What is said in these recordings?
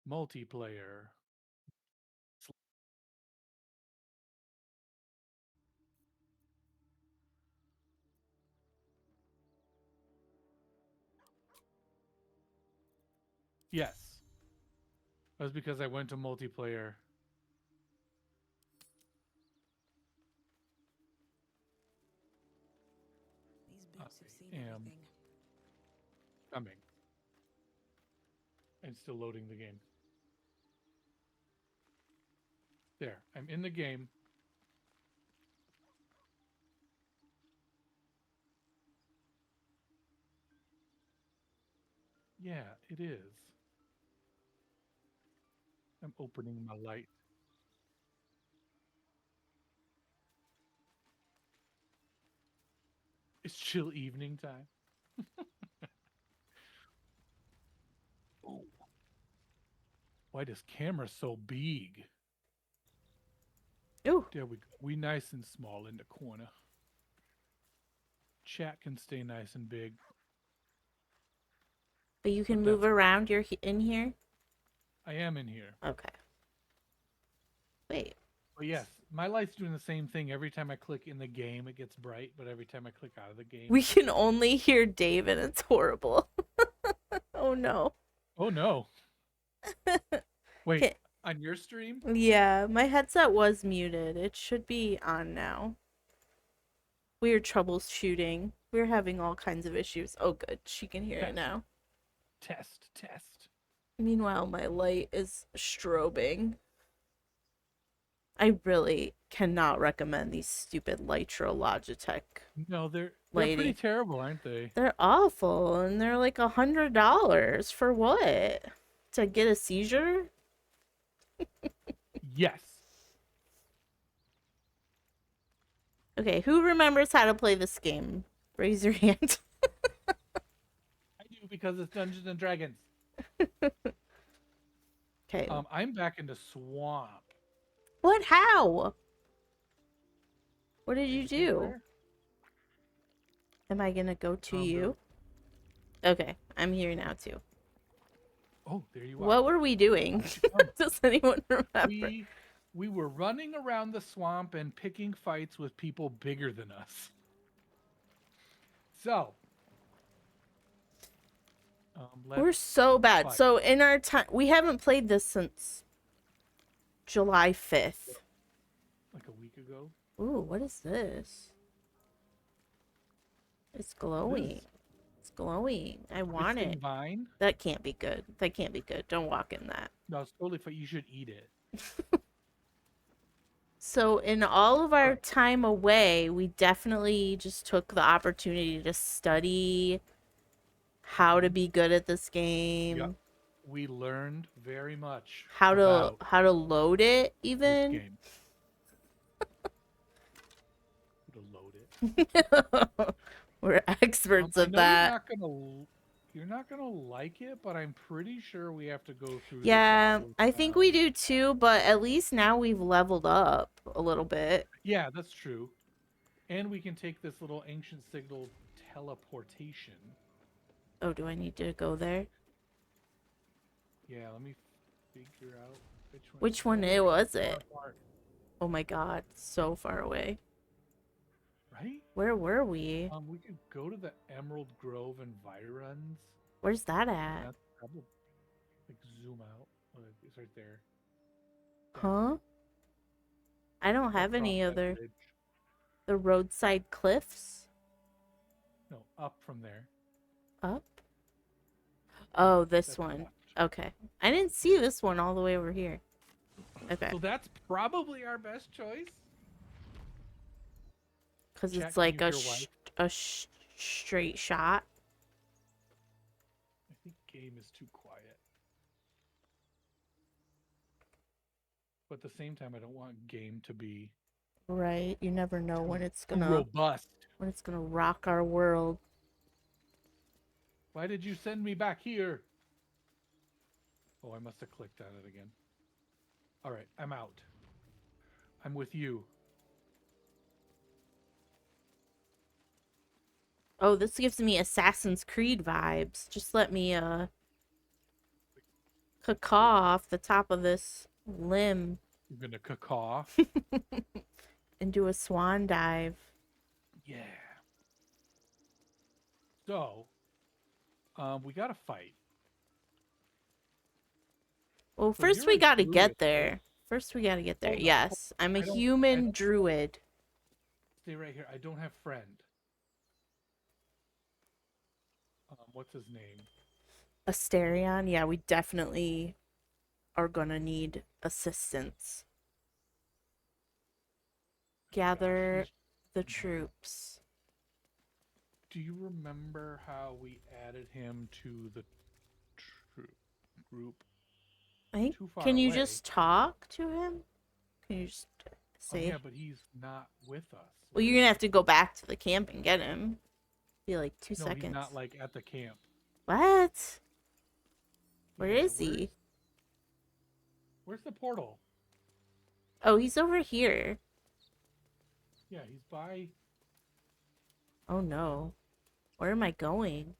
Multiplayer. Yes. That's because I went to multiplayer. These I boots have seen am everything. coming. And still loading the game. There. I'm in the game. Yeah, it is. I'm opening my light. It's chill evening time. Oh, why this camera so big? Ooh. There we go. We nice and small in the corner. Chat can stay nice and big, But you but can move that's around. You're in here? I am in here. Okay. Wait. But yes, my light's doing the same thing. Every time I click in the game, it gets bright, but every time I click out of the game, We it gets can dim. only hear Dave and it's horrible. Oh no. Oh no. Wait, Okay. on your stream? Yeah, my headset was muted. It should be on now. We are troubleshooting. We're having all kinds of issues. Oh good, she can hear it Test, now. test, test. Meanwhile, my light is strobing. I really cannot recommend these stupid Lytro Logitech No, they're pretty lady. terrible, aren't they? They're awful, and they're like $100 for what? To get a seizure? Yes. Okay, who remembers how to play this game? Raise your hand. I do because it's Dungeons and Dragons. Okay. I'm back in the swamp. What? How? What did you Did you get do? there? Am I gonna go to The you? Okay, I'm here now too. Oh, there you are. What were we doing? How'd you come? Does anyone remember? We were running around the swamp and picking fights with people bigger than us. So, We're let's so bad. fight. So in our time, we haven't played this since July 5th. Like a week ago. Ooh, what is this? It's What is glowing. It's glowing. I want twisting it. vine? That can't be good. That can't be good. Don't walk in that. No, it's totally fine. You should eat it. So in all of All our right. time away, we definitely just took the opportunity to study how to be good at this Yep. game, We learned very much how to about how to load it this even. game. To load it. We're experts I at know that. you're not gonna like it, but I'm pretty sure we have to go through the Yeah, Baldur I think we town. do too, but at least now we've leveled up a little bit. Yeah, that's true. And we can take this little ancient signal teleportation. Oh, do I need to go there? Yeah, let me figure out which one. Which No, one we're too was far it? apart, Oh my god, so far away. right? Where were we? We could go to the Emerald Grove environs. Where's that at? That's probably like zoom out. It's right there. Down. Huh? I don't Go have across any that other. bridge. The roadside cliffs? No, up from there. Up? Oh, this That's one. left. Okay. I didn't see this one all the way over here. Okay. So that's probably our best choice. Because Chat, it's can like you hear wife? straight shot. I think game is too quiet. But at the same time, I don't want game to be Right. You never know too, when it's too gonna robust. rock our world. Why did you send me back here? Oh, I must have clicked on it again. All right, I'm out. I'm with you. Oh, this gives me Assassin's Creed vibes. Just let me caw off the top of this limb You're gonna caw. and do a swan dive. Yeah. So, we gotta fight. Well, So first you're we a gotta druid, get right? there. First we gotta get there. Hold on. Yes, I'm a I don't. I human don't. druid. Stay right here. I don't have friend. What's his name? Asterion, yeah, we definitely are gonna need assistance. Gosh, Gather he's. the troops. Do you remember how we added him to the troop group? I think, Too far can you away. just talk to him? Can you just Oh yeah, say? but he's not with us. Well, Where you're is gonna he? have to go back to the camp and get him. Be like two No, he's seconds. not like at the camp. What? Where Yeah, is he? where's the portal? Oh, he's over here. Yeah, he's by. Oh no. Where am I going?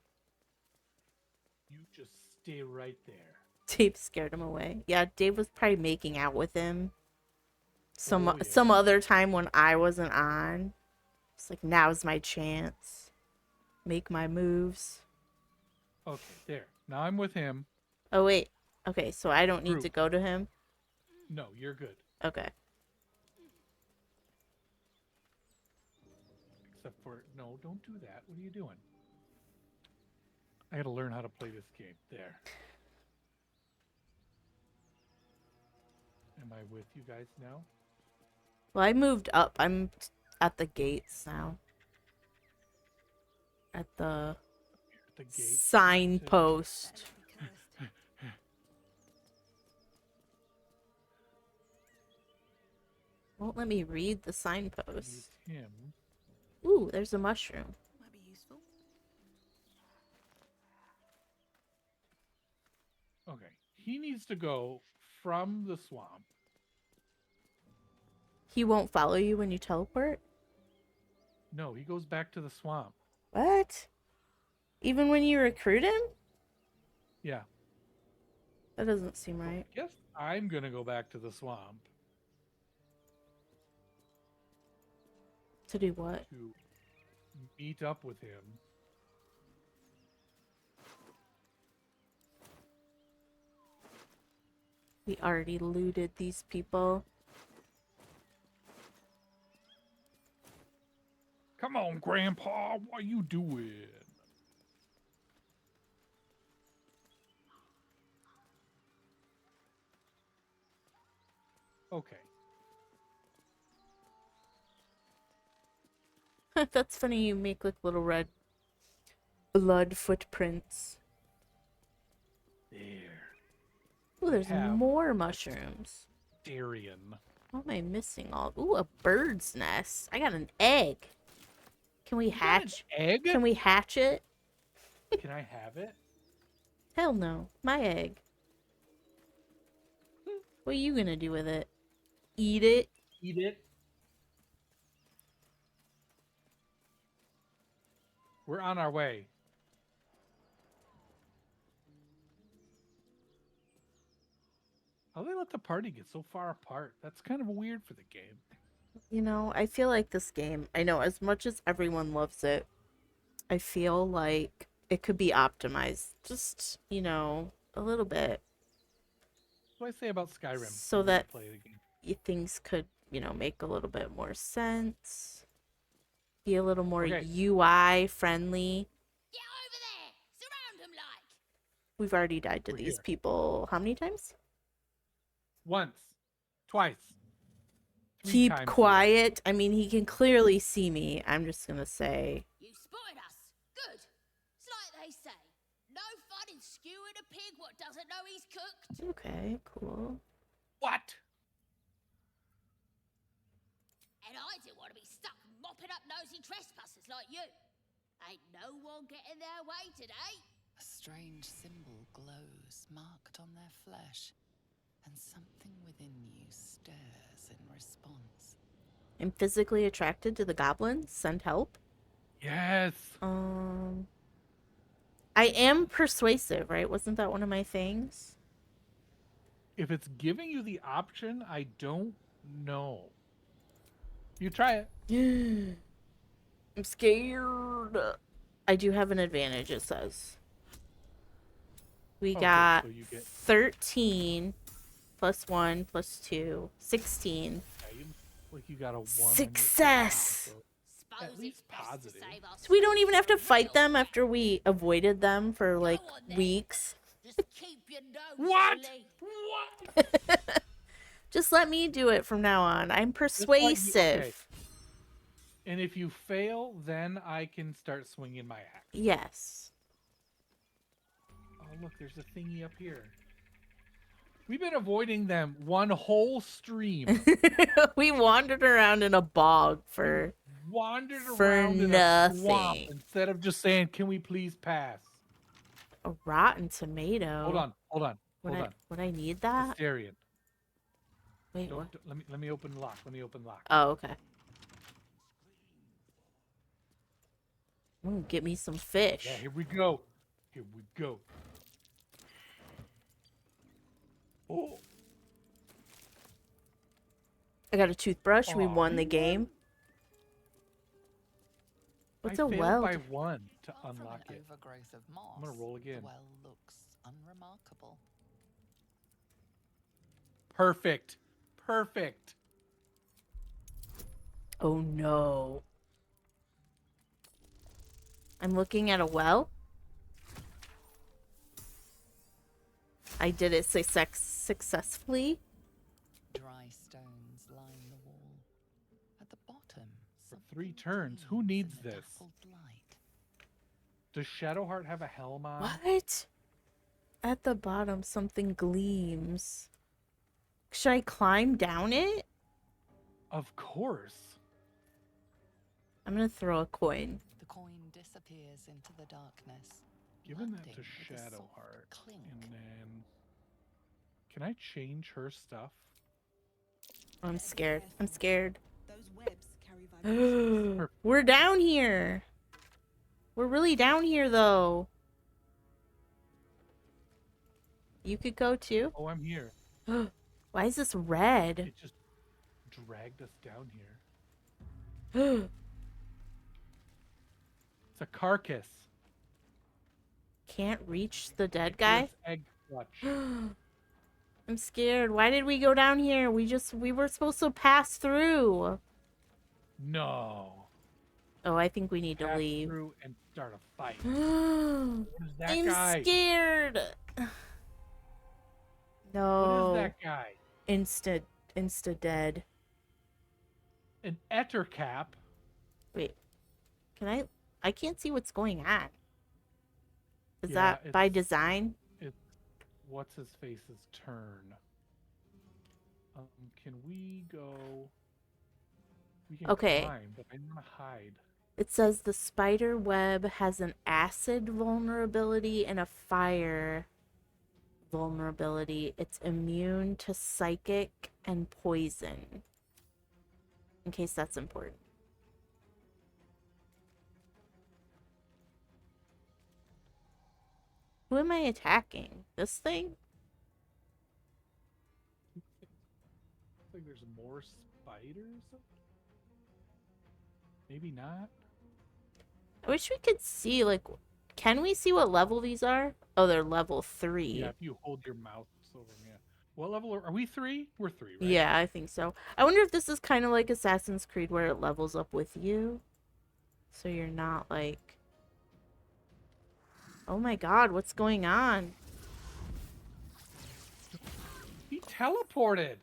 You just stay right there. Dave scared him away. Yeah, Dave was probably making out with him. Some Oh some yeah. other time when I wasn't on. It's like now's my chance. Make my moves. Okay, there. Now I'm with him. Oh wait. Okay, so I don't need to Group. go to him. No, you're good. Okay. Except for no, don't do that. What are you doing? I gotta learn how to play this game. There. Am I with you guys now? Well, I moved up. I'm at the gates now. At the The gates. signpost. Won't let me read the Use signpost. him. Ooh, there's a mushroom. Might be useful. Okay. He needs to go from the swamp. He won't follow you when you teleport? No, he goes back to the swamp. What? Even when you recruit him? Yeah. That doesn't seem So right. I guess I'm gonna go back to the swamp To do what? to meet up with him. We already looted these people. Come on, Grandpa, what you doing? Okay. That's funny, you make like little red blood footprints. There. Ooh, there's have more mushrooms. Darian. What am I missing all? Ooh, a bird's nest. I got an egg. Can we You got an hatch? egg? Can we hatch it? Can I have it? Hell no. My egg. What are you gonna do with it? Eat it? Eat it? We're on our way. How they let the party get so far apart? That's kind of weird for the game. You know, I feel like this game, I know as much as everyone loves it, I feel like it could be optimized just, a little bit What do I say about Skyrim? so when we that play the game? things could, make a little bit more sense, be a little more Okay. UI friendly. Get over there! Surround them like! We've already died to We're these here. people how many times? Once, twice, three Keep times quiet. I mean, he can clearly see me. I'm just gonna say. You spotted us. Good. It's like they say. No fun in skewing a pig what doesn't know he's cooked. Okay, cool. What? And I didn't want to be stuck mopping up nosy trespassers like you. Ain't no one getting their way today. A strange symbol glows, marked on their flesh, and something within you stirs in response. I'm physically attracted to the goblins. Send help. Yes. I am persuasive, right? Wasn't that one of my things? If it's giving you the option, I don't know. You try it. I'm scared. I do have an advantage, it says. We Oh, good. got So you get 13 plus 1 plus 2, 16. yeah, like you got a 1 on your Success! perception, so Suppose at least it's best to positive. save our So we don't even have to strength for a fight meal. them after we avoided them for like Go on then. weeks. Just keep your nose What? clean. What? Just let me do it from now on. I'm Just let you- persuasive. okay. And if you fail, then I can start swinging my axe. Yes. Oh, look, there's a thingy up here. We've been avoiding them one whole stream. We wandered around in a bog for Wandered For around in a swamp nothing. instead of just saying, "Can we please pass?" a rotten tomato. Hold on, hold on, Would hold I on. would I need that? Astarion. Wait, Don't, what? let me open the lock. Let me open the lock. Oh, okay. Get me some fish. Yeah, here we go. Here we go. Oh, I got a toothbrush. We Aw, won the you game. won. What's I a failed weld? by 1 to Apart from unlock an it. overgrowth of moss, I'm gonna roll again. the well looks unremarkable. Perfect. Perfect. Oh no. I'm looking at a well. I did it successfully. Dry stones line the wall. At the bottom, For 3 something turns. Who gleams needs in the this? dappled light. Does Shadowheart have a helm on? What? At the bottom, something gleams. Should I climb down it? Of course. I'm gonna throw a coin. The coin disappears into the darkness. Giving that to landing with a soft Shadowheart. clink. And then... Can I change her stuff? I'm scared. I'm scared. Those webs carry vibrations. We're down here. We're really down here, though. You could go too. Oh, I'm here. Why is this red? It just dragged us down here. It's a carcass. Can't reach the dead guy? It's egg clutch. I'm scared. Why did we go down here? We were supposed to pass through. No. Oh, I think we need to Pass leave. through and start a fight. I'm What is that guy? scared. No. What is that guy? Insta dead. An Ettercap. Wait. I can't see what's going on. Is Yeah, that by it's- design? What's his face's turn? Can we go? We can Okay. climb, but I want to hide. It says the spider web has an acid vulnerability and a fire vulnerability. It's immune to psychic and poison. In case that's important. Who am I attacking? This thing? Looks like there's more spiders. Maybe not. I wish we could see, like, can we see what level these are? Oh, they're level 3. Yeah, if you hold your mouth over them, yeah. What level are we? 3? We're 3, right? Yeah, I think so. I wonder if this is kind of like Assassin's Creed where it levels up with you. So you're not like... Oh my god, what's going on? He teleported.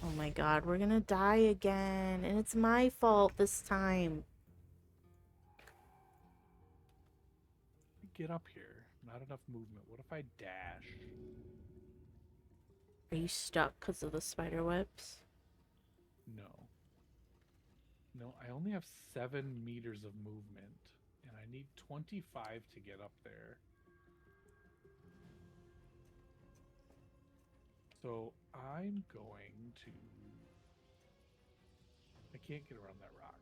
Oh my god, we're gonna die again. And it's my fault this time. Get up here. Not enough movement. What if I dash? Are you stuck because of the spider webs? No. No, I only have 7 meters of movement. And I need 25 to get up there. So I'm going to... I can't get around that rock.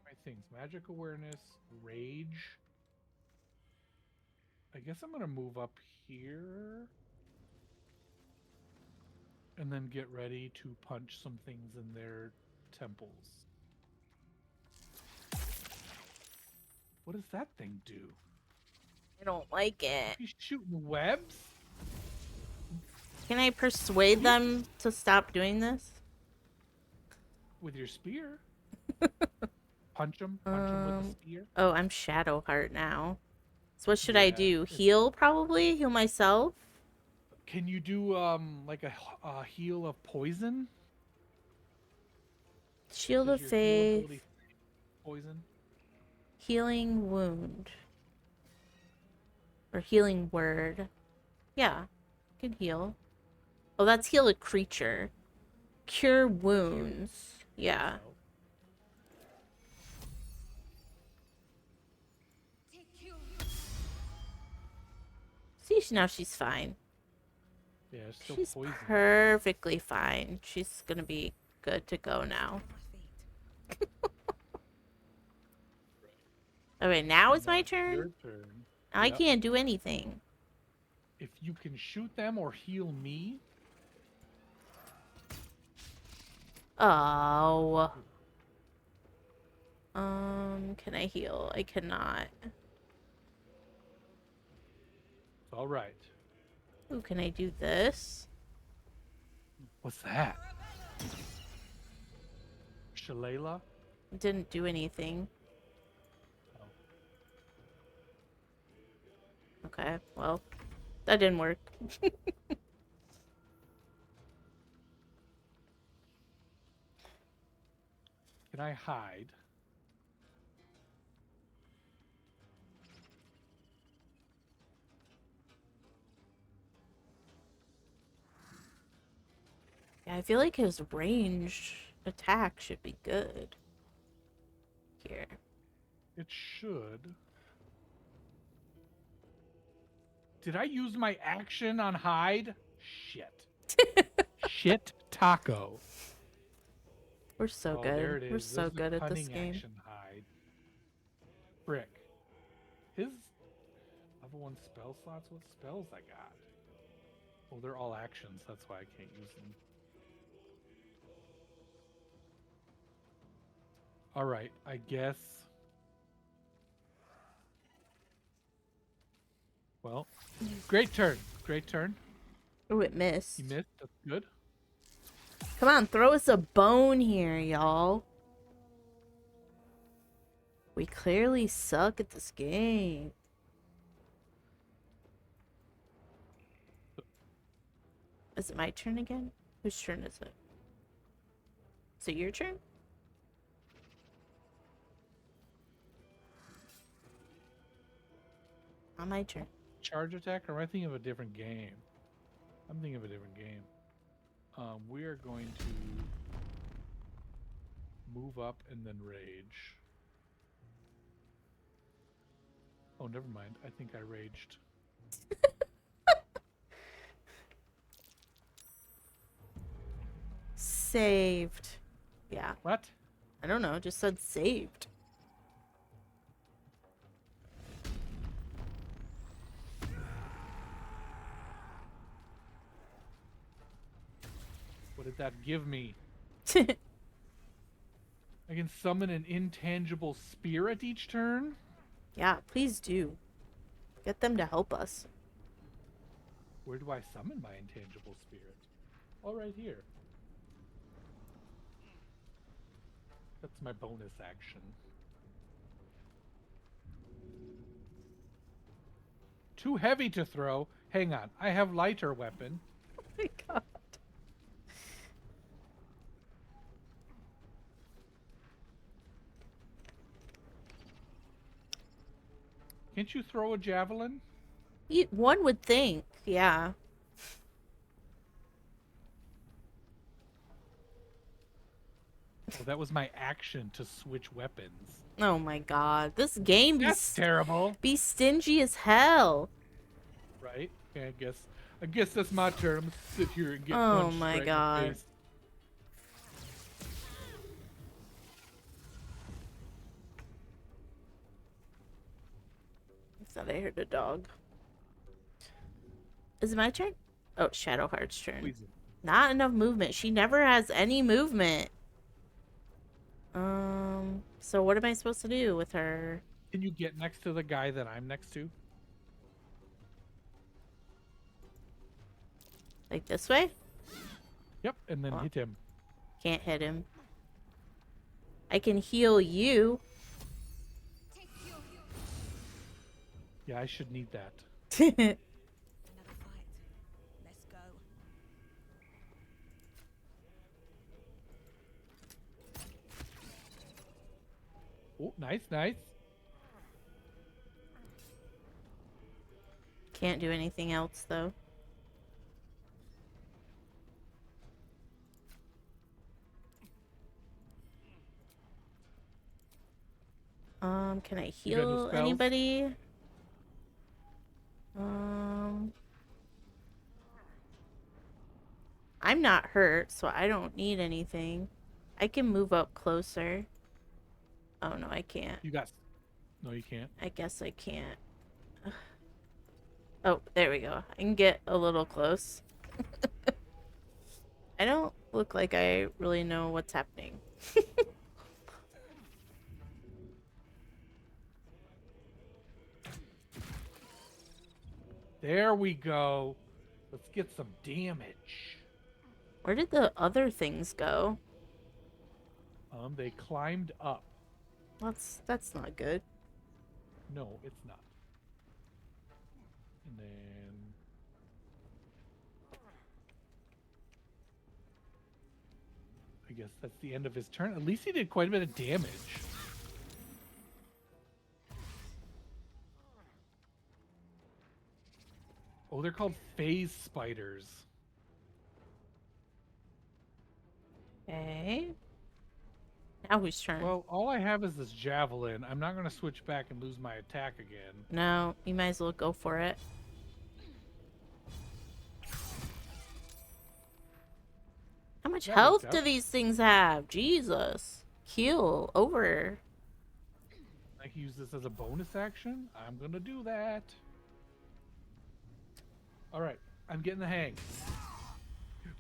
My things. Magic awareness, rage, I guess I'm gonna move up here. And then get ready to punch some things in their temples. What does that thing do? I don't like it. He's shooting webs? Can I persuade them to stop doing this? With your spear? Punch him with the spear? Oh, I'm Shadowheart now. So what should I Yeah. do? Heal, probably? Heal myself? Can you do like a heal of poison? Shield Does of your heal Faith. ability poison? Healing Wound. Or Healing Word. Yeah. I can heal. Oh, that's heal a creature. Cure wounds. Yeah. So, See, now she's fine. yeah, it's still She's poison. perfectly fine. She's gonna be good to go now. My feet. Alright, now it's Now my it's turn? your turn. I Yep. can't do anything. If you can shoot them or heal me, Oh. Can I heal? I cannot. it's all right. Ooh, can I do this? What's that? Shalala? Didn't do anything. Oh. Okay, well, that didn't work. Can I hide? Yeah, I feel like his ranged attack should be good. Here. It should. Did I use my action on hide? Shit. Shit taco. We're so Oh, good. there it is. We're This so is a good at this cunning game. action hide. Brick. His level 1 spell slots? What spells I got? Oh, they're all actions. That's why I can't use them. Alright, I guess. Well, great turn. Great turn. Oh, it missed. You missed. That's good. Come on, throw us a bone here, y'all. We clearly suck at this game. Is it my turn again? Whose turn is it? Is it your turn? Not my turn. Charge attack, or am I thinking of a different game? I'm thinking of a different game. We are going to move up and then rage. Oh, never mind. I think I raged. Saved. Yeah. What? I don't know. Just said saved. What did that give me? I can summon an intangible spirit each turn? Yeah, please do. Get them to help us. Where do I summon my intangible spirit? Oh, right here. That's my bonus action. Too heavy to throw. Hang on. I have lighter weapon. Oh my god. Can't you throw a javelin? One would think, yeah. Oh, that was my action to switch weapons. Oh my god. This game That's terrible. be stingy as hell. Right? Okay, I guess that's my turn. I'm gonna sit here and get Oh punched my right in God. the face. I thought I heard a dog. Is it my turn? Oh, Shadowheart's turn. Poison. Not enough movement. She never has any movement. So what am I supposed to do with her? Can you get next to the guy that I'm next to? Like this way? Yep, and then Oh. hit him. Can't hit him. I can heal you. Yeah, I should need that. Another fight. Let's go. Oh, nice, nice. Can't do anything else though. Can I You got no heal spells? anybody? I'm not hurt, so I don't need anything. I can move up closer. Oh no, I can't. You got. No, you can't. I guess I can't. Oh, there we go. I can get a little close. I don't look like I really know what's happening. There we go. Let's get some damage. Where did the other things go? They climbed up. That's not good. No, it's not. And then I guess that's the end of his turn. At least he did quite a bit of damage. Oh, they're called phase spiders. Okay. Now whose turn? Well, all I have is this javelin. I'm not going to switch back and lose my attack again. No, you might as well go for it. How much That health works do out. these things have? Jesus. Heal over. I can use this as a bonus action. I'm going to do that. All right. I'm getting the hang.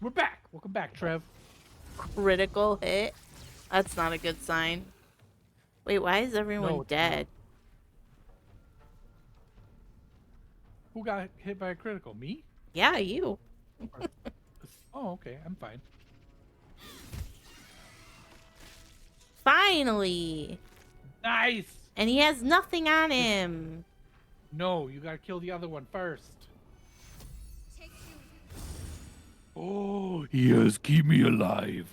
We're back. Welcome back, Trev. Critical hit. That's not a good sign. Wait, why is everyone No, it's dead? Who got hit by a critical? Me? Yeah, you. Oh, okay. I'm fine. Finally. Nice. And he has nothing on him. No, you gotta kill the other one first. Oh, yes, keep me alive.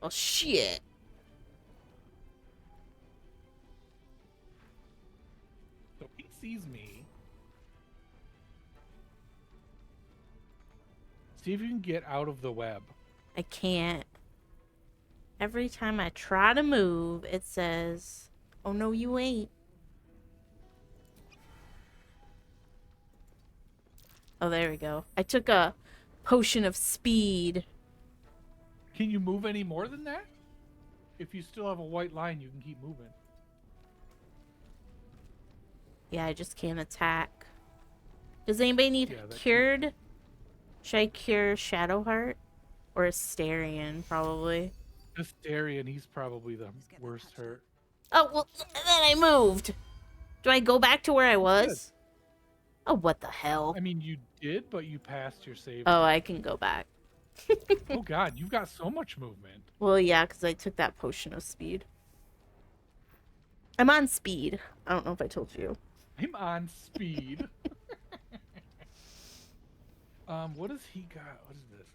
Oh, shit. So he sees me. See if you can get out of the web. I can't. Every time I try to move, it says, oh, no, you ain't. Oh, there we go. I took a potion of speed. Can you move any more than that? If you still have a white line, you can keep moving. Yeah, I just can't attack. Does anybody need Yeah, that- cured? Should I cure Shadowheart? Or Asterion, probably. Asterion, he's probably the worst hurt. Oh, well, then I moved. Do I go back to where I was? Oh, what the hell? I mean, you did, but you passed your save. Oh, I can go back. Oh god, you've got so much movement. Well, yeah, because I took that potion of speed. I'm on speed. I don't know if I told you. I'm on speed. What does he got? What is this?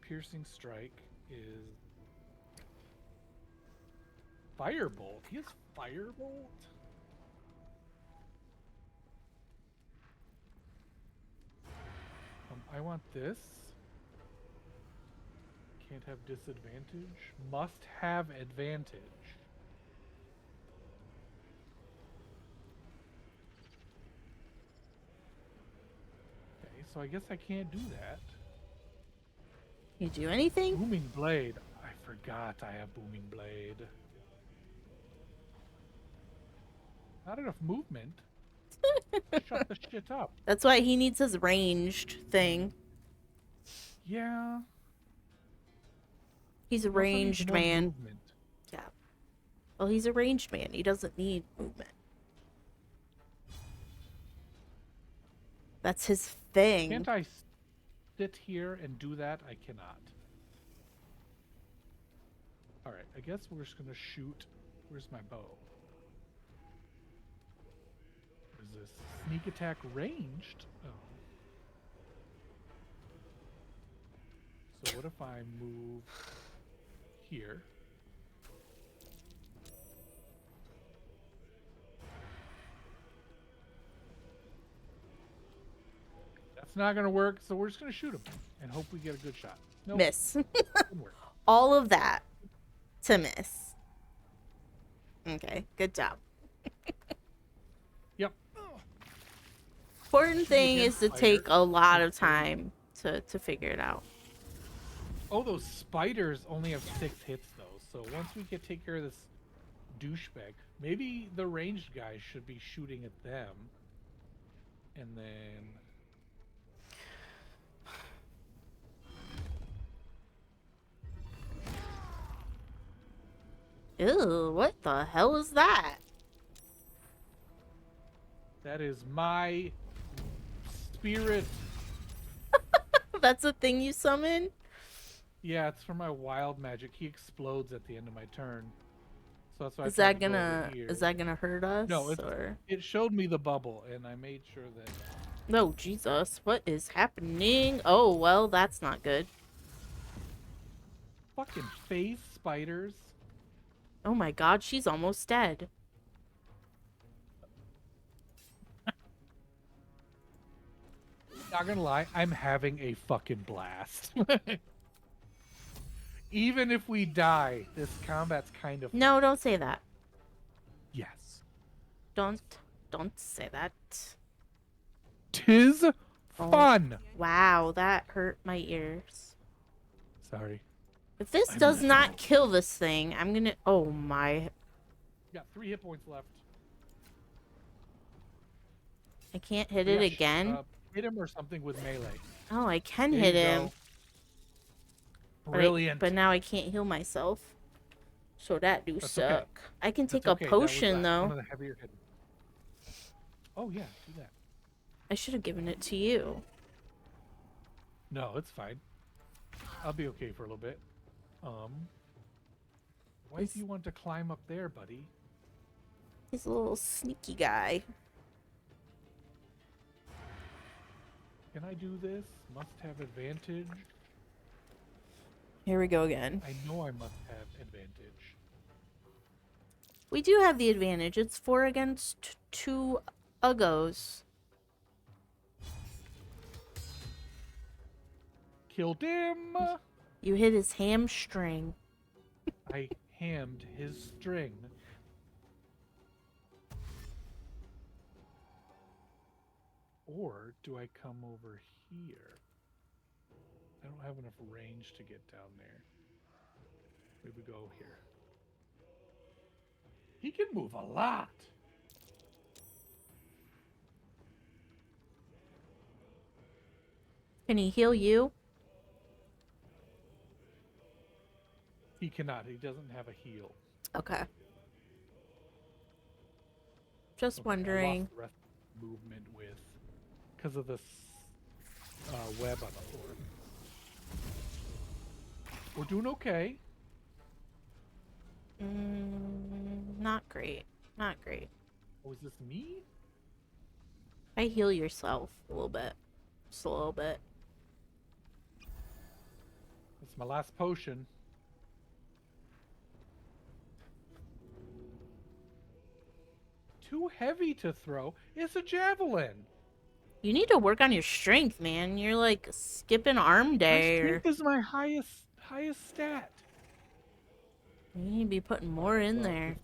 Piercing strike is firebolt. He has firebolt. I want this. Can't have disadvantage. Must have advantage. Okay, so I guess I can't do that. You do anything? Booming blade. I forgot I have booming blade. Not enough movement. Shut the shit up. That's why he needs his ranged thing. Yeah. He's a He also needs ranged more man. movement. Yeah. Well, he's a ranged man. He doesn't need movement. That's his thing. Can't I sit here and do that? I cannot. Alright, I guess we're just gonna shoot. Where's my bow? Is this sneak attack ranged? Oh. So what if I move here? That's not gonna work, so we're just gonna shoot him and hope we get a good shot. Nope, Miss. didn't work. All of that to miss. Okay, good job. Yep. Important thing against is to take spiders. a lot of time to figure it out. Oh, those spiders only have 6 hits though, so once we can take care of this douchebag, maybe the ranged guys should be shooting at them. And then... Ew, what the hell is that? That is my spirit. That's a thing you summon? Yeah, it's for my wild magic. He explodes at the end of my turn. So that's why Is I that tried to go over gonna here. hurt us? No, or... it showed me the bubble, and I made sure that... No, Jesus, what is happening? Oh, well, that's not good. Fucking phase spiders. Oh my god, she's almost dead. Not gonna lie, I'm having a fucking blast. Even if we die, this combat's kind of... No, don't say that. Yes. Don't say that. 'Tis fun! Wow, that hurt my ears. Sorry. If this I'm does not- not kill this thing, I'm gonna... Oh my... Got 3 hit points left. I can't hit it Yeah, again? hit him or something with melee. Oh, I can There hit you him. go. But Brilliant. but now I can't heal myself. So that do That's suck. okay. I can take That's a okay, that was, potion, one though. of the heavier hitters. Oh yeah, do that. I should have given it to you. No, it's fine. I'll be okay for a little bit. Why do you want to climb up there, buddy? He's a little sneaky guy. Can I do this? Must have advantage. Here we go again. I know I must have advantage. We do have the advantage. It's 4 against 2 uggos. Killed him! You hit his hamstring. I hammed his string. Or do I come over here? I don't have enough range to get down there. Maybe go here. He can move a lot. Can he heal you? He cannot. He doesn't have a heal. Okay. Just Okay, I wondering. lost the rest of the movement with because of this web on the floor. We're doing okay. Not great. Not great. Oh, is this me? I heal yourself a little bit. Just a little bit. That's my last potion. Too heavy to throw. It's a javelin. You need to work on your strength, man. You're like skipping arm My day. Or... strength is my highest stat. You need to be putting more in Well, there.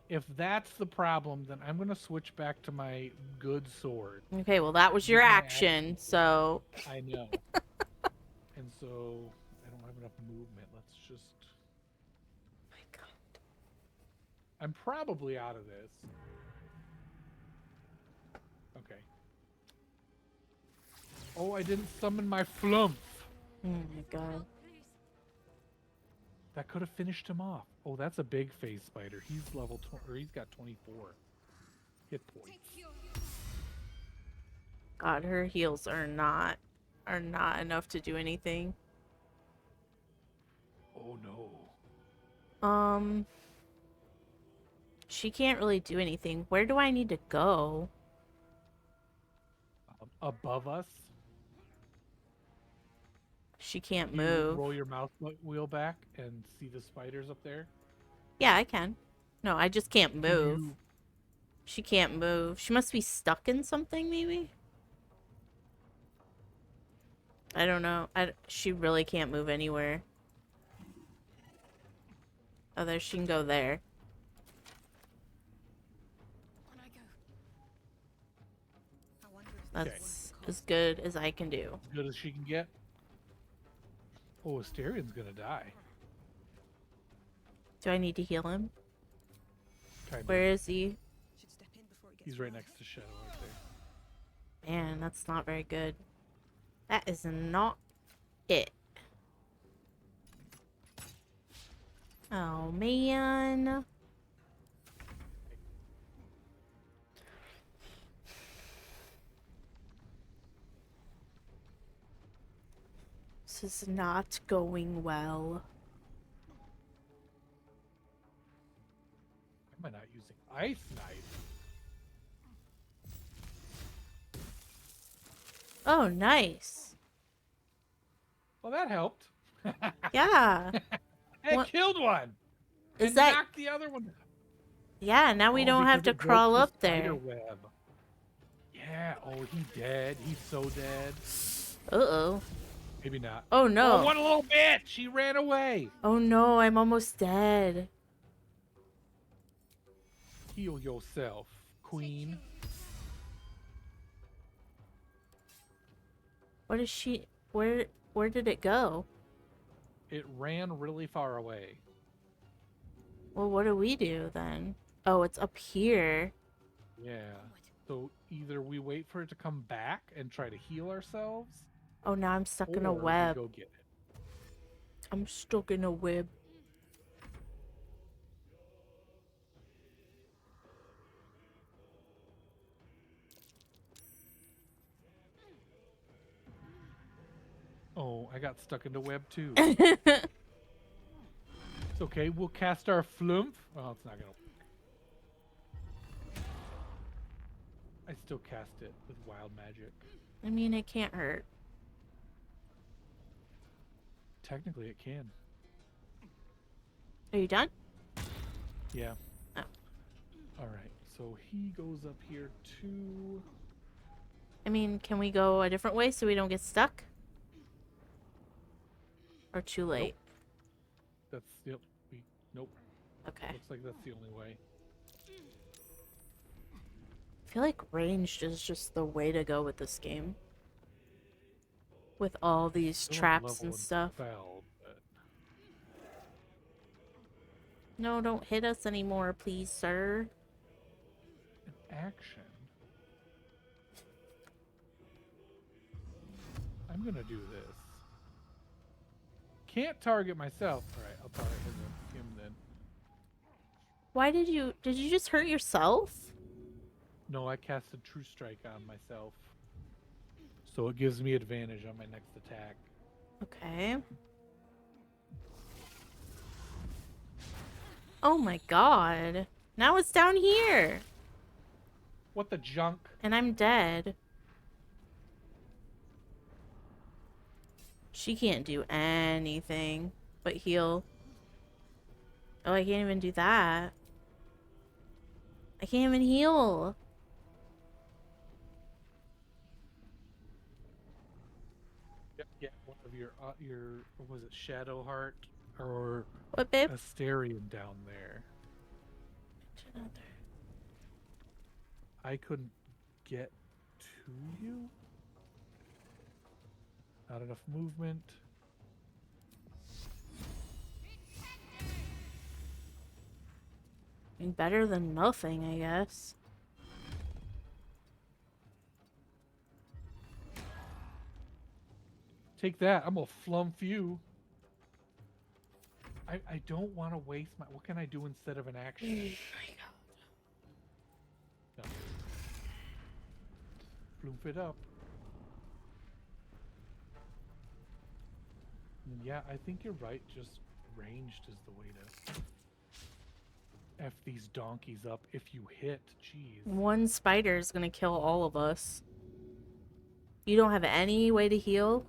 If that's the problem, then I'm gonna switch back to my good sword. Okay, well that was your my action, so I know. And so I don't have enough movement. Let's just. my God. I'm probably out of this. Oh, I didn't summon my flump. Oh my god. That could have finished him off. Oh, that's a big phase spider. He's level 20, or he's got 24 hit points. God, her heals are not enough to do anything. Oh no. She can't really do anything. Where do I need to go? Above us, She can't you move. roll your mouse wheel back and see the spiders up there. Yeah, I can. No, I just can't Can move. you- She can't move. She must be stuck in something, maybe? I don't know. She really can't move anywhere. Oh, there, she can go there. On I go. I wonder if Okay. That's as good as I can do. As good as she can get. Oh, Asterian's gonna die. Do I need to heal him? Kind Where of. is he? should step in before it gets He's right wild. next to Shadow right there. Man, that's not very good. That is not it. Oh, man. This is not going well. Am I not using Ice Knife? Oh, nice. Well, that helped. Yeah. It What- killed one. Is and that- knocked the other one? Yeah, now we Oh, don't have because to it broke crawl the up spider there. web. Yeah. Oh, he dead. He's so dead. Uh-oh. Maybe not. Oh, no. Oh, what a little bitch! She ran away. Oh, no, I'm almost dead. Heal yourself, queen. What is she... Where did it go? It ran really far away. Well, what do we do then? Oh, it's up here. Yeah. So either we wait for it to come back and try to heal ourselves, Oh, now I'm stuck in a or we web. go get it. I'm stuck in a web. Oh, I got stuck in the web too. It's okay. We'll cast our flump. Well, it's not gonna work. I still cast it with wild magic. I mean, it can't hurt. Technically, it can. Are you done? Yeah. Oh. All right. So he goes up here too. I mean, can we go a different way so we don't get stuck? Or too late? That's yep. Nope. Okay. Looks like that's the only way. I feel like ranged is just the way to go with this game. With all these Still have traps level and stuff. Spell, but No, don't hit us anymore, please, sir. an action. I'm gonna do this. Can't target myself. All right, I'll target him then. Why did you just hurt yourself? No, I casted True Strike on myself, so it gives me advantage on my next attack. Okay. Oh my god. Now it's down here. What the junk? And I'm dead. She can't do anything but heal. Oh, I can't even do that. I can't even heal. Get one of your what was it, Shadow Heart or What, babe? Asterian down there. I couldn't get to you. Not enough movement. I mean, better than nothing, I guess. Take that. I'm gonna flump you. I don't want to waste my. What can I do instead of an action? No. Flump it up. And yeah, I think you're right. Just ranged is the way to F these donkeys up if you hit. Jeez. One spider is gonna kill all of us. You don't have any way to heal?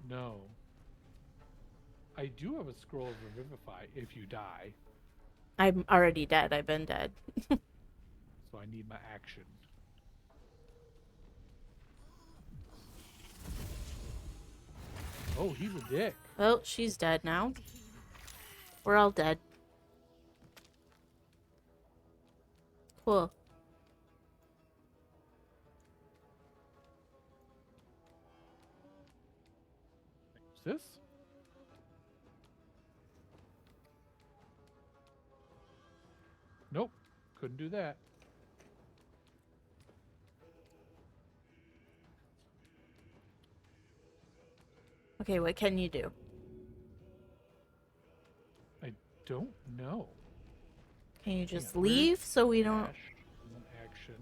No. I do have a scroll of revivify if you die, I'm already dead. I've been dead. so I need my action. Oh, he's a dick. Oh, she's dead now. We're all dead. Cool. What's this? Nope. Couldn't do that. Okay, what can you do? I don't know. Can you Hang just on, where's leave so we don't... dash and action.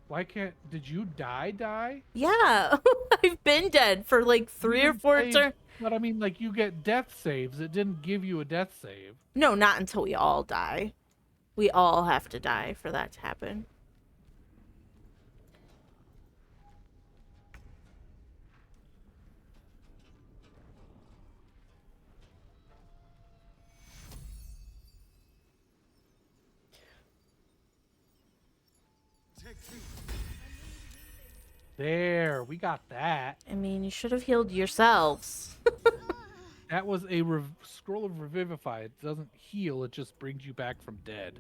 Why can't... Did you die? Yeah, I've been dead for like 3 or 4 turns. But I mean, like, you get death saves. It didn't give you a death save. No, not until we all die. We all have to die for that to happen. There, we got that. I mean, you should have healed yourselves. That was a scroll of revivify. It doesn't heal, it just brings you back from dead.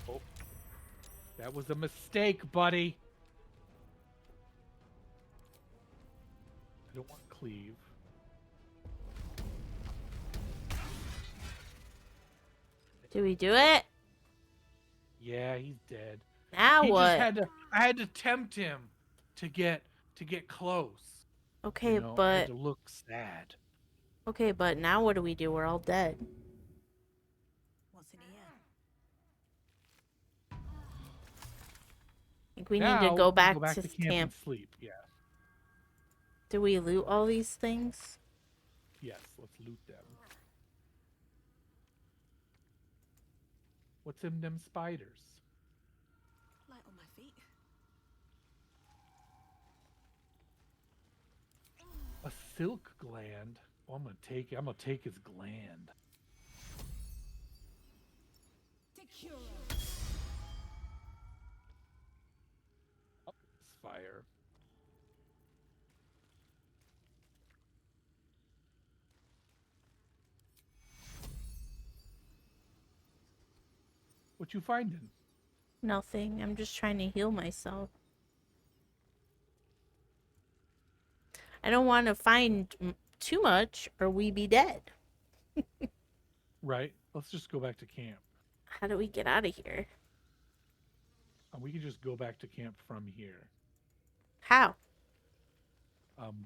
Oh, that was a mistake, buddy. I don't want cleave. Do we do it? Yeah, he's dead. Now He what? just had to. I had to tempt him to get close. Okay, You know, I but had to look sad. okay, but now what do we do? We're all dead. What's in here? I think we Now, need to go back, to to camp, camp. and sleep. Yeah. Do we loot all these things? Yes. Let's loot them. What's in them spiders? Light on my feet. A silk gland. Oh, I'm gonna take his gland. Up this fire. What you finding? Nothing. I'm just trying to heal myself. I don't want to find too much or we be dead. Right. Let's just go back to camp. How do we get out of here? We can just go back to camp from here. How?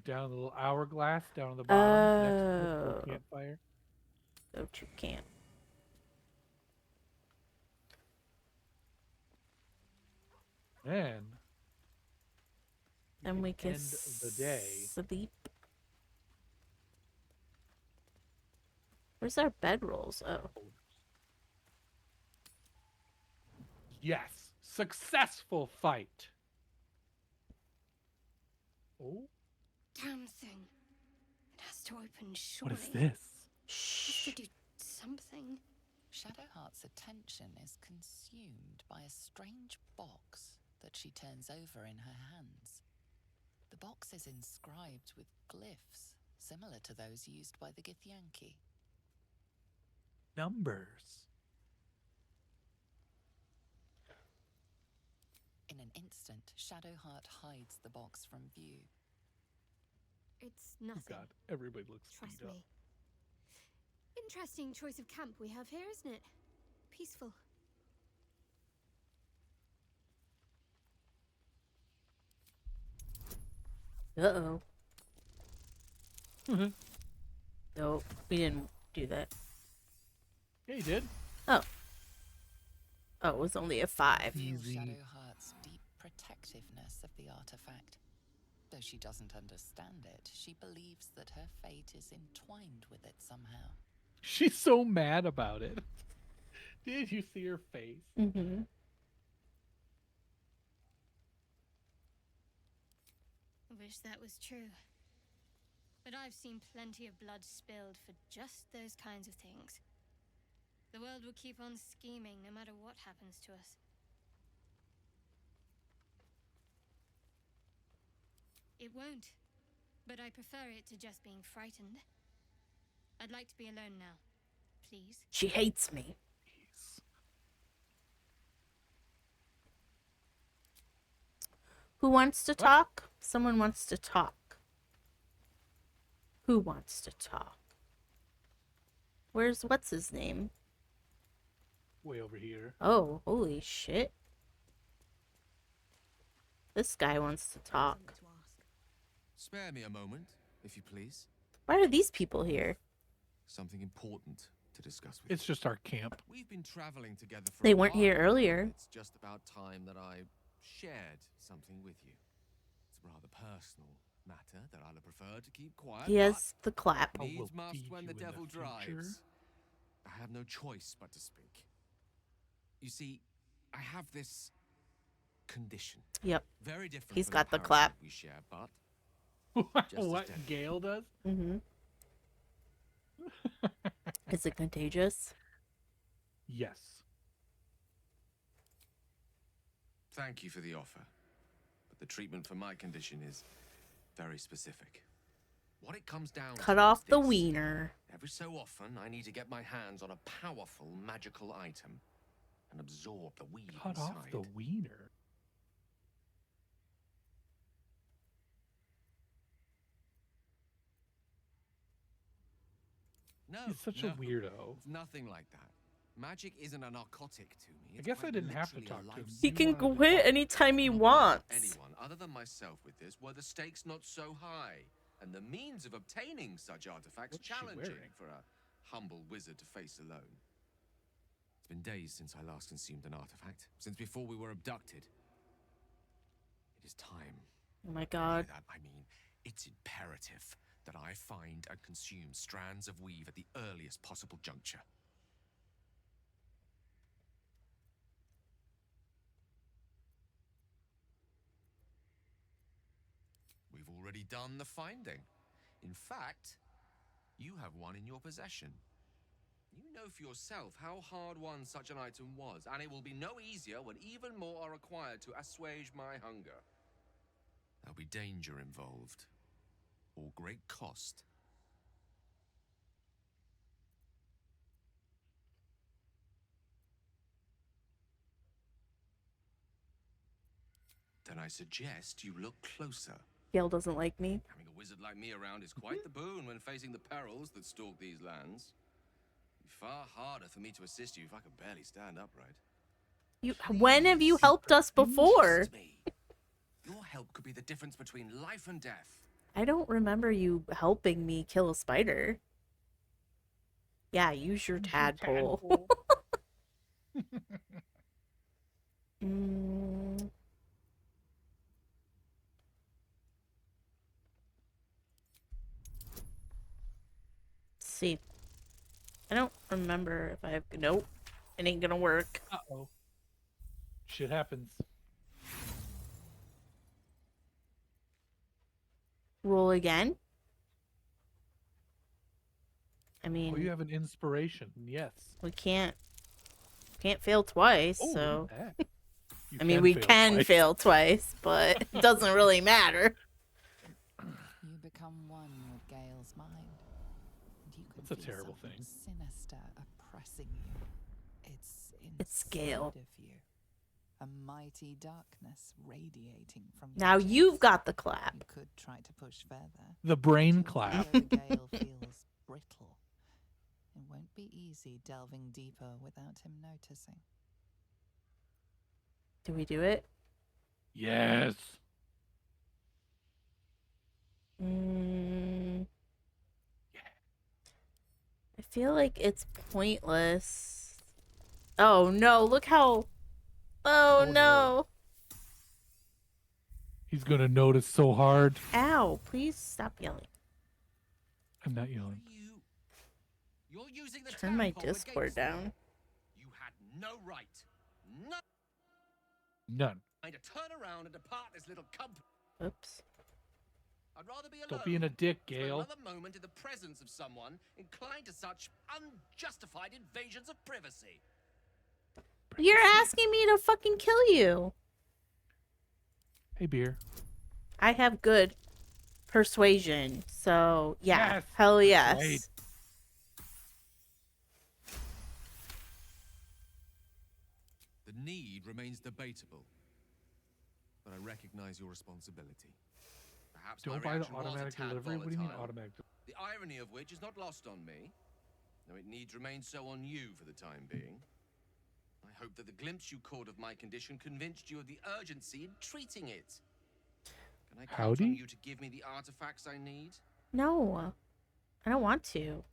Down the little hourglass down on the bottom next to Oh. the campfire. Go to camp. Then Then we can end the day. sleep. Where's our bedrolls? Oh. Yes, successful fight. Oh, Damn thing. It has to open what surely. is this? Has to do something. Shadowheart's attention is consumed by a strange box that she turns over in her hands. The box is inscribed with glyphs similar to those used by the Githyanki. Numbers. In an instant, Shadowheart hides the box from view. It's Oh nothing. God, everybody looks Trust beat up. me. Interesting choice of camp we have here, isn't it? Peaceful. Uh-oh. Nope, we didn't do that. Yeah, you did. Oh. Oh, it was only a 5. Feel Easy. Shadowheart's deep protectiveness of the artifact. Though she doesn't understand it, she believes that her fate is entwined with it somehow. She's so mad about it. Did you see her face? Mm-hmm. Wish that was true. But I've seen plenty of blood spilled for just those kinds of things. The world will keep on scheming no matter what happens to us. It won't, but I prefer it to just being frightened. I'd like to be alone now. Please? She hates me. Jeez. Who wants to talk? Someone wants to talk. Who wants to talk? What's his name? Way over here. Oh, holy shit. This guy wants to talk. Spare me a moment, if you please. Why are these people here? Something important to discuss with It's just our camp. you. We've been traveling together for They a weren't while here now. earlier. It's just about time that I shared something with you. It's a rather personal matter that I'd have preferred to keep quiet. He has the clap. I will Needs must feed when you the in the devil future. drives. I have no choice but to speak. You see, I have this condition. Yep. Very different He's from got the parasite clap. we share, but what as deadly. Gale does? Mm-hmm. Is it contagious? Yes. Thank you for the offer. But the treatment for my condition is very specific. What it comes down Cut to off is the this. wiener. Every so often, I need to get my hands on a powerful magical item and absorb the weed Cut inside. off the wiener. No, He's such no, a weirdo. It's nothing like that. Magic isn't a narcotic to me. I It's guess I quite didn't have to literally a talk to him. life He You can wanted to quit talk. anytime he Not to wants. anyone other than myself with this were the stakes not so high, and the means of obtaining such artifacts What's she challenging wearing? for a humble wizard to face alone. It's been days since I last consumed an artifact, since before we were abducted. It is time. Oh my By god. that I mean, it's imperative that I find and consume strands of weave at the earliest possible juncture. We've already done the finding. In fact, you have one in your possession. You know for yourself how hard won such an item was, and it will be no easier when even more are required to assuage my hunger. There'll be danger involved, or great cost. Then I suggest you look closer. Gale doesn't like me. Having a wizard like me around is quite the boon when facing the perils that stalk these lands. It'd be far harder for me to assist you if I could barely stand upright. When have you helped us before? Trust me. Your help could be the difference between life and death. I don't remember you helping me kill a spider. Yeah, use your tadpole. Mm. See. I don't remember if I have... Nope. It ain't gonna work. Uh-oh. Shit happens. Roll again? I mean, Oh, you have an inspiration. Yes. we can't fail twice, Oh, so... look at that. You I mean, we can twice. fail twice, but it doesn't really matter. You become one with Gale's mind. And you can That's a feel terrible something thing. sinister oppressing you. It's It's Gale. inside of you. a mighty darkness radiating from your Now you've chest. got the clap. You could try to push further. The brain but clap. although the gale feels brittle, it won't be easy delving deeper without him noticing. Do we do it? Yes. I feel like it's pointless. Oh no, look how... Oh, Oh, no. no. He's gonna notice so hard. Ow, please stop yelling. I'm not Are yelling. You're using the Turn my tadpole Discord against me. down. You had no right. No None. right to turn around and depart this little company. Oops. I'd rather be alone. Stop being a dick, Spend Gale. another moment in the presence of someone inclined to such unjustified invasions of privacy. You're asking me to fucking kill you. Hey, beer. I have good persuasion, so yeah. Yes, Hell yes. persuade. The need remains debatable, but I recognize your responsibility. Perhaps Don't my buy the reaction was a automatic tad delivery. What do you mean volatile. automatic? The irony of which is not lost on me, though it needs remain so on you for the time being. I hope that the glimpse you caught of my condition convinced you of the urgency in treating it. Can I count Howdy? on you to give me the artifacts I need? No. I don't want to.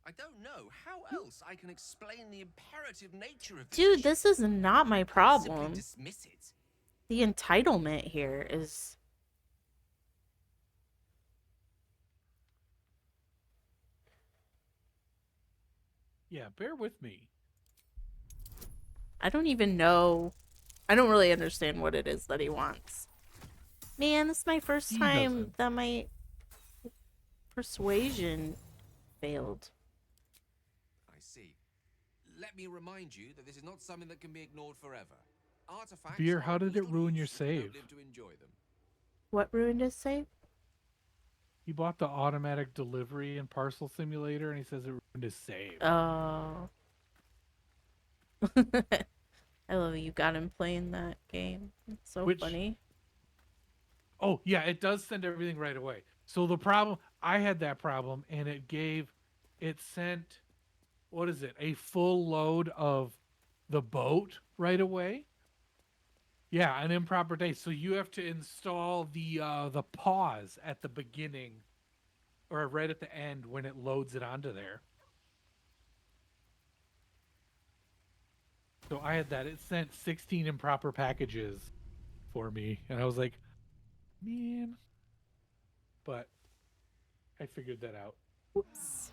I don't know how else I can explain the imperative nature of this Dude, issue. this is not my Simply problem. dismiss it. The entitlement here is... Yeah, bear with me. I don't even know. I don't really understand what it is that he wants. Man, this is my first He time doesn't. that my persuasion failed. I see. Let me remind you that this is not something that can be ignored forever. Artifacts Beer, are how of did it little ruin your use if you don't save? live to enjoy them. What ruined his save? He bought the automatic delivery and parcel simulator, and he says it ruined his save. Oh. I love you got him playing that game. It's so Which- funny. Oh, yeah, it does send everything right away. So the problem, I had that problem, and it sent, what is it, a full load of the boat right away. Yeah, an improper date. So you have to install the pause at the beginning, or right at the end when it loads it onto there. So I had that. It sent 16 improper packages for me, and I was like, man. But I figured that out. Whoops.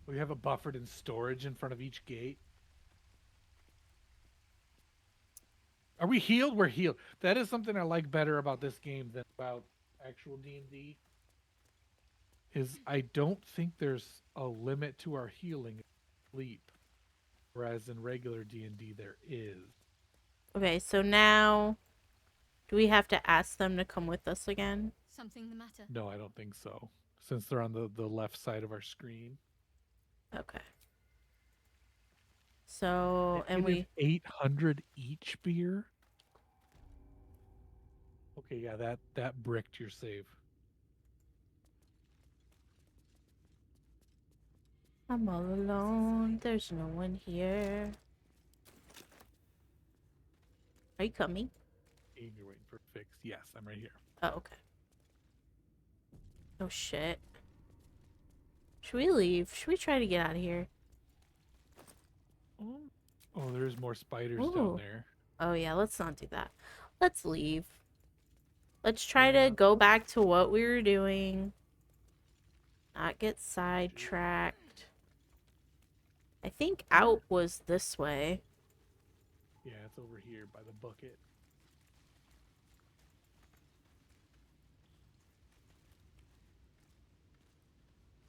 We have a buffered in storage in front of each gate. Are we healed? We're healed. That is something I like better about this game than about actual D&D. Is I don't think there's a limit to our healing sleep, whereas in regular D&D there is. Okay, so now do we have to ask them to come with us again? Something the matter? No, I don't think so. Since they're on the left side of our screen. Okay. So, and It we... is 800 each beer. Okay, yeah, that bricked your save. I'm all alone. There's no one here. Are you coming? Aim, you're waiting for a fix. Yes, I'm right here. Oh, okay. Oh, shit. Should we leave? Should we try to get out of here? Oh, there's more spiders Ooh. down there. Oh, yeah, let's not do that. Let's leave. Let's try Yeah. to go back to what we were doing. Not get sidetracked. I think out was this way. Yeah, it's over here by the bucket.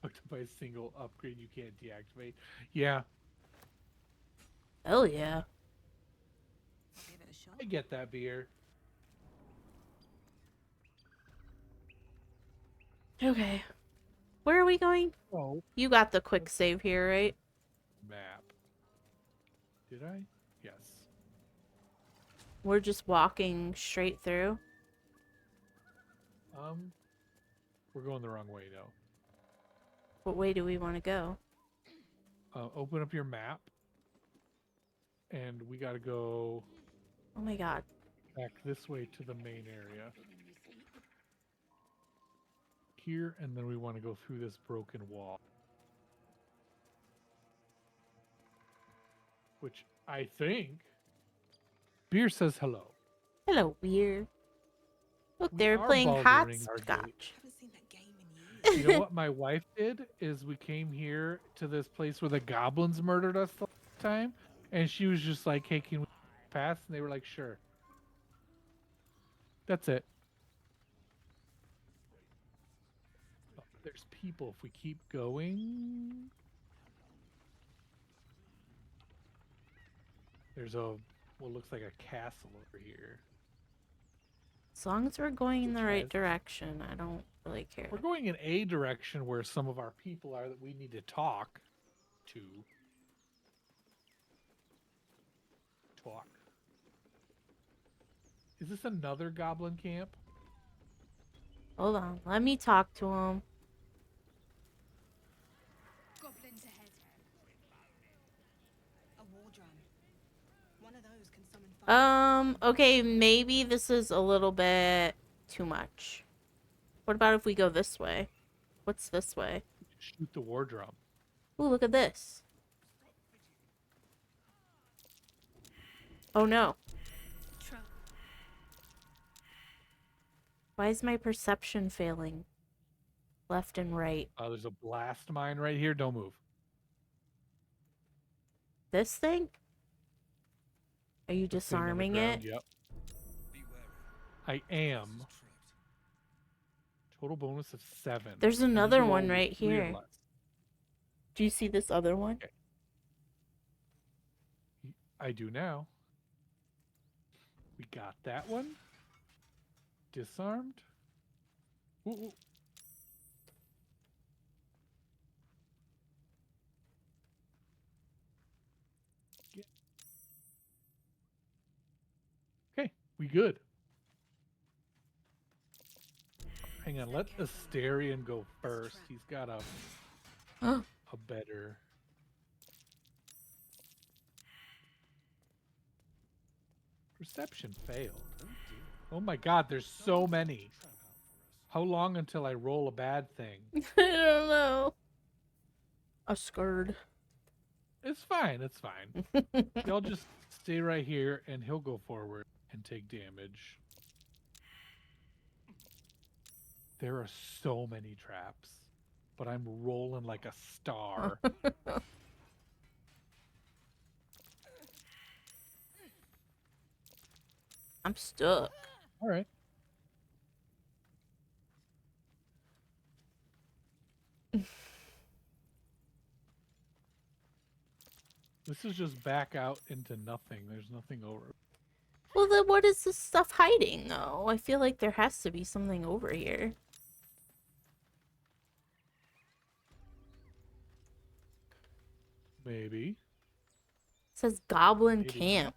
Hooked by a single upgrade you can't deactivate. Yeah, Hell yeah. Give it a shot. I get that, beer. Okay. Where are we going? Oh, You got the quick save here, right? map. Did I? Yes. We're just walking straight through. We're going the wrong way now. What way do we want to go? Open up your map, and we got to go Oh my god. back this way to the main area. Here, and then we want to go through this broken wall. Which I think... Beer says hello. Hello, weird. Look, We they're are playing baldering our gate. hopscotch. Haven't seen that game in years. You know what my wife did is we came here to this place where the goblins murdered us the last time, and she was just like, "Hey, can we pass?" And they were like, "Sure." That's it. Oh, there's people. If we keep going, there's what looks like a castle over here. As long as we're going in the right Has- direction, I don't really care. We're going in a direction where some of our people are that we need to talk to. Talk. Is this another goblin camp? Hold on, let me talk to him. Goblins ahead. A war drum. One of those can summon fire. Okay, maybe this is a little bit too much. What about if we go this way? What's this way? Shoot the war drum. Ooh, look at this. Oh no. Try. Why is my perception failing? Left and right. There's a blast mine right here. Don't move. This thing? Are you The thing on the disarming ground, it? Yep. I am. Total bonus of 7. There's I need to another roll one right 3 or here. less. Do you see this other one? Okay. I do now. We got that one. Disarmed. Ooh, ooh. Okay, we good. Hang on, let Asterion go first. He's got a better. Perception failed. Oh my god, there's so many. How long until I roll a bad thing? I don't know. I'm scared. It's fine, it's fine. Y'all just stay right here and he'll go forward and take damage. There are so many traps, but I'm rolling like a star. I'm stuck. All right. This is just back out into nothing. There's nothing over. Well, then what is this stuff hiding, though? I feel like there has to be something over here. Maybe. It says Goblin Maybe. Camp.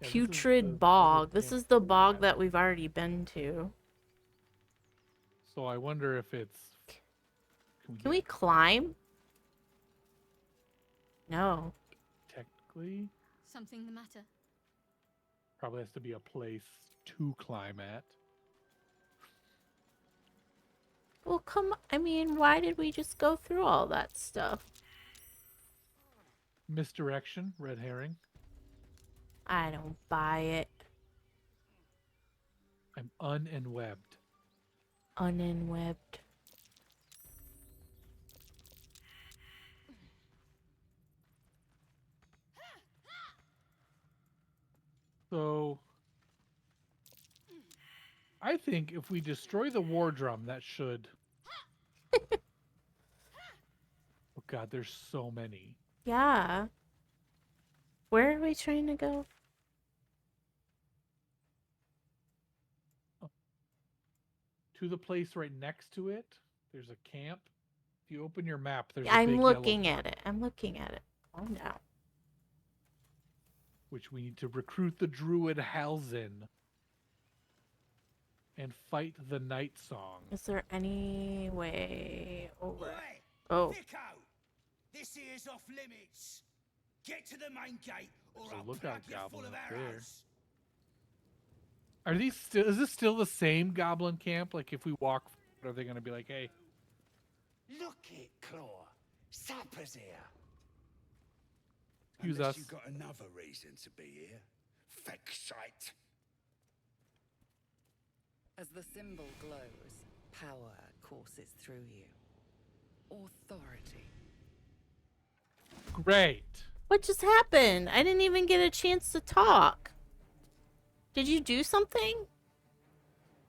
Yeah, this is Putrid the Bog. other This camp is the we bog had. that we've already been to. So I wonder if it's. Can we climb? No. Technically, Something the matter? probably has to be a place to climb at. Well, I mean, why did we just go through all that stuff? Misdirection, red herring. I don't buy it. I'm unenwebbed. Unenwebbed. So I think if we destroy the war drum, that should. Oh god, there's so many. Yeah. Where are we trying to go? To the place right next to it, there's a camp. If you open your map, there's a big I'm yellow looking dot. at it. I'm looking at it. Calm down. which we need to recruit the druid Halzin and fight the Night Song. Is there any way over? Oi! Oh, Vico! This here's off limits. Get to the main gate, or There's a I'll lookout plug you full goblin of up there. arrows. Are these still? Is this still the same goblin camp? Like, if we walk, are they going to be like, "Hey, Look it, Claw. Sapper's here. Excuse Unless us. you got another reason to be here. Feck sight. As the symbol glows, power courses through you. Authority. great"? what just happened? I didn't even get a chance to talk. Did you do something?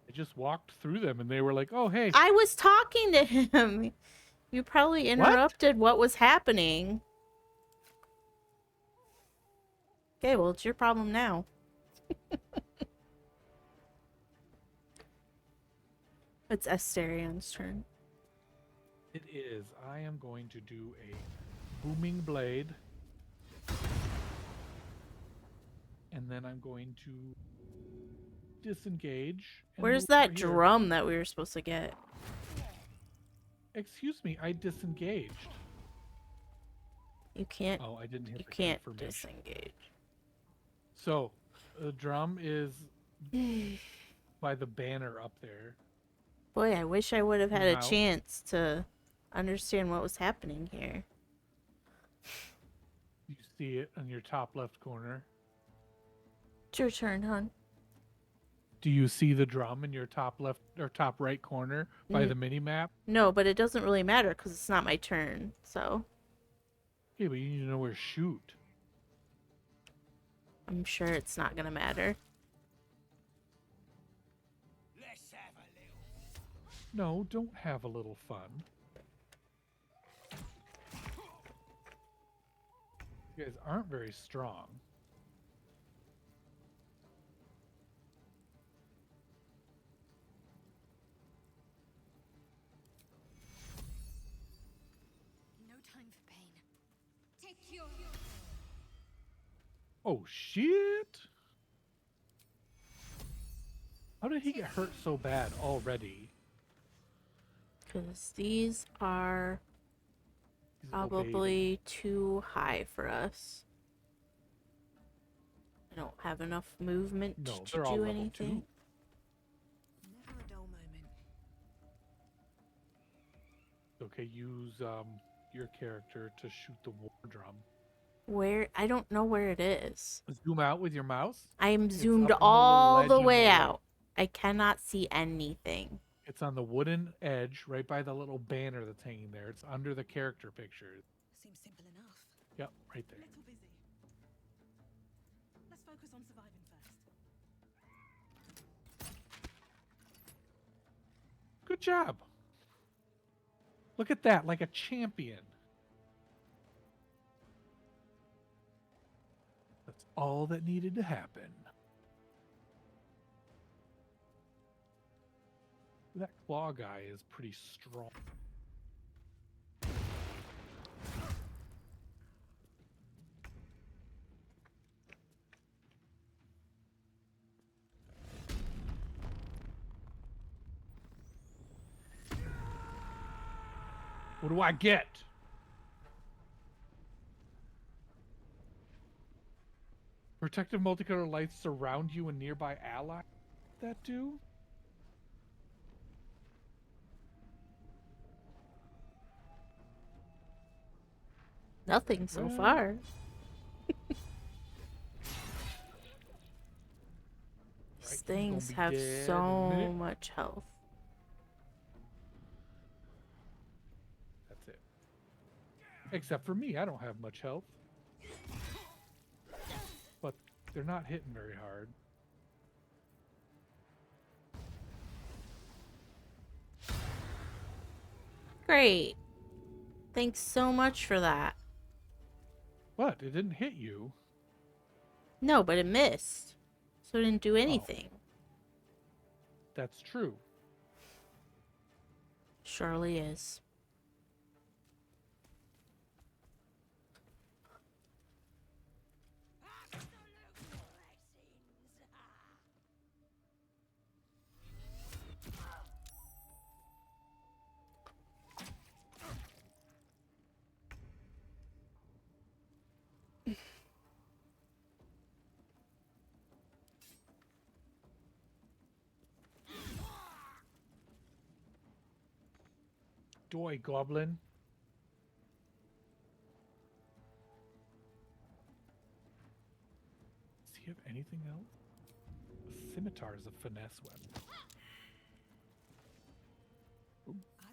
I just walked through them, and they were like, "Oh, hey." I was talking to him. You probably interrupted what was happening. Okay, well, it's your problem now. It's Asterian's turn. It is. I am going to do a booming blade. And then I'm going to disengage. and Where's move that over here. drum that we were supposed to get? Excuse me, I disengaged. You can't. Oh, I didn't hit You the can't confirmation. disengage. So, the drum is by the banner up there. Boy, I wish I would have had a Wow. chance to understand what was happening here. You see it on your top left corner. It's your turn, hon. Do you see the drum in your top left or top right corner by Mm. the mini map? No, but it doesn't really matter because it's not my turn. So Okay, but you need to know where to shoot. I'm sure it's not gonna matter. Let's have a little. No, don't have a little fun. You guys aren't very strong. No time for pain. Take your. Oh, shit! How did he get hurt so bad already? Because these are He's a little baby. probably too high for us. I don't have enough movement No, to they're all do level anything. 2. Never a dull moment. Okay, use your character to shoot the war drum. Where? I don't know where it is. Zoom out with your mouse. I am It's zoomed up in the all little the ledge on way the right. out. I cannot see anything. It's on the wooden edge, right by the little banner that's hanging there. It's under the character pictures. Seems simple enough. Yep, right A there. little busy. Let's focus on surviving first. Good job. Look at that, like a champion. That's all that needed to happen. That claw guy is pretty strong. What do I get? Protective multicolor lights surround you and nearby allies. That do? Nothing so Well, far. These he's things gonna be have dead in a so minute. much health. That's it. Except for me, I don't have much health. But they're not hitting very hard. Great. Thanks so much for that. What? It didn't hit you. No, but it missed. So it didn't Oh. do anything. That's true. Surely is. Doy goblin. Does he have anything else? A scimitar is a finesse weapon. I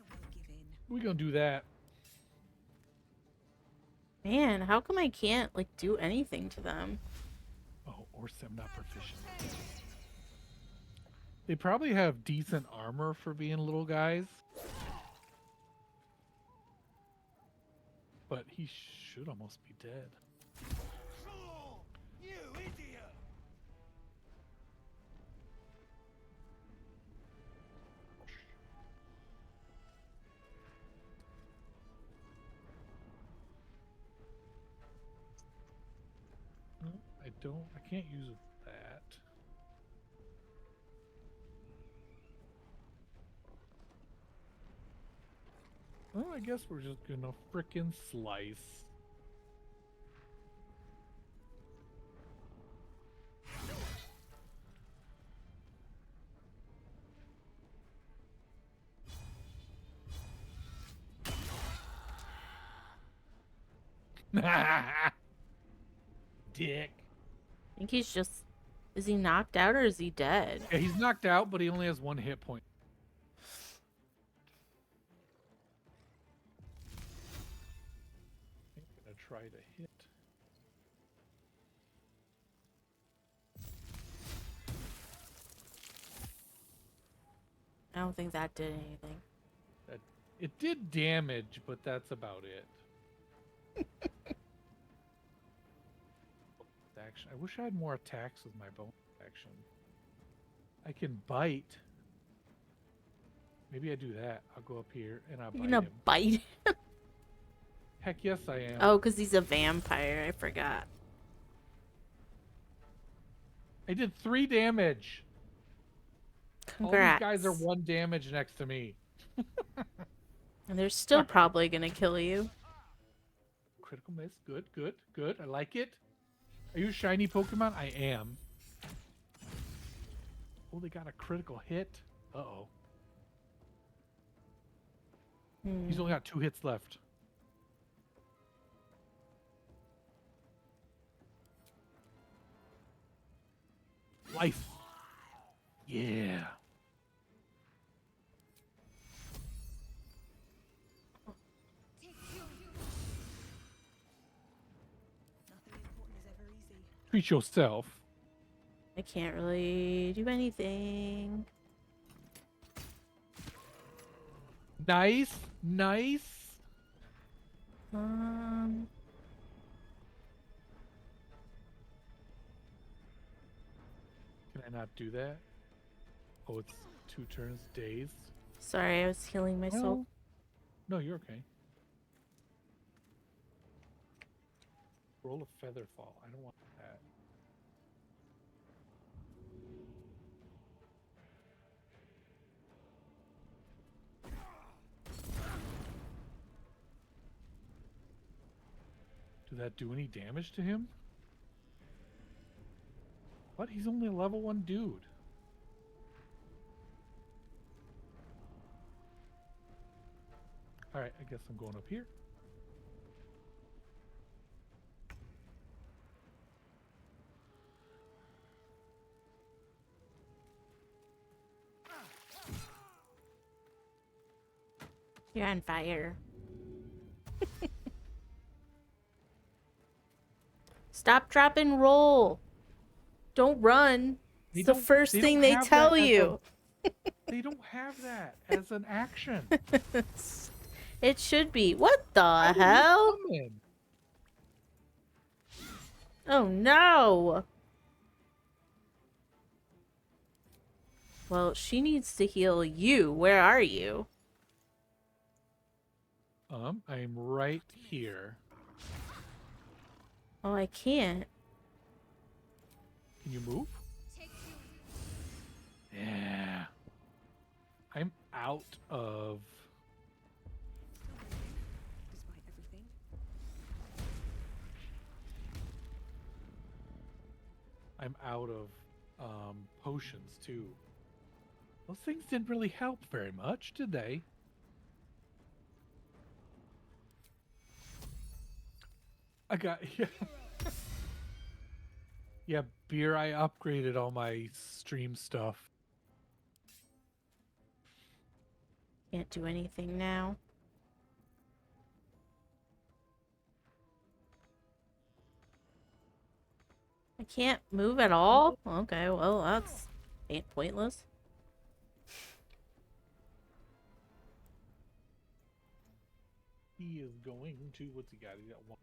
won't give in. We're gonna do that. Man, how come I can't like do anything to them? Oh, or I'm not proficient. They probably have decent armor for being little guys. But he should almost be dead. You idiot! No, I can't use that. Well, I guess we're just gonna frickin' slice. Dick. I think he's just. Is he knocked out or is he dead? Yeah, he's knocked out, but he only has 1 hit point. I'm gonna try to hit. I don't think that did anything. It did damage, but that's about it. Action. I wish I had more attacks with my bone action. I can bite. Maybe I do that. I'll go up here and I'll You're bite gonna him. bite him? Heck yes, I am. Oh, because he's a vampire. I forgot. I did 3 damage. Congrats. All these guys are 1 damage next to me. And they're still probably gonna kill you. Critical miss. Good, good, good. I like it. Are you a shiny Pokemon? I am. Oh, they got a critical hit. Uh-oh. He's only got 2 hits left. Life. Yeah. Nothing important is ever easy. Treat yourself. I can't really do anything. Nice. Nice. Can I not do that? Oh, it's 2 turns, dazed. Sorry, I was healing myself. Well, no, you're okay. Roll a feather fall. I don't want that. Did that do any damage to him? What? He's only a level 1 dude. Alright, I guess I'm going up here. You're on fire. Stop, drop, and roll. Don't run. It's the first thing they tell you. They don't have that as an action. It should be. What the hell? Oh no. Well, she needs to heal you. Where are you? I'm right here. Oh, I can't. Can you move? Yeah. I'm out of... Despite everything. I'm out of potions too. Those things didn't really help very much, did they? I got yeah. Yeah, beer. I upgraded all my stream stuff. Can't do anything now. I can't move at all? Okay, well, that's ain't pointless. He is going to what's he got? He got one.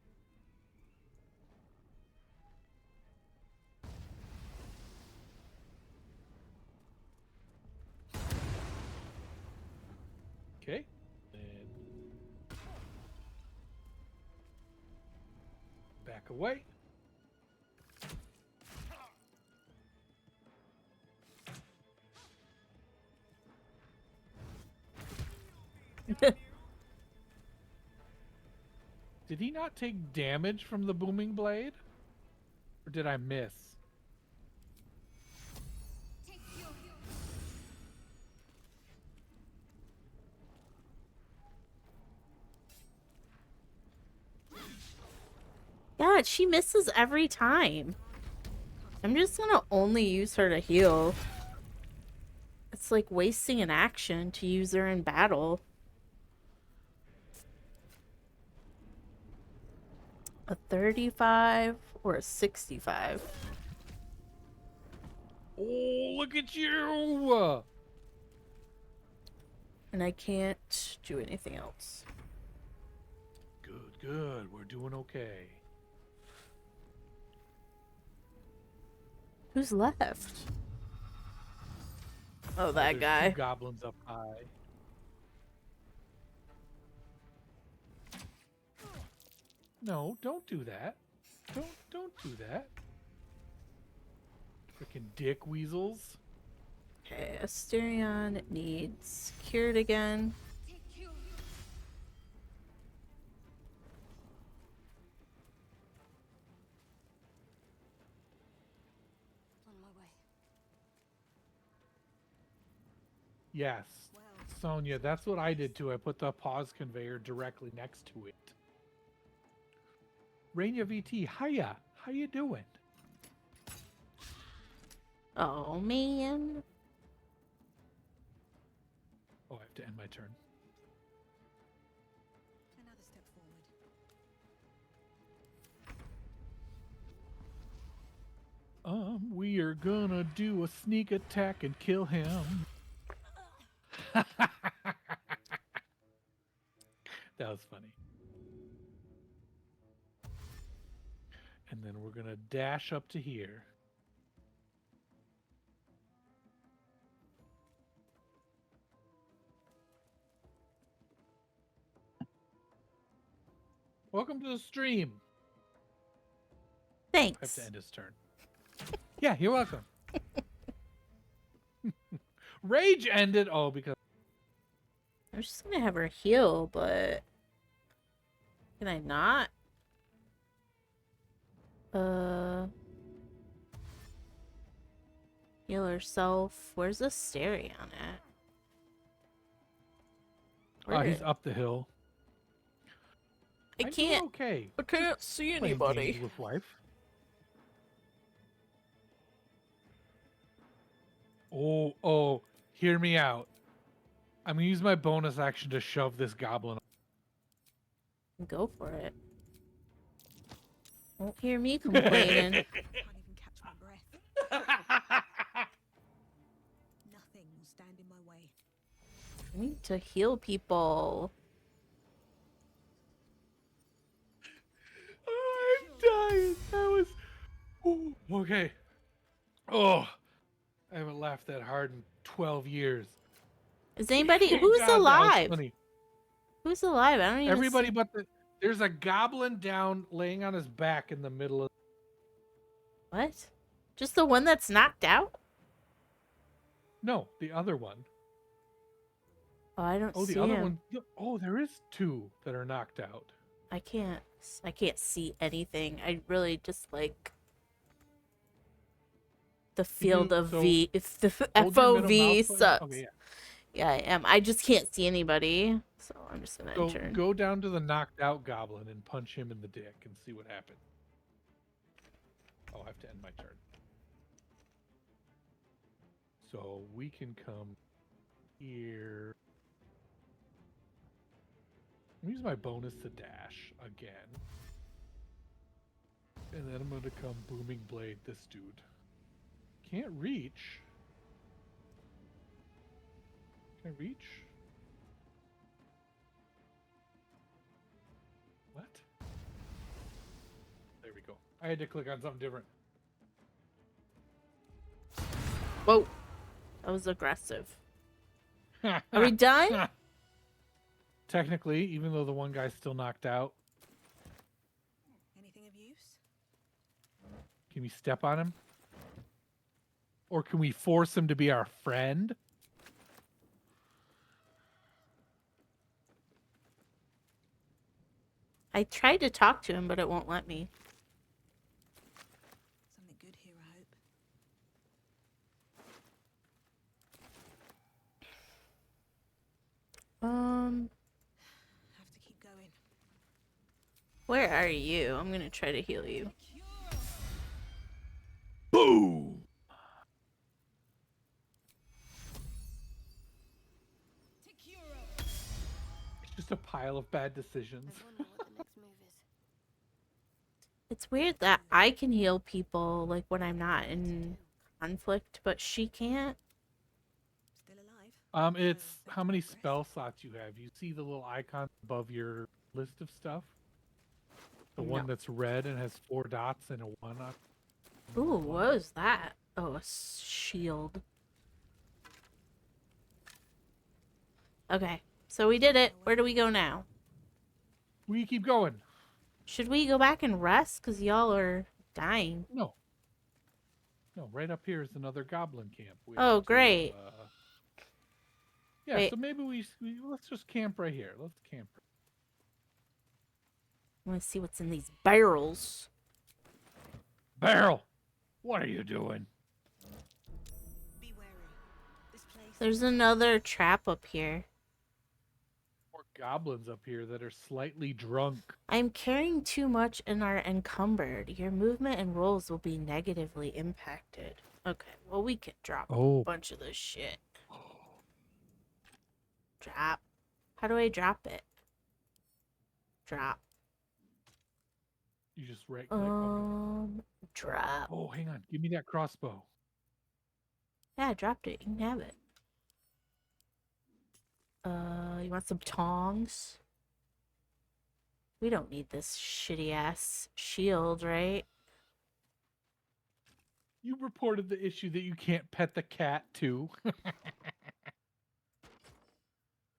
Okay. And back away. Did he not take damage from the booming blade? Or did I miss? God, she misses every time. I'm just gonna only use her to heal. It's like wasting an action to use her in battle. A 35 or a 65? Oh, look at you! And I can't do anything else. Good, good. We're doing okay. Who's left? Oh, that There's guy. two goblins up high. No, don't do that. Don't do that. Freaking dick weasels. Okay, Asterion needs cured again. On my way. Yes. Sonia, that's what I did too. I put the pause conveyor directly next to it. Raina VT, hiya. How you doing? Oh, man. Oh, I have to end my turn. Another step forward. We are gonna do a sneak attack and kill him. That was funny. And then we're gonna dash up to here. Welcome to the stream. I have Thanks. to end his turn. Yeah, you're welcome. Rage ended. Oh, because I'm just gonna have her heal, but can I not? Heal herself. Where's Asterion at? he's up the hill. I I'm doing can't. Okay. I can't see Playing anybody. games with life. Oh, hear me out. I'm gonna use my bonus action to shove this goblin. Go for it. Won't hear me complaining. Can't even catch my breath. Nothing will stand in my way. I need to heal people. I'm dying. That was okay. Oh, I haven't laughed that hard in 12 years. Is anybody Oh, who's God, that was alive? funny. Who's alive? I don't even Everybody see... but there's a goblin down laying on his back in the middle of. What? Just the one that's knocked out? No, the other one. Oh, I don't Oh, see the other him. one. Oh, there is two that are knocked out. I can't see anything. I really just like the field of so V. If the Hold your middle FOV mouse button. sucks. Okay, yeah. Yeah, I am. I just can't see anybody, so I'm just gonna So enter. go down to the knocked out goblin and punch him in the dick and see what happens. Oh, I have to end my turn. So we can come here. Use my bonus to dash again. And then I'm going to come booming blade this dude. Can't reach. Can I reach? What? There we go. I had to click on something different. Whoa, that was aggressive. Are we done? Technically, even though the one guy's still knocked out. Anything of use? Can we step on him? Or can we force him to be our friend? I tried to talk to him, but it won't let me. Something good here, I hope. Have to keep going. Where are you? I'm gonna try to heal you. Boom! It's just a pile of bad decisions. I wonder what the next move is. It's weird that I can heal people like when I'm not in conflict, but she can't. Still alive? It's how many spell slots you have. You see the little icon above your list of stuff? The one No. that's red and has 4 dots and a 1 on. Ooh, what was that? Oh, a shield. Okay, so we did it. Where do we go now? We keep going. Should we go back and rest? Because y'all are dying. No. No, right up here is another goblin camp. We Oh, have to, great. Yeah, Wait. so maybe we let's just camp right here. Let's camp. I want to see what's in these barrels. Barrel, what are you doing? Be wary. This place. There's another trap up here. More goblins up here that are slightly drunk. I'm carrying too much and are encumbered. Your movement and rolls will be negatively impacted. Okay, well, we can drop Oh. a bunch of this shit. Drop. How do I drop it? Drop. You just right click. Okay. Drop. Oh, hang on. Give me that crossbow. Yeah, I dropped it. You can have it. You want some tongs? We don't need this shitty ass shield, right? You reported the issue that you can't pet the cat too.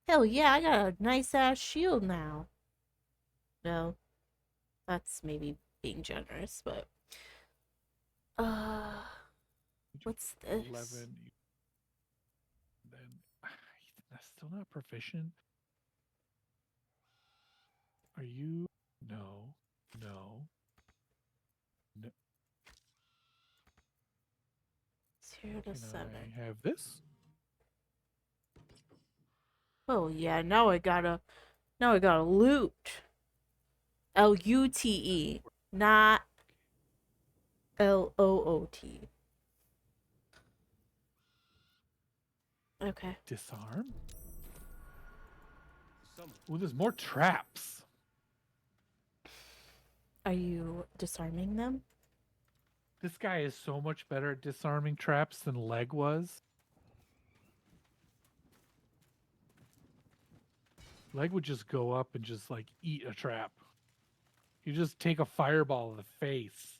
Hell yeah, I got a nice ass shield now. No. That's maybe being generous, but what's this? 11. Then that's still not proficient. Are you? No. No. No. 0 to Can 7. I have this? Oh yeah, now I gotta loot. L-U-T-E, not L-O-O-T. Okay. Disarm? Ooh, there's more traps. Are you disarming them? This guy is so much better at disarming traps than Leg was. Leg would just go up and just like eat a trap. You just take a fireball in the face.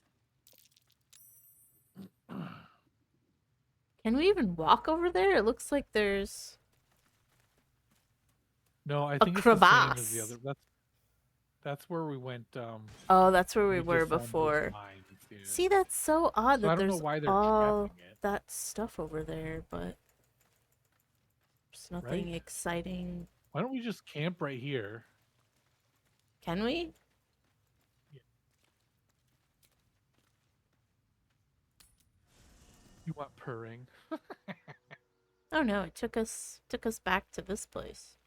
Can we even walk over there? It looks like there's No, I think it's the same as the other. That's where we went. Oh, that's where we we were disarmed those before. mines, yeah. See, that's so odd So I that don't know there's why they're all trapping it. that stuff over there, but there's nothing Right? exciting. Why don't we just camp right here? Can we? You want purring? Oh no, it took us back to this place.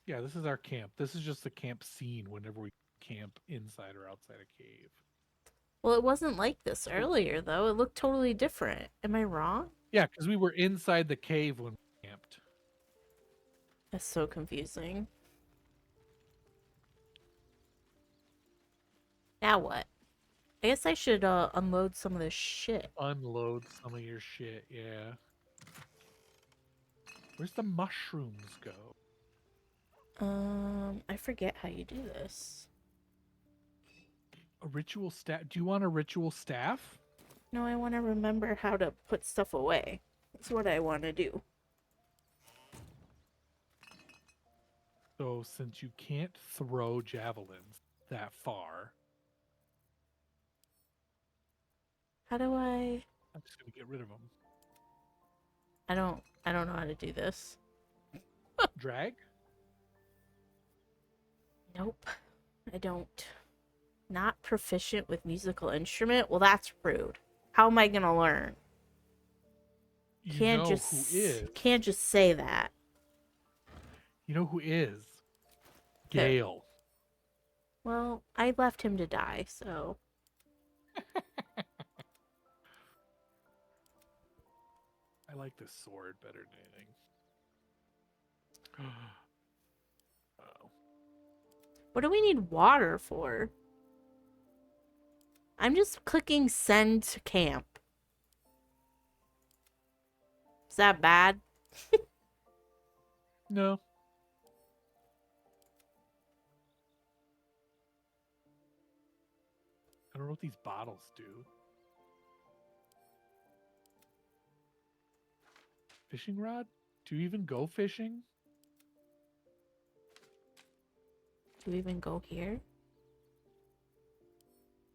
Yeah, this is our camp. This is just the camp scene whenever we camp inside or outside a cave. Well, it wasn't like this earlier though. It looked totally different. Am I wrong? Yeah, because we were inside the cave when we camped. That's so confusing. Now what? I guess I should unload some of this shit. Unload some of your shit, yeah. Where's the mushrooms go? I forget how you do this. A ritual staff? Do you want a ritual staff? No, I want to remember how to put stuff away. That's what I want to do. So since you can't throw javelins that far, How do I? I'm just gonna get rid of them. I don't know how to do this. Drag? Nope. I don't. Not proficient with musical instrument? Well, that's rude. How am I gonna learn? You Can't know just who is? can't just say that. You know who is? Who? Gale. Well, I left him to die, so I like this sword better than anything. Oh. what do we need water for? I'm just clicking send to camp. Is that bad? No. I don't know what these bottles do. Fishing rod? Do you even go fishing? Do we even go here?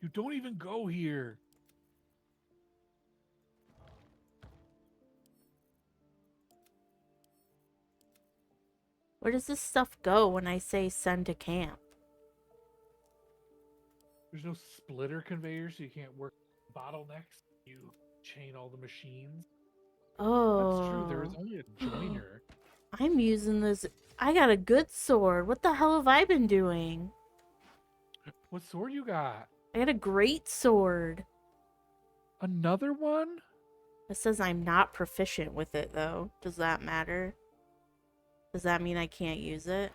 You don't even go here. Where does this stuff go when I say send to camp? There's no splitter conveyor, so you can't work bottlenecks. You chain all the machines. That's true. There is Oh. only a joiner. I'm using this. I got a good sword. What the hell have I been doing? What sword you got? I got a great sword. Another one? It says I'm not proficient with it, though. Does that matter? Does that mean I can't use it?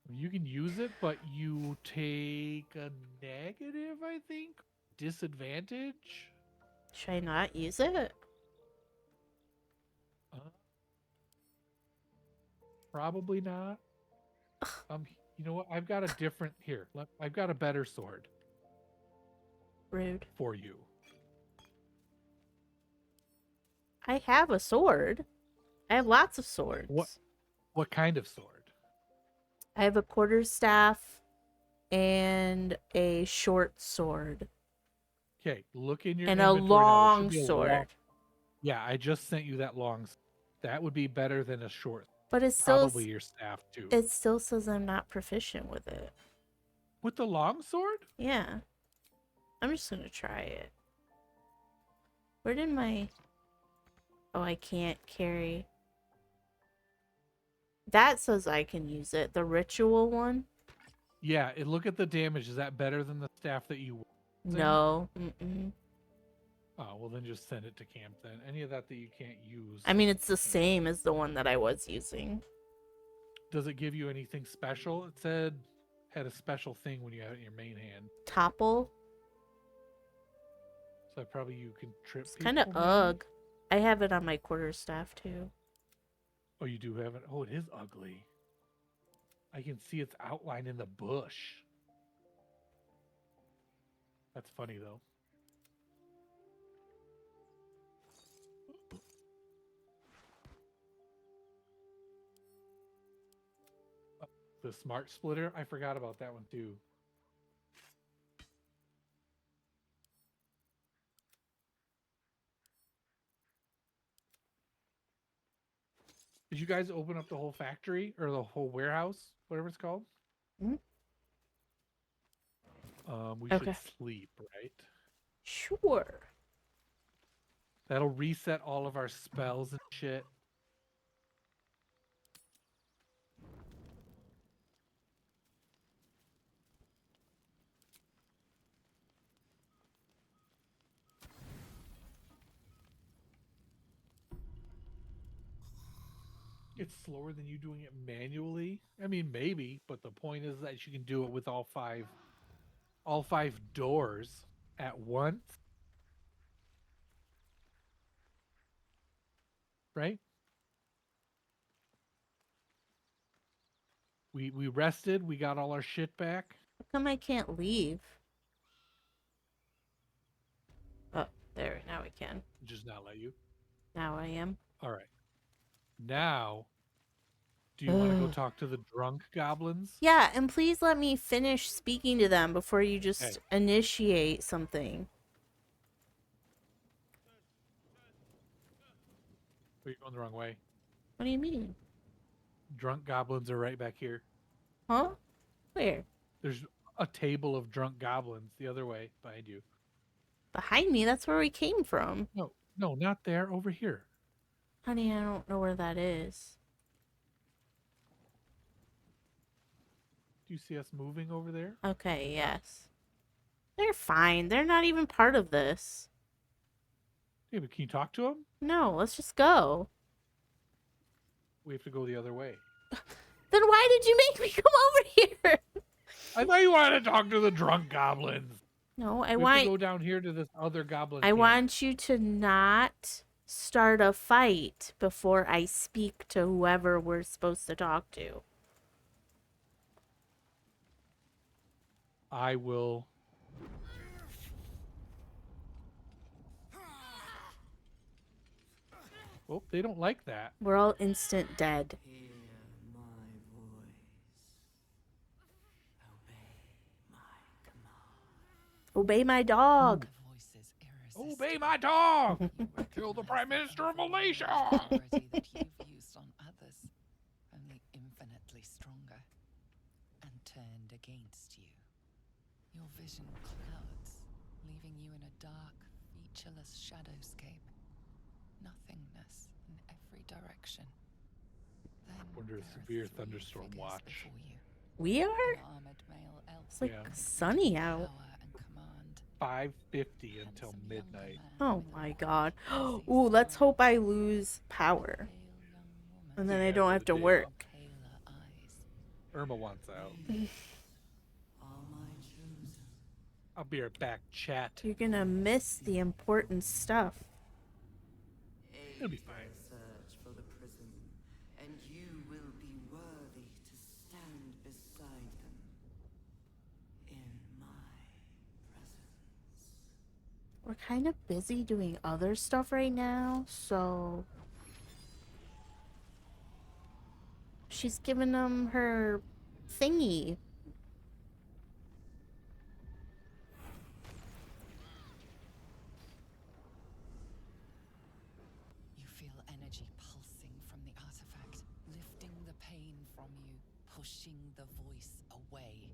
You can use it, but you take a negative, I think? Disadvantage? Should I not use it? Uh, probably not. You know what? I've got a different here. I've got a better sword Rude. for you. I have a sword. I have lots of swords. What kind of sword? I have a quarterstaff and a short sword. Okay, look in your And a inventory now. There should long be a sword. Yeah, I just sent you that long. That would be better than a short. But it still Probably your staff too. it still says I'm not proficient with it. With the long sword? Yeah. I'm just gonna try it. Where did my... Oh, I can't carry... That says I can use it. The ritual one? Yeah, and look at the damage. Is that better than the staff that you were using? No. Mm-mm. Oh, well then just send it to camp then. Any of that you can't use. I mean, it's the same as the one that I was using. Does it give you anything special? It said had a special thing when you have it in your main hand. Topple? So probably you can trip It's people. kind of maybe? ugh. I have it on my quarterstaff too. Oh, you do have it? Oh, it is ugly. I can see its outline in the bush. That's funny though. The smart splitter, I forgot about that one too. Did you guys open up the whole factory or the whole warehouse, whatever it's called? Mhm. We Okay. should sleep, right? Sure. That'll reset all of our spells and shit. It's slower than you doing it manually. I mean, maybe, but the point is that you can do it with all five doors at once, right? We rested, we got all our shit back. How come I can't leave? Oh, there. Now we can. Just not let you. Now I am. All right. Now, do you want to go talk to the drunk goblins? Yeah, and please let me finish speaking to them before you just Hey. initiate something. Or you're going the wrong way. What do you mean? Drunk goblins are right back here. Huh? Where? There's a table of drunk goblins the other way behind you. Behind me? That's where we came from. No, not there. Over here. Honey, I don't know where that is. Do you see us moving over there? Okay, yes. They're fine. They're not even part of this. Yeah, but can you talk to them? No, let's just go. We have to go the other way. Then why did you make me come over here? I thought you wanted to talk to the drunk goblins. No, We have to go down here to this other goblin. I camp. want you to not start a fight before I speak to whoever we're supposed to talk to. I will. Oh, they don't like that. We're all instant dead. Hear my voice. Obey my command. Obey my dog. The voice is irresistible. Obey my dog! Kill the Prime Minister of Malaysia! Authority that you've used on others, only infinitely stronger, and turned against you. Your vision clouds, leaving you in a dark, featureless shadowscape. Nothingness in every direction. Then Under a there are severe 3 thunderstorm figures watch. before you. We are? An armored male elf. It's like Yeah. sunny out. Power and command. 5:50 until Handsome young midnight. man Oh with a my wide, god. fuzzy Ooh, let's smile. hope I lose power. Pale young woman And then Yeah, I don't for have the to day. work. paler eyes. Irma wants out. Are my chosen. I'll be right back, chat. You're gonna miss the important stuff. It'll be Aid fine. their search for the prison, and you will be worthy to stand beside them in my presence. We're kind of busy doing other stuff right now, so she's giving them her thingy. You feel energy pulsing from the artifact, lifting the pain from you, pushing the voice away.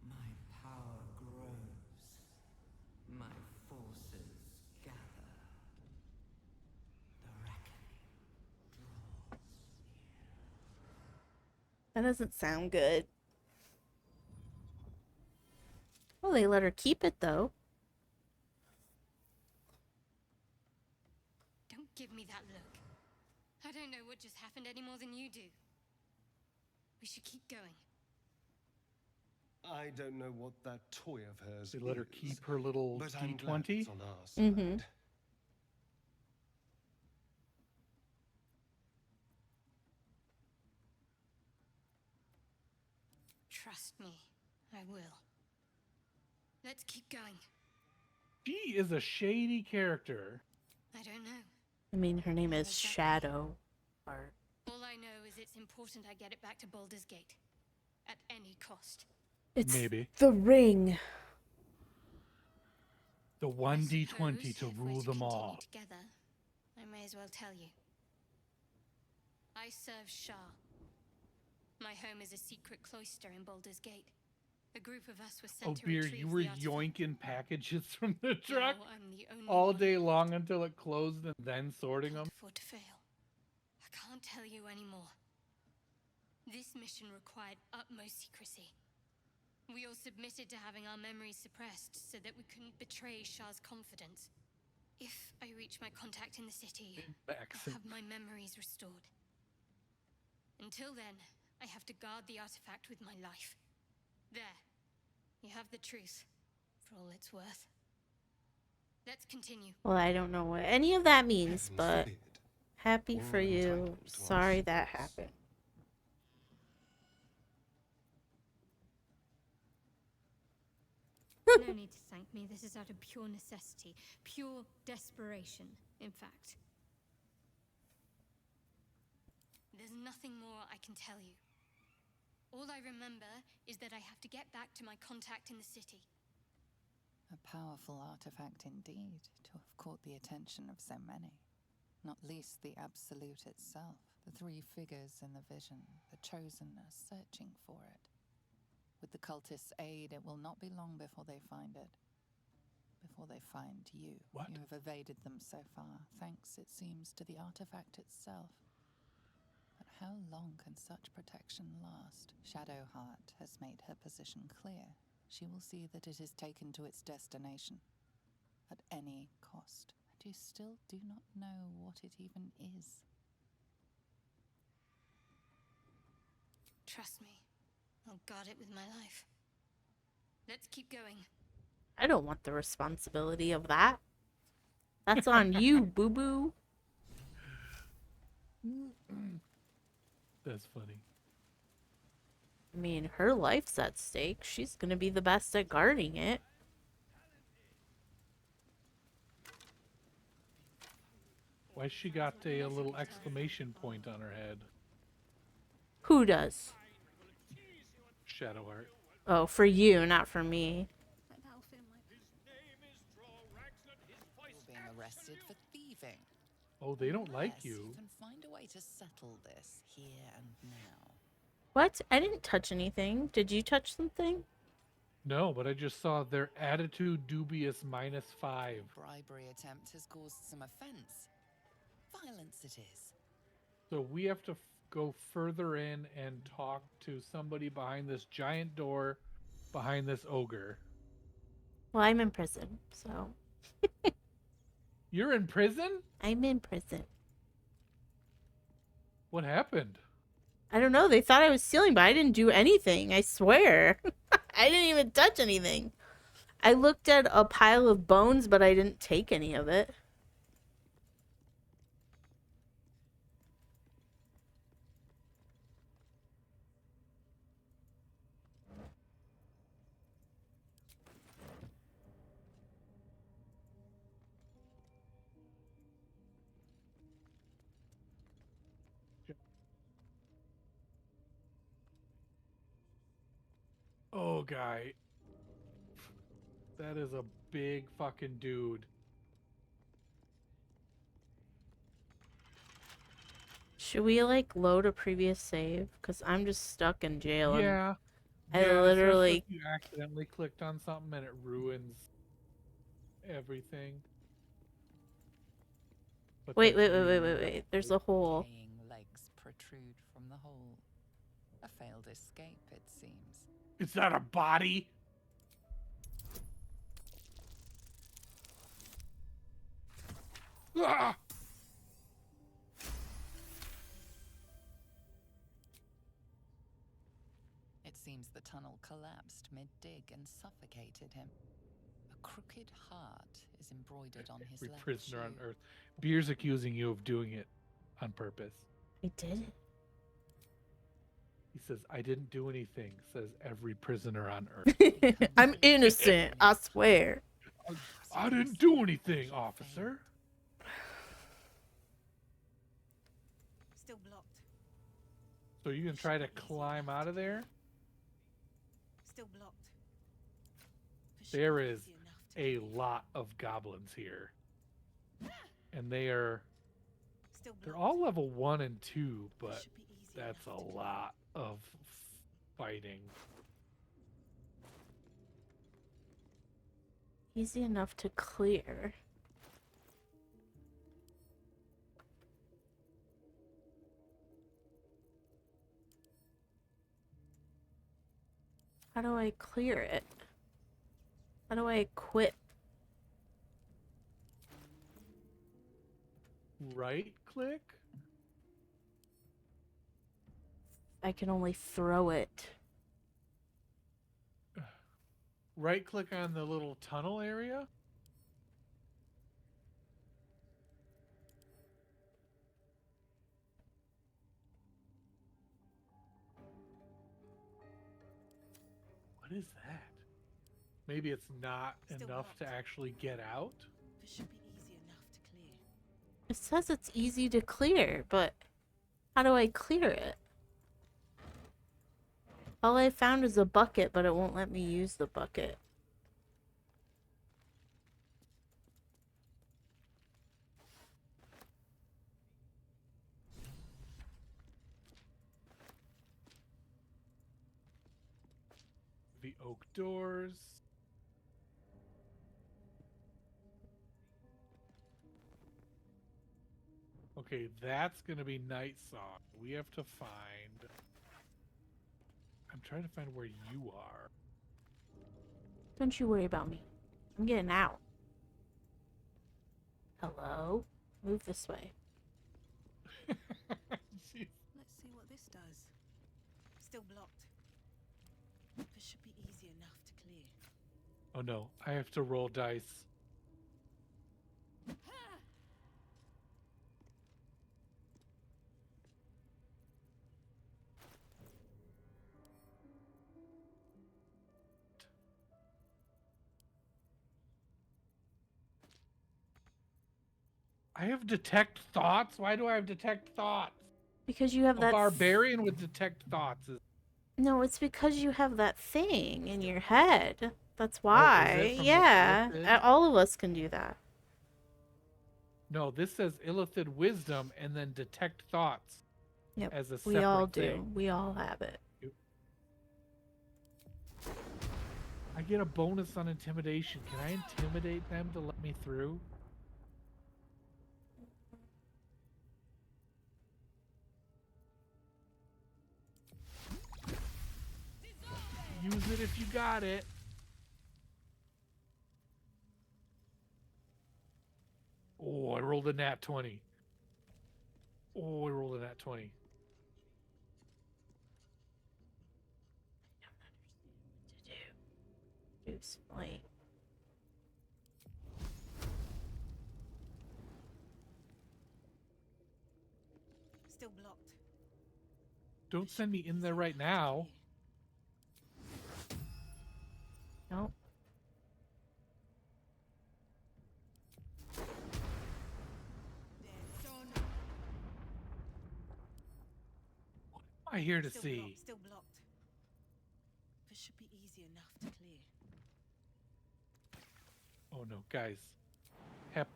My power grows. My forces gather. The reckoning draws near. That doesn't sound good. Well, they let her keep it though. Don't give me that look. I don't know what just happened any more than you do. We should keep going. I don't know what that toy of hers They let her is, keep her little but I'm glad D20. it's on our side. Mhm. Trust me, I will. Let's keep going. She is a shady character. I don't know. I mean, her name is Exactly. Shadow. Or All I know is it's important I get it back to Baldur's Gate. At any cost. it's Maybe. the ring. The I 1D20 suppose to if we're rule them continue all. Together, I may as well tell you. I serve Shah. My home is a secret cloister in Baldur's Gate. A group of us was Oh, sent to Beer, retrieve you were the artifact. yoinking packages from the truck Now I'm the only all one day long until it closed and then sorting can't them. afford to fail. I can't tell you anymore. This mission required utmost secrecy. We all submitted to having our memories suppressed so that we couldn't betray Shah's confidence. If I reach my contact in the city, I'll have my memories restored. Until then, I have to guard the artifact with my life. There. You have the truth, for all it's worth. Let's continue. Well, I don't know what any of that means, Heavens but forbid. happy We're for all you. entitled to our Sorry that secrets. happened. No need to thank me. This is out of pure necessity. Pure desperation, in fact. There's nothing more I can tell you. All I remember is that I have to get back to my contact in the city. A powerful artifact indeed, to have caught the attention of so many. Not least the Absolute itself, the three figures in the vision, the Chosen are searching for it. With the cultists' aid, it will not be long before they find it. Before they find you. What? You have evaded them so far, thanks, it seems, to the artifact itself. But how long can such protection last? Shadowheart has made her position clear. She will see that it is taken to its destination, at any cost. And you still do not know what it even is. Trust me. I'll guard it with my life. Let's keep going. I don't want the responsibility of that. That's on you, boo-boo. That's funny. I mean, her life's at stake. She's gonna be the best at guarding it. Why she got a little exclamation point on her head? Who does? Shadowheart. Oh, for you, not for me. You're being arrested for thieving. Oh, they don't like Unless you. can find a way to settle this here and now. What? I didn't touch anything. Did you touch something? No, but I just saw their attitude dubious -5. Bribery attempt has caused some offense. Violence it is. So we have to go further in and talk to somebody behind this giant door, behind this ogre. Well, I'm in prison, so You're in prison? I'm in prison. What happened? I don't know. They thought I was stealing, but I didn't do anything. I swear. I didn't even touch anything. I looked at a pile of bones, but I didn't take any of it. Oh, guy. That is a big fucking dude. Should we, like, load a previous save? Because I'm just stuck in jail. and Yeah. I especially literally... if you accidentally clicked on something and it ruins everything. But Wait. that's really- Wait. There's a hole. Decaying legs protrude from the hole. A failed escape, it seems. Is that a body? Ah! It seems the tunnel collapsed mid-dig and suffocated him. A crooked heart is embroidered on his Every left prisoner on shoe. Earth. Beer's accusing you of doing it on purpose. I did it. He says, I didn't do anything, says every prisoner on Earth. I'm innocent, I swear. I didn't do anything, officer. Still blocked. So you can try to climb out of there? Still blocked. There is a lot of goblins here. And they're all level 1 and 2, but that's a lot of fighting. Easy enough to clear. How do I clear it? How do I equip? Right click? I can only throw it. Right click on the little tunnel area? What is that? Maybe it's not Still enough blocked. to actually get out? This should be easy enough to clear. It says it's easy to clear, but how do I clear it? All I found is a bucket, but it won't let me use the bucket. The oak doors. Okay, that's gonna be night song. We have to find. I'm trying to find where you are. Don't you worry about me. I'm getting out. Hello? Move this way. Jeez. Let's see what this does. Still blocked. This should be easy enough to clear. Oh no, I have to roll dice. I have detect thoughts? Why do I have detect thoughts? Because you have A that barbarian with detect thoughts is. No, it's because you have that thing in your head. That's Oh, is why. it from the Yeah. Illithid? All of us can do that. No, this says Illithid wisdom and then detect thoughts Yep. as a We separate all do. thing. We all have it. I get a bonus on intimidation. Can I intimidate them to let me through? Use it if you got it. Oh, I rolled a nat 20. Oh, I rolled a nat 20. Do some light. Still blocked. Don't This should send me be in easy there right enough to now. clear. Nope. Dead son. What am I here to Still see? blocked. Still blocked. This should be easy enough to clear. Oh no, guys. Hep.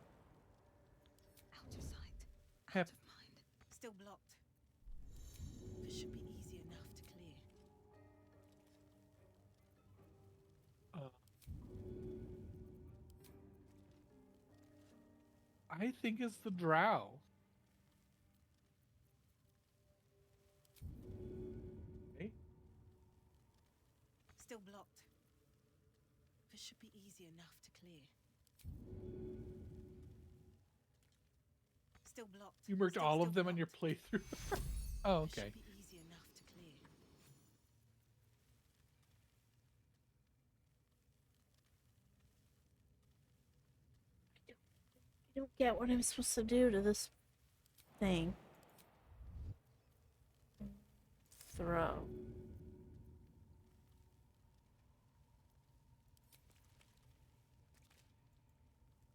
Out of sight. Hep. Out of mind. Still blocked. This should be easy enough to clear. I think it's the drow. Okay. Still blocked. This should be easy enough to clear. Still blocked. You marked all of them on your playthrough. Oh, This okay. should be easy enough to clear. I don't get what I'm supposed to do to this thing. Throw.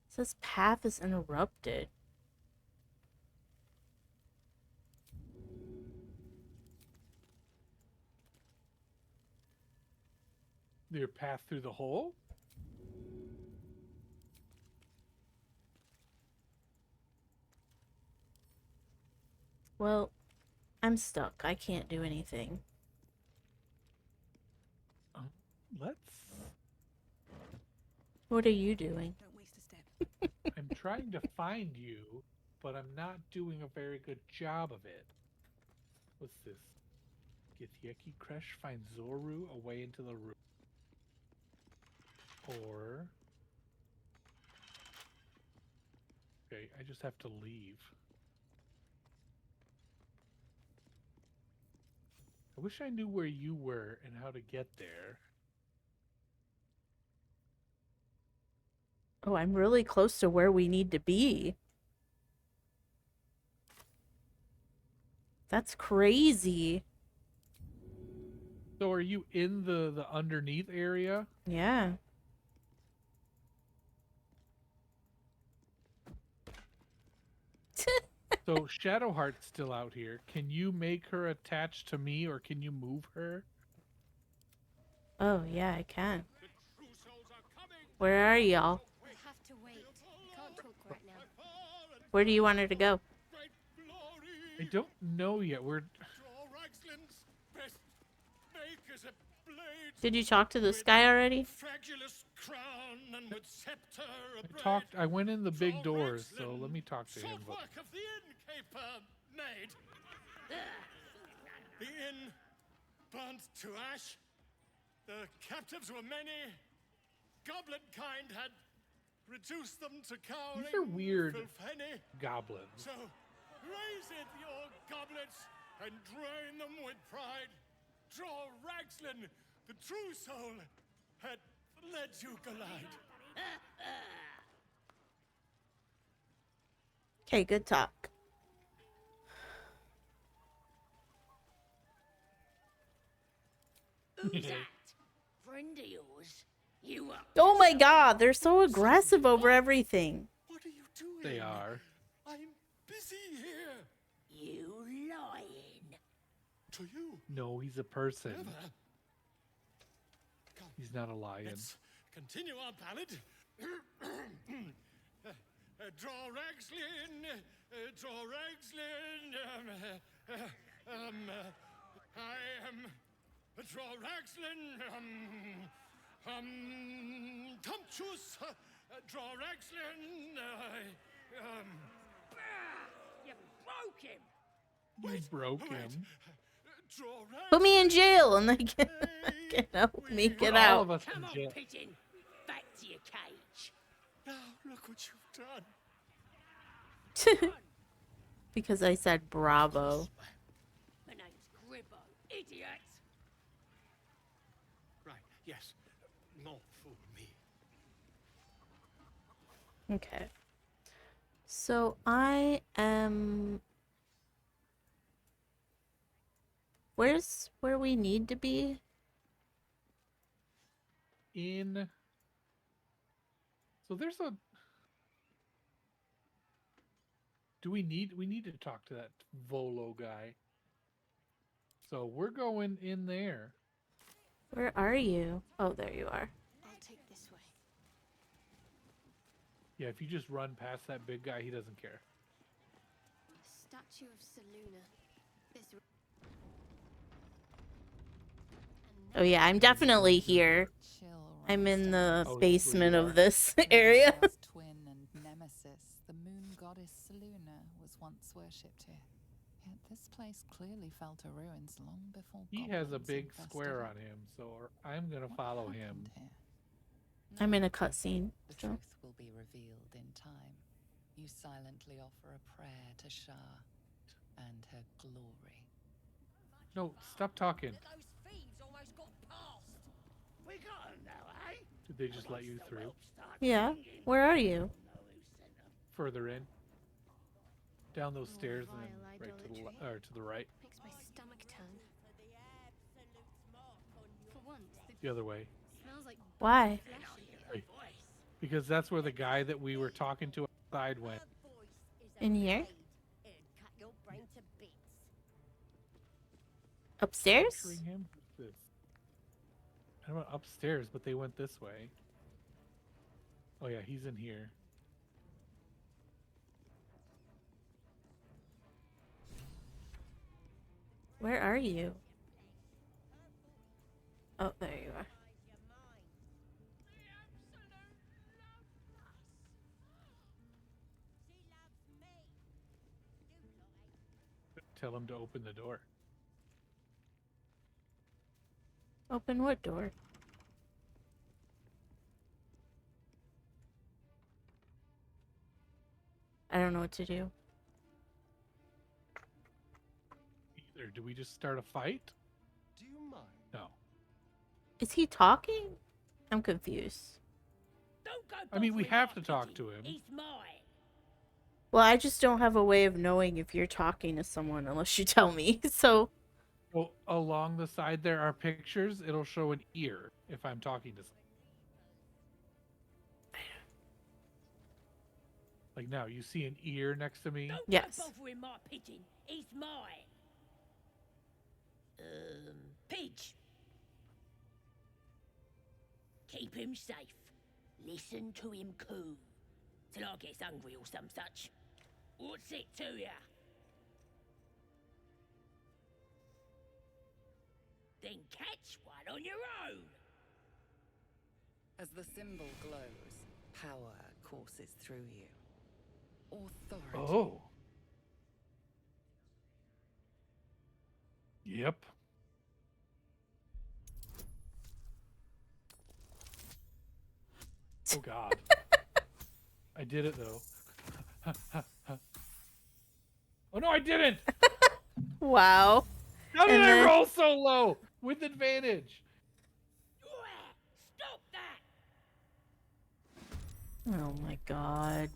It says path is interrupted. Your path through the hole? Well, I'm stuck. I can't do anything. Let's. What are you doing? Don't waste a step. I'm trying to find you, but I'm not doing a very good job of it. What's this? Githyeki Kresh finds Zoru away into the room. Or... Okay, I just have to leave. I wish I knew where you were and how to get there. Oh, I'm really close to where we need to be. That's crazy. So are you in the underneath area? Yeah. So Shadowheart's still out here. Can you make her attached to me, or can you move her? Oh, yeah, I can. Where are y'all? We have to wait. We can't talk right now. Where do you want her to go? I don't know yet. We're... Did you talk to this guy already? I talked. I went in the big doors, so let me talk to him. But... The inn burnt to ash. The captives were many. Goblin kind had reduced them to cowering. These are weird filthy. goblins. So raise it, your goblets, and drain them with pride. Draw Ragslin, the true soul, had led you glide. Okay, good talk. Who's that? Friend of yours? You up? Oh my god, they're so aggressive over everything. What are you doing? They are. I'm busy here. You lying. To you. No, he's a person. Never. Come, He's not a lion. let's continue our ballad. Draw Ragslin, draw Ragslin. I am draw Ragslin. Tumptuous. Draw Ragslin. You broke him. You broke him. Draw Ragslin. Put me in jail and they can help me get Put all out. of us Come in on, jail. pigeon. Back to your cage. Now look what you've done. Because I said bravo. My name's Gribbo, idiot. Right, yes. Not for me. Okay. So I am... Where's where we need to be? In... So there's a... Do we need to talk to that Volo guy. So we're going in there. Where are you? Oh, there you are. I'll take this way. Yeah, if you just run past that big guy, he doesn't care. Statue of Seluna. This. Oh yeah, I'm definitely here. Chill I'm in the Oh, basement you are. of this area. Mephisto's twin and nemesis, the moon goddess Seluna, was once worshipped here. Yet this place clearly fell to ruins long before He has a goblins big infested square it. on him, so I'm gonna What follow happened him. here? I'm in a No one knows. cutscene. The So. truth will be revealed in time. You silently offer a prayer to Shah and her glory. No, stop talking. That those thieves almost got past. We got 'em now, eh? Did they just let you through? Yeah. Where are you? Further in. Down those More stairs and then vile right to the idolatry. or to the right. Makes my stomach turn. For once, the The other way. smells like Why? flesh. Because that's where the guy that we were talking to outside went. In here? Upstairs? Picturing him? Who's this? I don't know, upstairs, but they went this way. Oh yeah, he's in here. Where are you? Oh, there you are. tell him to open the door. Open what door? I don't know what to do. Either do we just start a fight? Do you mind? No. Is he talking? I'm confused. Don't go I mean, we bothering have my to talk pigeon. to him. He's mine. Well, I just don't have a way of knowing if you're talking to someone unless you tell me. So, Well, along the side there are pictures. It'll show an ear if I'm talking to someone. Like now, you see an ear next to me? Don't Yes. go bothering my pigeon. He's mine. Pidge. Keep him safe. Listen to him coo. Till I gets hungry or some such. What's it to ya? Then catch one on your own. As the symbol glows, power courses through you. Authority. Oh. Yep. Oh God. I did it though. Oh no, I didn't! wow. How did And I then- roll so low? With advantage. Stop that! Oh my god.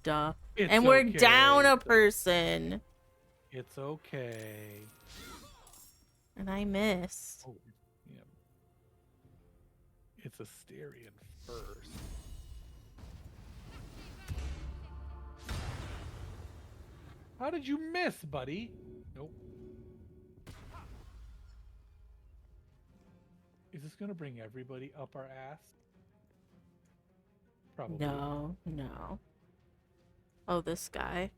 It's And we're okay. down a person. It's okay. And I missed. Oh, yeah. It's a Asterion first. How did you miss, buddy? Nope. Is this gonna bring everybody up our ass? Probably. No, no. Oh, this guy.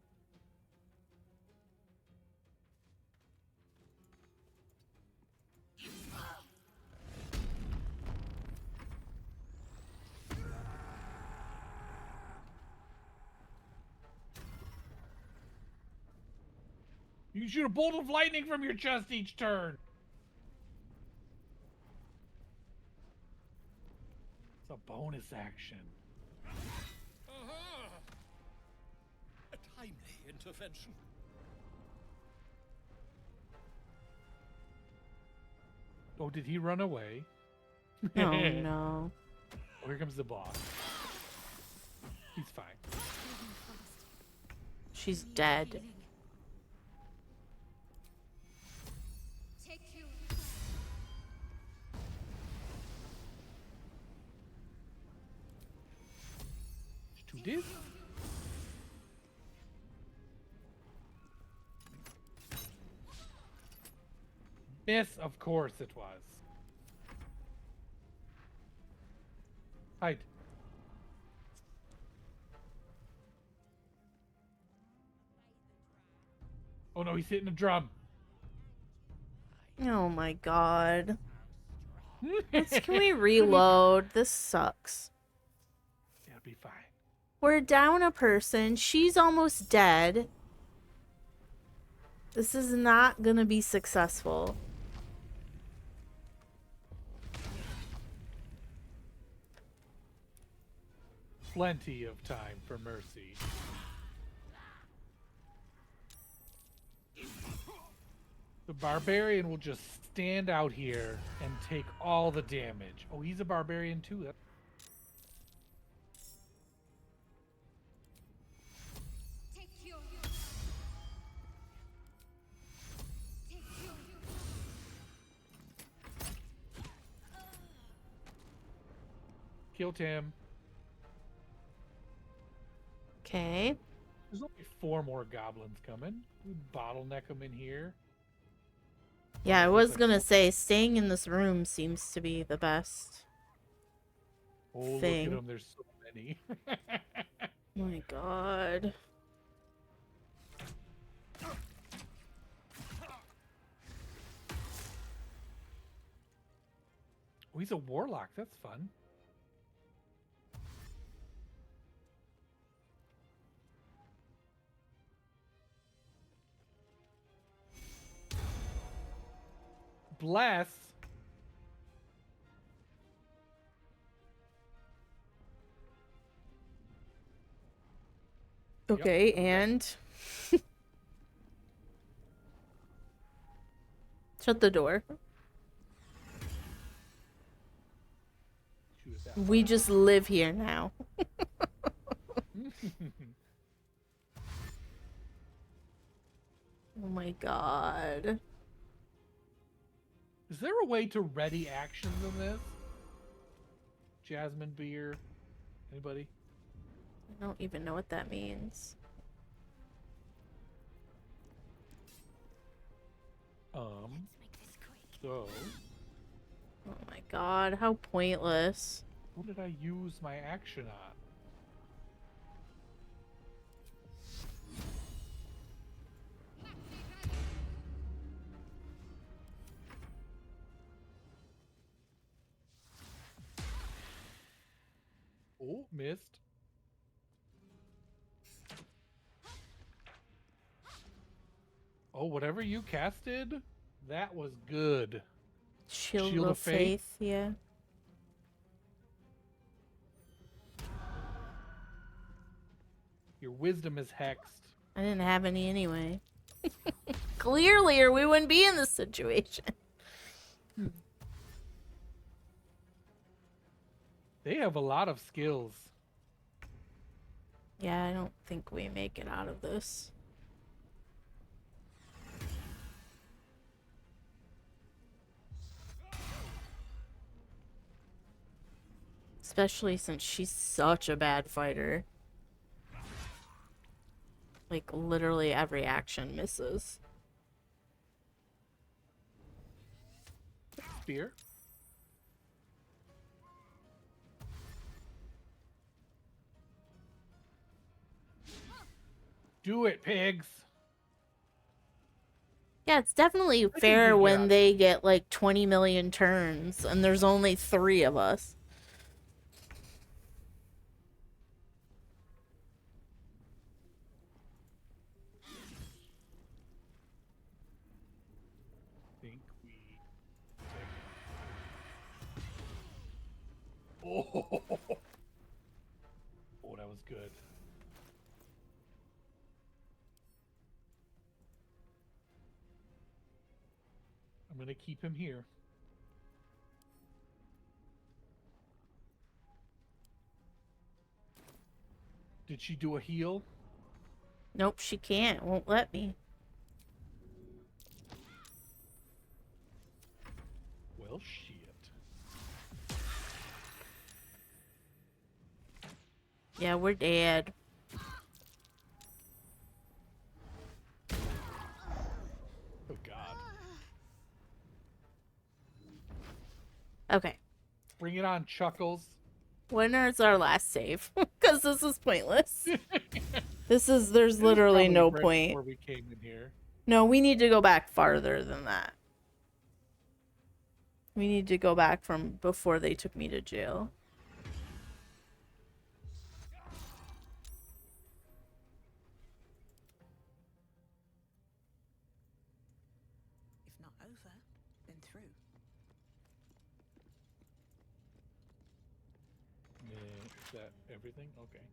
You can shoot a bolt of lightning from your chest each turn. It's a bonus action. Aha! A timely intervention. Oh, did he run away? Oh no. Oh, here comes the boss. He's fine. She's dead. To this? Miss, of course it was. Hide. Oh no, he's hitting a drum. Oh my god. Can we reload? This sucks. It'll be fine. We're down a person. She's almost dead. This is not gonna be successful. Plenty of time for mercy. The barbarian will just stand out here and take all the damage. Oh, he's a barbarian too. Killed him. Okay. There's only 4 more goblins coming. We bottleneck them in here. Yeah, I Looks was like gonna some- say staying in this room seems to be the best. Oh, thing. look at them. There's so many. My god. Oh, he's a warlock. That's fun. Bless. Okay, Yep, and shut the door. shoot it that We just live here now. way. Oh my god. Is there a way to ready actions in this? Jasmine beer. Anybody? I don't even know what that means. Make this quick. So Oh my god, how pointless. what did I use my action on? Oh, missed. Oh, whatever you casted, that was good. Shield of Faith, yeah. Your wisdom is hexed. I didn't have any anyway. Clearly, or we wouldn't be in this situation. They have a lot of skills. Yeah, I don't think we make it out of this. Especially since she's such a bad fighter. Like, literally every action misses. Spear. Do it, pigs. Yeah, it's definitely think fair we when got they get like 20 million turns and there's only 3 of us. Think we. Oh, oh, that was good. I'm gonna keep him here. Did she do a heal? Nope, she can't. Won't let me. Well, shit. Yeah, we're dead. Oh God. Okay. Bring it on, Chuckles. When is our last save? Because this is pointless. There's It was literally probably no right point. before we came in here. No, we need to go back farther than that. We need to go back from before they took me to jail. If not over, then through. Is that everything? Okay.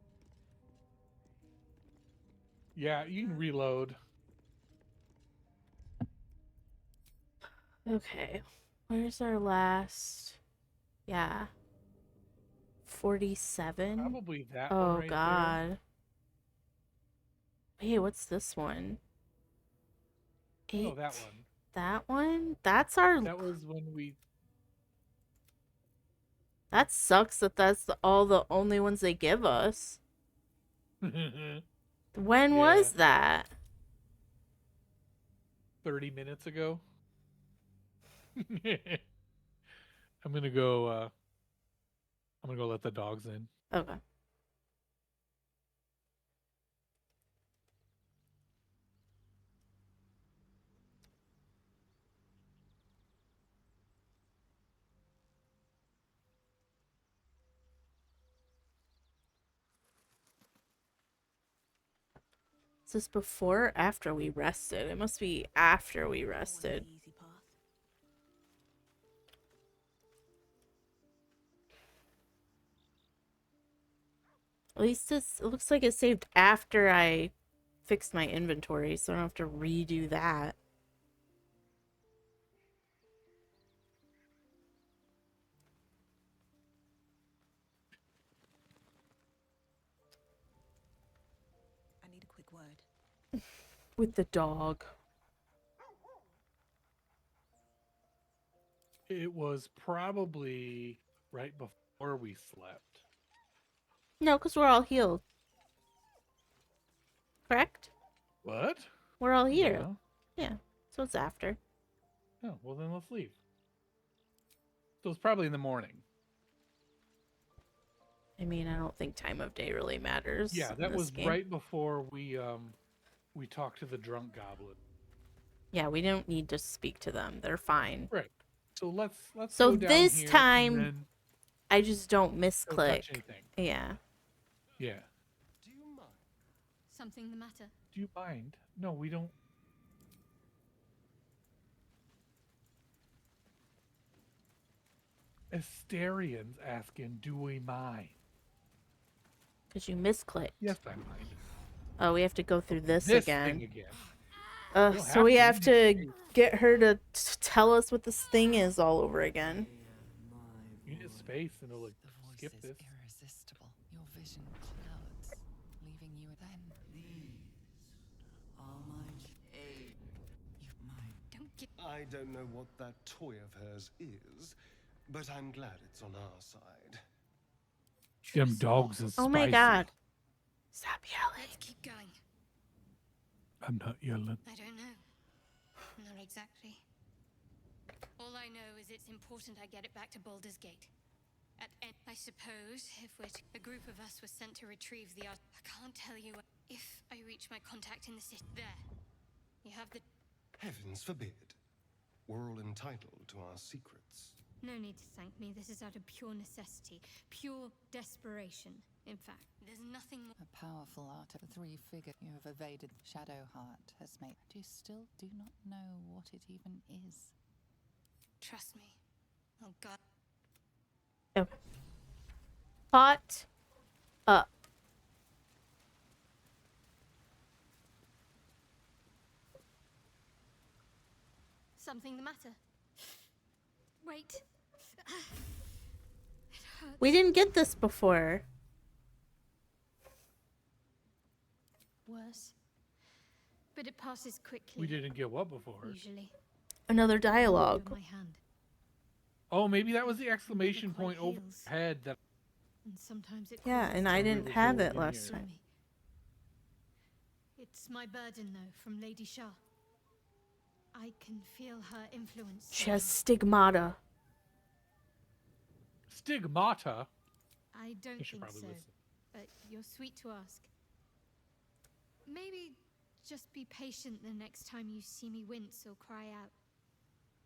Yeah, you can reload. Okay. Where's our last? Yeah. 47? Probably that Oh, one right God. Hey, what's this one? there. 8. Oh, that one. That one? That's our... That was when we. That sucks that that's all the only ones they give us. When was that? 30 minutes ago. I'm gonna go let the dogs in. Okay. Is this before or after we rested? It must be after we I want rested. the easy path. At least it looks like it saved after I fixed my inventory, so I don't have to redo that. I need a quick word. With the dog. It was probably right before we slept. No, because we're all healed. Correct? What? We're all here. Yeah. Yeah. So it's after. Oh, well then let's leave. So it's probably in the morning. I mean, I don't think time of day really matters. Yeah, in that this was game. right before we talked to the drunk goblin. Yeah, we don't need to speak to them. They're fine. Right. So let's So go down this here time, and then I just don't don't misclick. touch anything. Yeah. Yeah. Do you mind? Something the matter? Do you mind? No, we don't. Asterian's asking, do we mind? Because you misclicked. Yes, I mind. Oh, we have to go through this Thing again. again. don't So we have have to, to get her to tell us what this thing is all over again. You need space and it'll like, The voice skip is this. irresistible. Your vision clouds, leaving you then. Are my aid. Don't get. I don't know what that toy of hers is, but I'm glad it's on our side. Them dogs is Oh my spicy. god. Stop yelling. Let's keep going. I'm not yelling. I don't know. Not exactly. All I know is it's important I get it back to Baldur's Gate. I suppose if a group of us was sent to retrieve the art, I can't tell you if I reach my contact in the city. There. You have the. Heavens forbid. We're all entitled to our secrets. No need to thank me. This is out of pure necessity, pure desperation. In fact, there's nothing more. A powerful art of the three-figure you have evaded Shadowheart has made. Do you still do not know what it even is? Trust me. Oh God. Okay. Pot up. Something the matter? Wait. It hurts. We didn't get this before. Worse. But it passes quickly. We didn't get what before? Usually. Another dialogue. Under my hand. Oh, maybe that was the exclamation quite point over heals. your head that And sometimes it Yeah, causes and I really didn't have cool it in last here. time. me. It's my burden, though, from Lady Shah. I can feel her influence. She has stigmata. stigmata. I don't You should think probably so. listen. But you're sweet to ask. Maybe just be patient the next time you see me wince or cry out.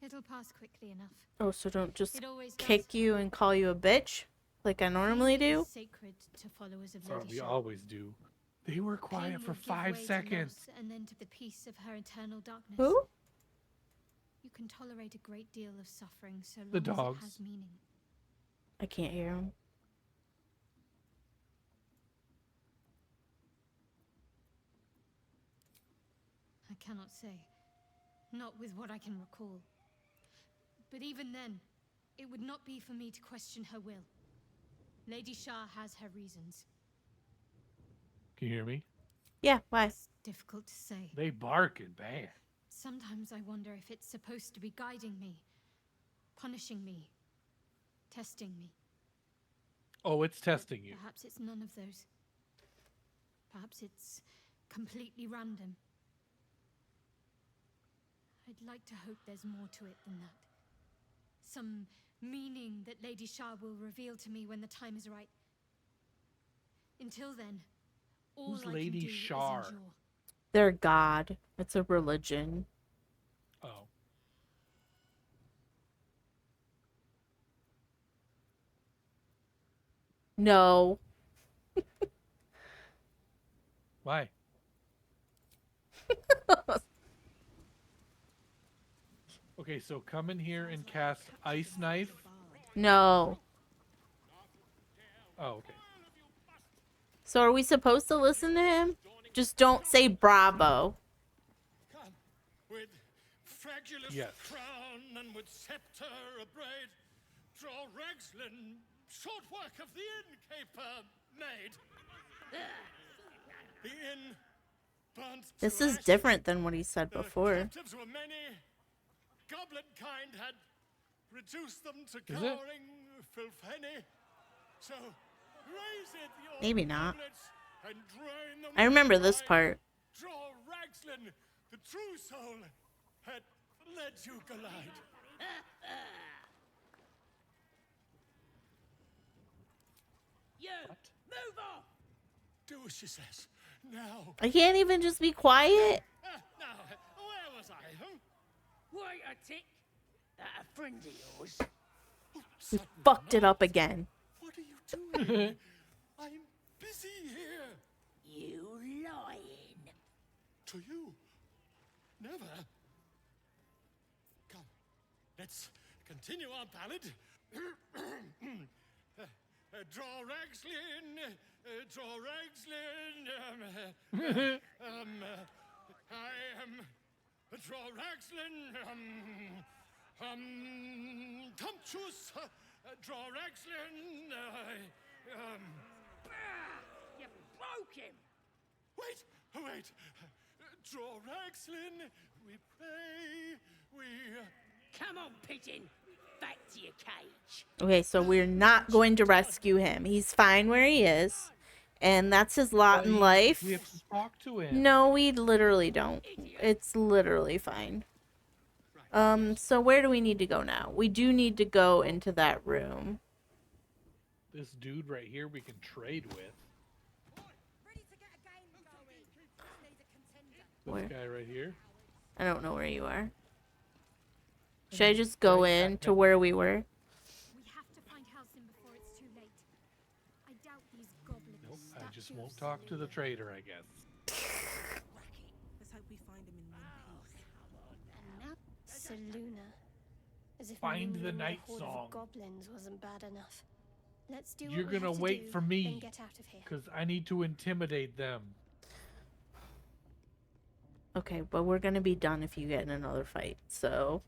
It'll pass quickly enough. Oh, so don't just It always does. kick you and call you a bitch like I normally Pain do? is sacred to followers of That's what Lady we Shah. always do. They were quiet Pain for will give 5 way to seconds. loss and then to the peace of her eternal darkness. Who? You can tolerate a great deal of suffering so long The as it dogs. has meaning. I can't hear him. I cannot say. Not with what I can recall. But even then, it would not be for me to question her will. Lady Shah has her reasons. Can you hear me? Yeah, why? It's difficult to say. They barking bad. Sometimes I wonder if it's supposed to be guiding me, punishing me, testing me. Oh, it's testing you. Perhaps it's none of those. Perhaps it's completely random. I'd like to hope there's more to it than that. Some meaning that Lady Shah will reveal to me when the time is right. Until then, all Who's I Lady can do Shar? is endure. Their god. It's a religion. Oh. No. Why? Okay, so come in here and cast Ice Knife. No. Oh, okay. So are we supposed to listen to him? Just don't say bravo. Come, with fragulous Yes. crown and with scepter abraid, draw Ragslin, short work of the innkeeper made. The inn burnt to This is ash. different than what he said The before. captives were many. Goblin kind had reduced them to Is it? cowering filfenny. So raise it your Maybe not. goblets and drain them I remember this wide. part. Draw Ragslin, the true soul, had led you glide. You, move off! Do as she says. Now. I can't even just be quiet. Now, where was I? Huh? Wait a tick. That a friend of yours? We fucked it up again. What are you doing? I'm busy here. You lying. To you? Never. Come, let's continue our ballad. Draw Ragslin, draw Ragslin. I am draw Ragslin. Tumptuous. Draw Ragslin. You broke him. Wait. Draw Ragslin. We pray. We. Come on, pigeon. Back to your cage. Okay, so we're not going to rescue him. He's fine where he is. And that's his lot in life. We have to talk to him. No, we literally don't. It's literally fine. So where do we need to go now? We do need to go into that room. This dude right here we can trade with. This Where? guy right here. I don't know where you are. Should I just go in to where we were? We have to find Halsin before it's too late. I doubt these goblins. Nope, I just won't talk to the trader, I guess. Let's hope we find him in one piece. Saluna. As if Find mingling the with a night horde song. of goblins wasn't bad enough. Let's do You're what we gonna have to wait do, for then me, get out of here. because I need to intimidate them. Okay, but we're gonna be done if you get in another fight, so...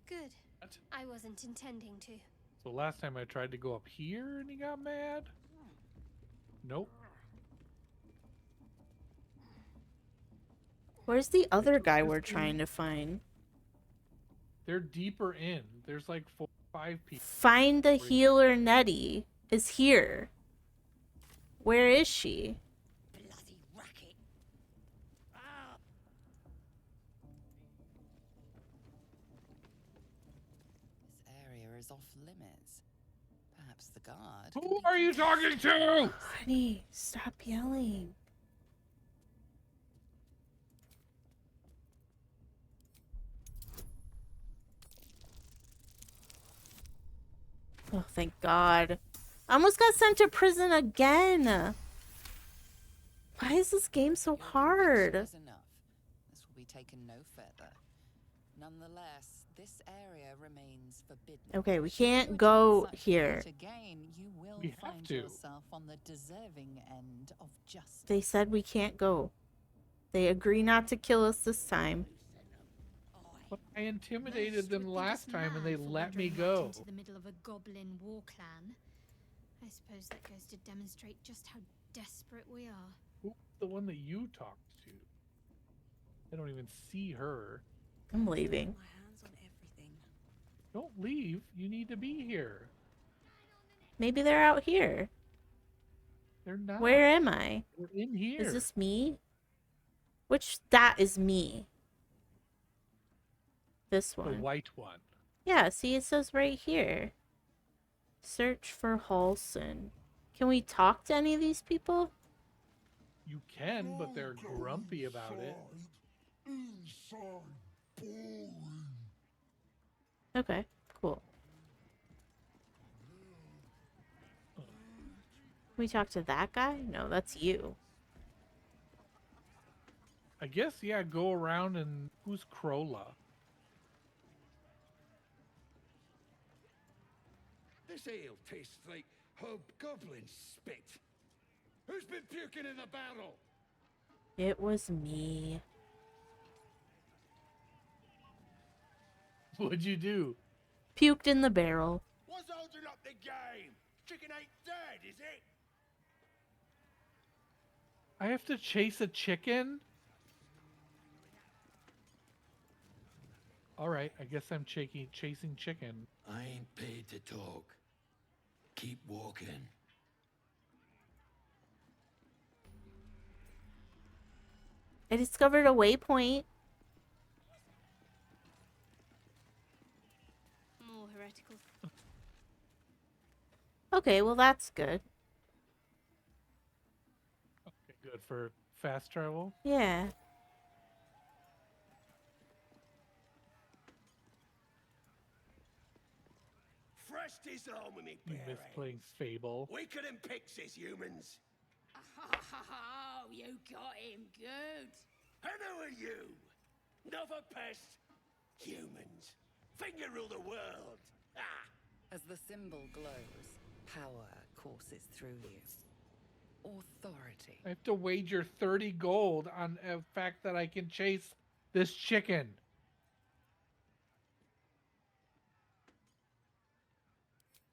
Good. What? I wasn't intending to. So last time I tried to go up here and he got mad? Nope. Where's the other guy we're trying to find? They're deeper in. There's like 4 or 5 people. Find the healer Nettie is here. Where is she? Bloody racket. This area is off limits. Perhaps the guard. Who are you talking to? Honey, stop yelling. Oh, thank God. I almost got sent to prison again. Why is this game so hard? Is enough. This will be taken no further. Nonetheless, this area remains forbidden. Okay, we Should you can't attempt go such here. feat again, you will We have find to. yourself on the deserving end of justice. They said we can't go. They agree not to kill us this time. But I intimidated them Most would think last us time and mad they for let me wandering out go. into the middle of a goblin war clan. I suppose that goes to demonstrate just how desperate we are. Who's the one that you talked to? I don't even see her. I'm leaving. My hands on everything. Don't leave. You need to be here. Maybe they're out here. They're not. Where am I? We're in here. Is this me? That is me. This the one. white one? Yeah, see, it says right here. Search for Halsin. Can we talk to any of these people? You can, but they're grumpy about it. Okay, cool. Can we talk to that guy? No, that's you. I guess, yeah, go around and... Who's Krola? This ale tastes like hobgoblin spit. Who's been puking in the barrel? It was me. What'd you do? Puked in the barrel. What's holding up the game? Chicken ain't dead, is it? I have to chase a chicken? Alright, I guess I'm chasing chicken. I ain't paid to talk. Keep walking. I discovered a waypoint. More heretical. Okay, well that's good. Okay, good for fast travel. Yeah. Fresh disarm with me, You bare miss playing Fable. Weaker than pixies, humans. Oh, you got him good. And who are you? Another pest? Humans. Think you rule the world. Ah! As the symbol glows, power courses through you. Authority. I have to wager 30 gold on the fact that I can chase this chicken.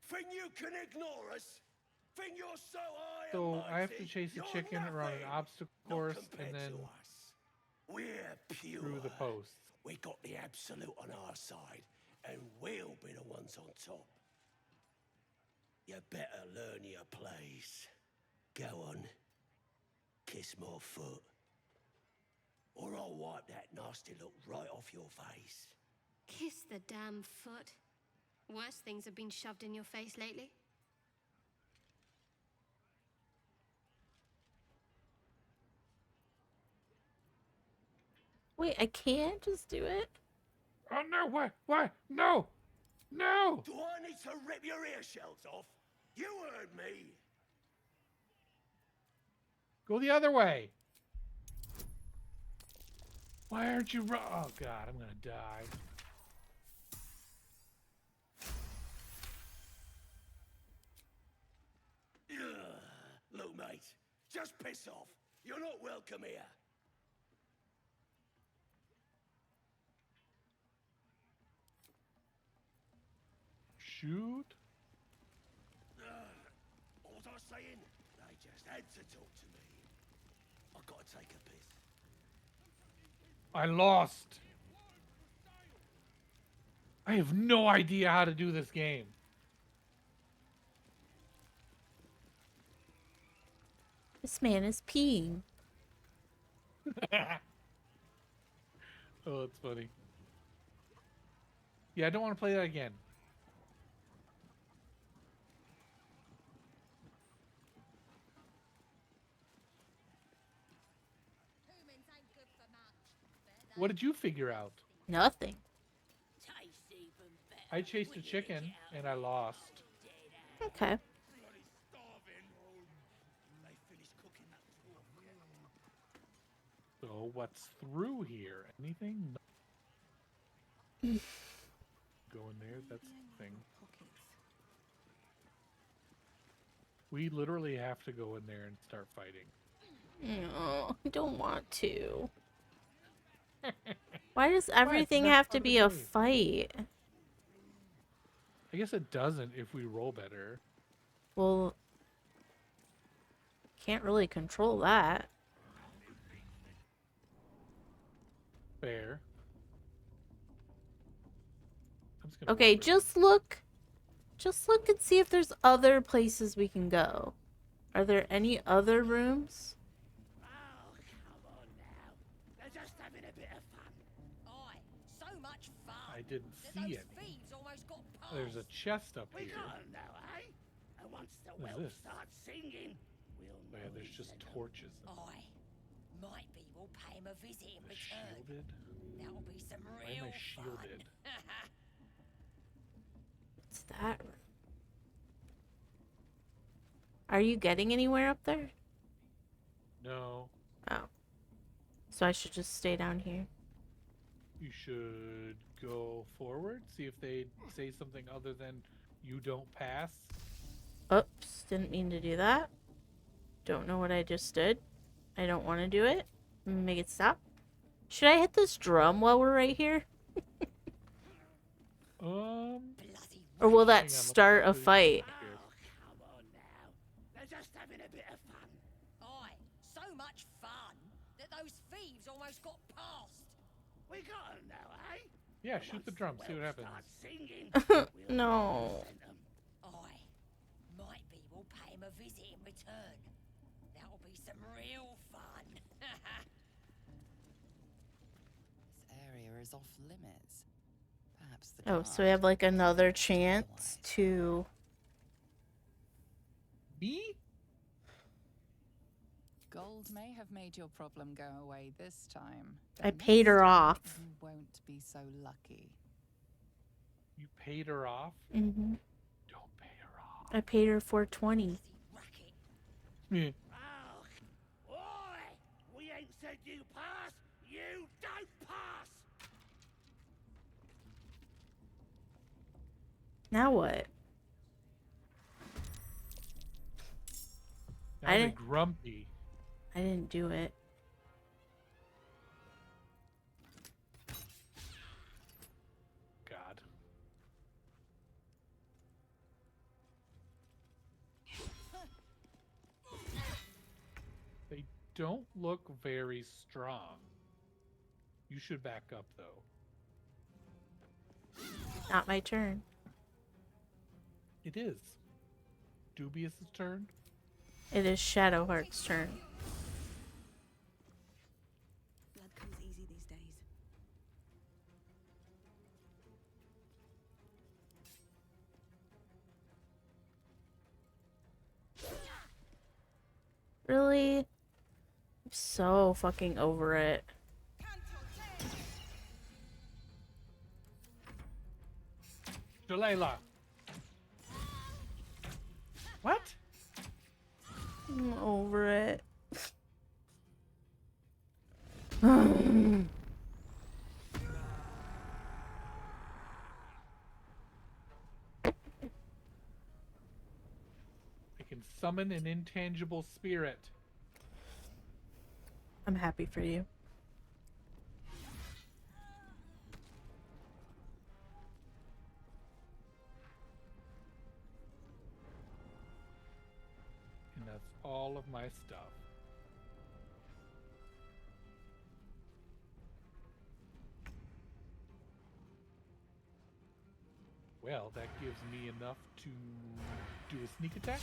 Think you can ignore us? Think you're so high So and I have to mighty? chase a You're chicken around an nothing. obstacle Not course compared and then to us. We're pure. through the posts. We got the absolute on our side, and we'll be the ones on top. You better learn your place. Go on. Kiss my foot. Or I'll wipe that nasty look right off your face. Kiss the damn foot. Worse things have been shoved in your face lately. Wait, I can't just do it? Oh no, what? No! No! Do I need to rip your ear shells off? You heard me. Go the other way. Why aren't you oh god, I'm gonna die. Look, mate, just piss off. You're not welcome here. Shoot. What was I saying? They just had to talk to me. I gotta take a piss. I lost. I have no idea how to do this game. This man is peeing. Oh, it's funny. Yeah, I don't want to play that again. Humans ain't good for much. What did you figure out? Nothing. Tastes even better I chased a when you chicken get out and I lost. dead. Okay. Bloody starving. They finished cooking that pork. So what's through here? Anything? Go in there. That's the thing. Pockets. We literally have to go in there and start fighting. No, I don't want to. Why does everything That's have part to of the be a game. fight? I guess it doesn't if we roll better. Well, can't really control that. Fair. I'm just gonna Okay, walk just look. Just look and see if there's other places we can go. Are there any other rooms? Oh, come on now. They're just having a bit of fun. Aye, so much fun. I didn't that see those any. thieves almost got past. There's a chest up We here. can't know, eh? And once the What is whelp this? starts singing, we'll Oh, yeah, know there's he's just a- torches. Aye, might be we'll pay him a visit in Am I return. shielded? That'll be some Why real am I shielded? fun. What's that room? Are you getting anywhere up there? No. Oh. So I should just stay down here. You should go forward, see if they say something other than You don't pass. Oops, didn't mean to do that. Don't know what I just did. I don't want to do it. Make it stop. Should I hit this drum while we're right here? Or will that Hang on, start a fight? Come on now. They're just having a bit of fun. Aye, so much fun that those thieves almost got past. We got 'em now, eh? Yeah, shoot the drum. See what happens. Start singing. No. Aye, might be we'll pay him a visit in return. That'll be some real fun. This area is off limits. Perhaps the Oh, so we have like another chance to... Me? Gold may have made your problem go away this time. I but paid her next time off. You won't be so lucky. You paid her off? Mm-hmm. Don't pay her off. I paid her $4.20. Yeah. Oh, oi! We ain't said you pass. You don't pass. Now what? Now I they're didn't- grumpy. I didn't do it. God. They don't look very strong. You should back up, though. Not my turn. It is. Dubious's turn. It is Shadowheart's turn. Blood comes easy these days. Really? I'm so fucking over it. Shalala. What? I'm over it. I can summon an intangible spirit. I'm happy for you. And that's all of my stuff. Well, that gives me enough to do a sneak attack.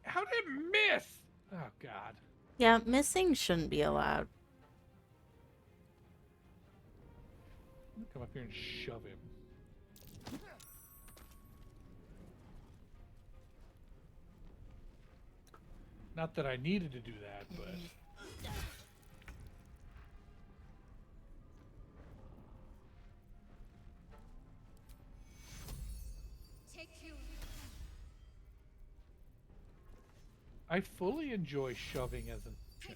How did it miss? Oh, God. Yeah, missing shouldn't be allowed. I'm gonna come up here and shove him. Not that I needed to do that, but... I fully enjoy shoving as an option.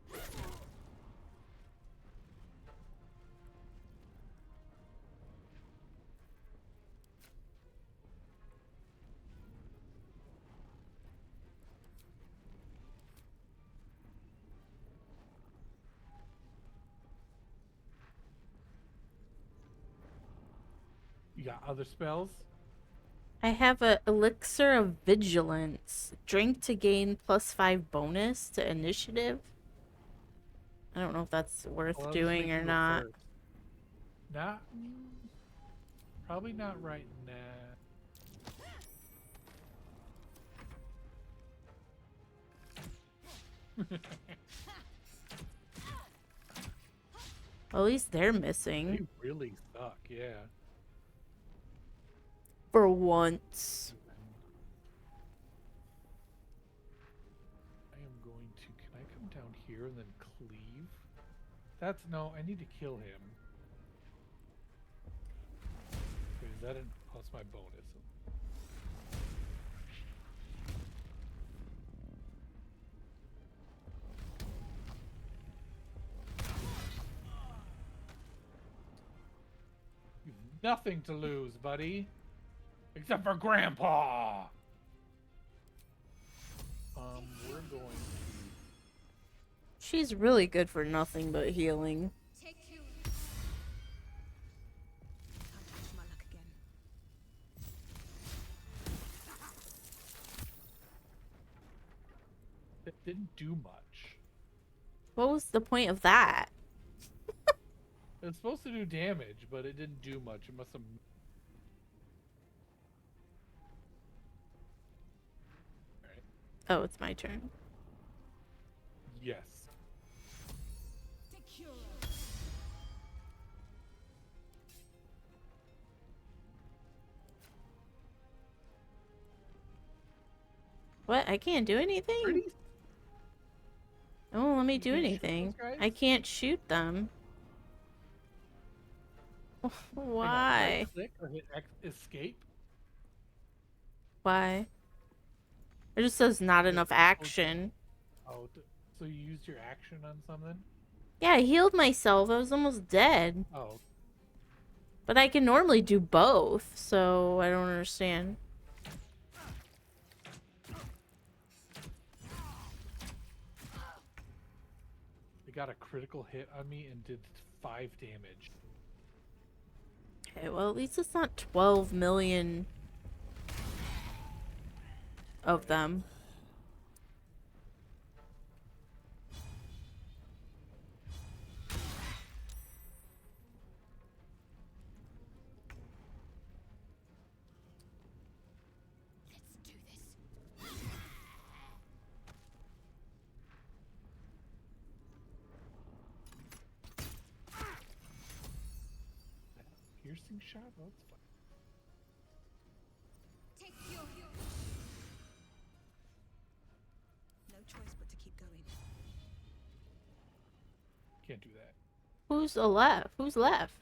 Where do I go from here? You got other spells? I have a elixir of vigilance. Drink to gain +5 bonus to initiative. I don't know if that's worth Well, I'll just doing make or you go not. first. Not... Probably not right now. Well, at least they're missing. They really suck, yeah. For once. I am going to... Can I come down here and then cleave? That's... No, I need to kill him. Wait, is that an... Oh, it's my bonus. nothing to lose, buddy. Except for Grandpa. We're going to... She's really good for nothing but healing. Take you. Can't touch my luck again. It didn't do much. What was the point of that? It's supposed to do damage, but it didn't do much. It must have... Alright. Oh, it's my turn. Yes. What? I can't do anything? Pretty... Oh, let me You do can't shoot anything. those guys? I can't shoot them. Hang on, Why? right click or hit escape? Why? It just says not enough action. Oh, so you used your action on something? Yeah, I healed myself. I was almost dead. Oh, But I can normally do both, so I don't understand. they got a critical hit on me and did 5 damage. Okay, well, at least it's not 12 million of them. Let's do this. Piercing shot? Oh, that's fine. Take you. No choice but to keep going. Can't do that. Who's left? Who's left?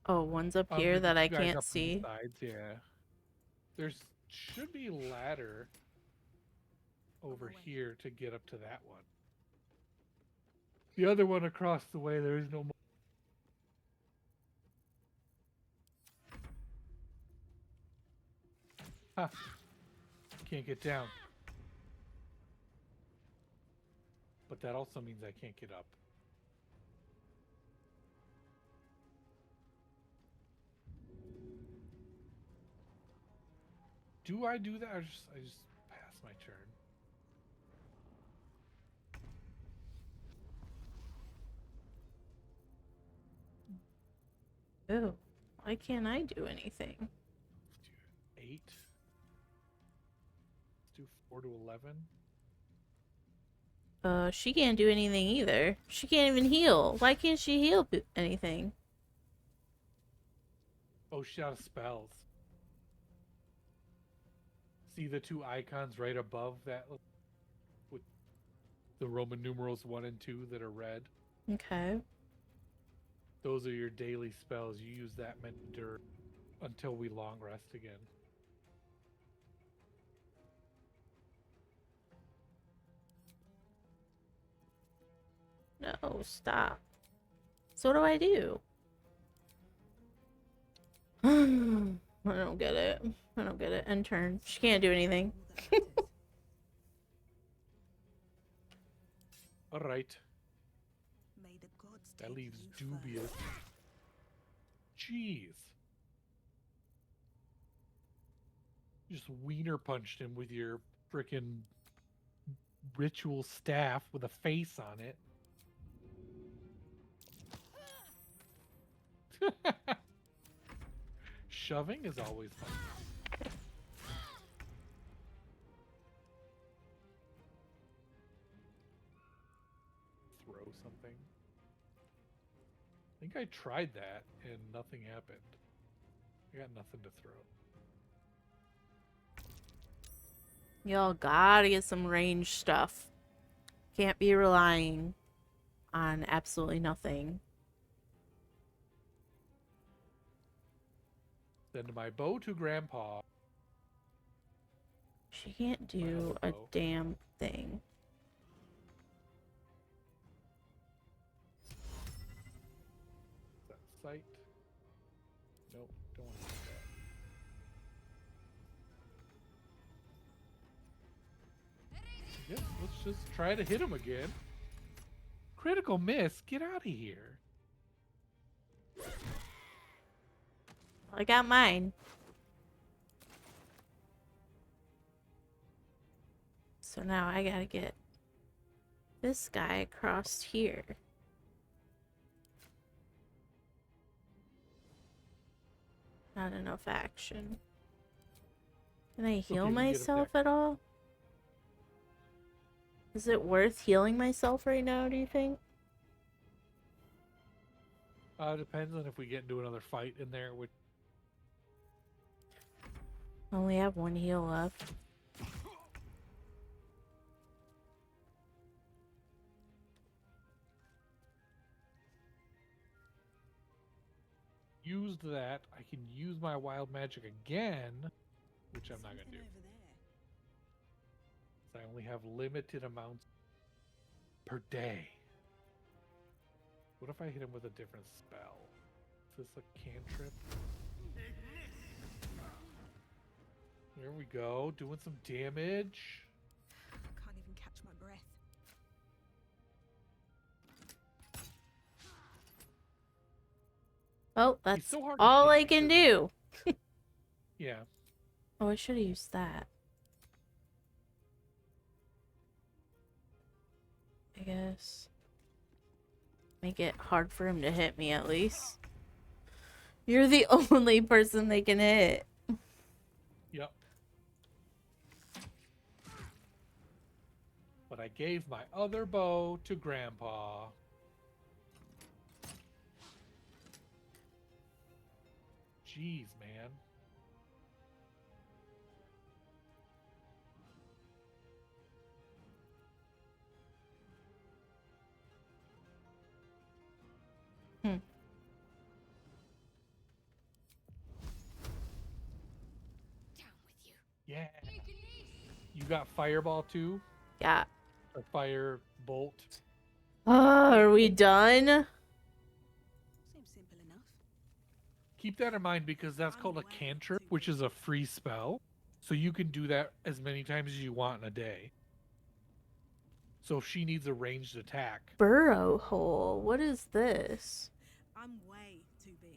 Oh, one's up here There's that I two guys can't up on the see. Sides, yeah. There's should be a ladder over here to get up to that one. The other one across the way, there is no more. Huh. Can't get down. But that also means I can't get up. Do I do that? Or I just pass my turn. Oh, why can't I do anything? Let's do 8. Let's do 4 to 11. She can't do anything either. She can't even heal. Why can't she heal anything? Oh, she's out of spells. See the 2 icons right above that with the Roman numerals 1 and 2 that are red? Okay. Those are your daily spells. You use that until we long rest again. No, stop. So what do I do? I don't get it. I don't get it. End turn. She can't do anything. All right. May the gods That take leaves you dubious. first. Jeez. Just wiener punched him with your frickin' ritual staff with a face on it. Shoving is always fun. Throw something. I think I tried that and nothing happened. I got nothing to throw. Y'all gotta get some range stuff. Can't be relying on absolutely nothing. Send my bow to Grandpa. She can't do a bow. damn thing. That's site. Nope, don't want to do that. Yes, let's just try to hit him again. Critical miss. Get out of here. I got mine. So now I gotta get this guy across here. Not enough action. Can I heal Okay, we can get him myself there. at all? Is it worth healing myself right now, do you think? Depends on if we get into another fight in there. Which I only have one heal left. used that, I can use my wild magic again, which I'm not gonna do. Something over there. I only have limited amounts per day. What if I hit him with a different spell? Is this a cantrip? There we go, doing some damage. I can't even catch my breath. Oh, that's so hard to all hit I can because- do. Yeah. Oh, I should have used that. I guess. Make it hard for him to hit me at least. You're the only person they can hit. Yep. But I gave my other bow to Grandpa. Jeez, man. Hmm. Down with you. Yeah. You got fireball too? Yeah. Or fire bolt? Are we done? Seems simple enough. Keep that in mind because that's called a cantrip, which is a free spell. So you can do that as many times as you want in a day. So if she needs a ranged attack. Burrow hole. What is this? I'm way too big.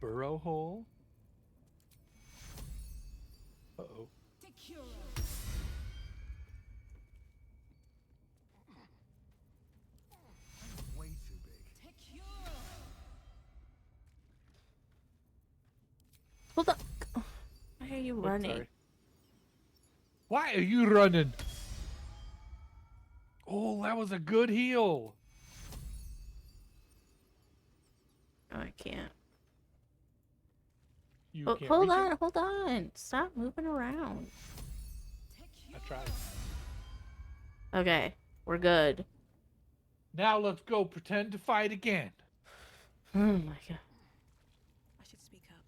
Burrow hole? Uh-oh. Way too big. Hold up. Why are you Oops, running? sorry. Why are you running? Oh, that was a good heal. Oh, I can't. You Oh, can't hold reach on, it? hold on. Stop moving around. I tried. Okay, we're good. Now let's go pretend to fight again. Oh my god. I should speak up.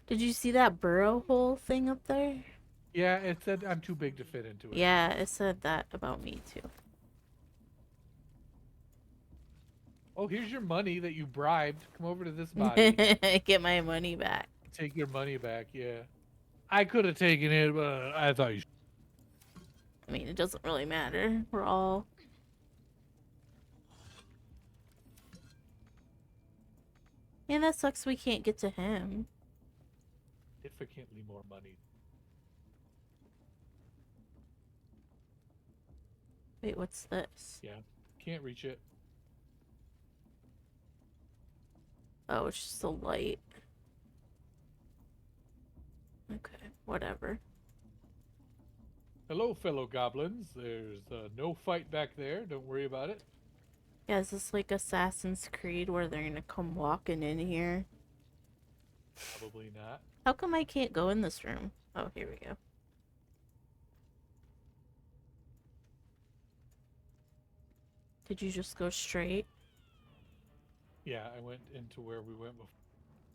Did you see that burrow hole thing up there? Yeah, it said I'm too big to fit into it. Yeah, it said that about me too. Oh, here's your money that you bribed. Come over to this body. Get my money back. Take your money back, yeah. I could have taken it, but I thought you should. I mean, it doesn't really matter. We're all... Man, that sucks we can't get to him. Significantly more money. Wait, what's this? Yeah, can't reach it. Oh, it's just a light. Okay, whatever. Hello, fellow goblins. There's no fight back there. Don't worry about it. Yeah, is this like Assassin's Creed where they're gonna come walking in here? Probably not. How come I can't go in this room? Oh, here we go. Did you just go straight? Yeah, I went into where we went before.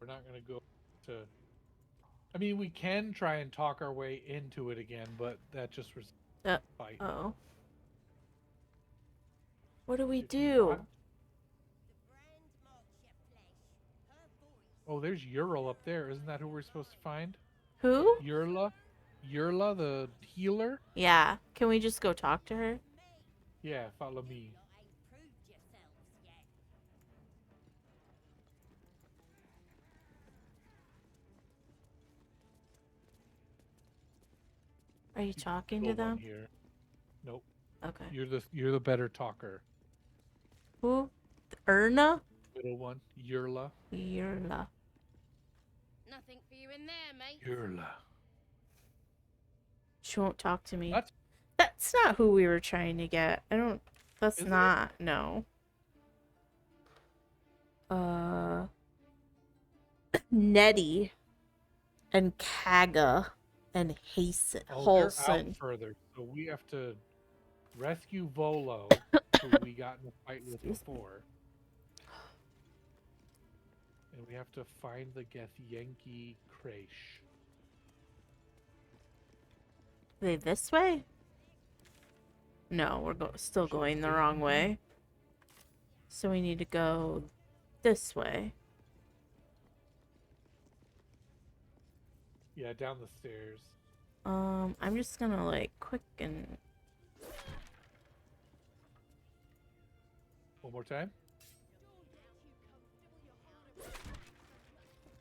We're not going to go to... I mean, we can try and talk our way into it again, but that just... Fight. Oh. What do we If you do? want- Oh, there's Ural up there. Isn't that who we're supposed to find? Who? Yurla? Yurla, the healer? Yeah. Can we just go talk to her? Yeah, follow me. Are you talking to Little one them? here. Nope. Okay. You're the better talker. Who? Erna? Little one. Yurla. Yurla. Nothing for you in there, mate. Yurla. She won't talk to me. What? That's not who we were trying to get. I don't. That's Isn't not. No. Nettie and Kaga and Hasten. Oh, they're out Holson. further. So we have to rescue Volo, who we got in a fight with before. And we have to find the Gethyenki Crash. Are they this way? No, we're still going the wrong way. So we need to go this way. Yeah, down the stairs. I'm just gonna like quick and One more time.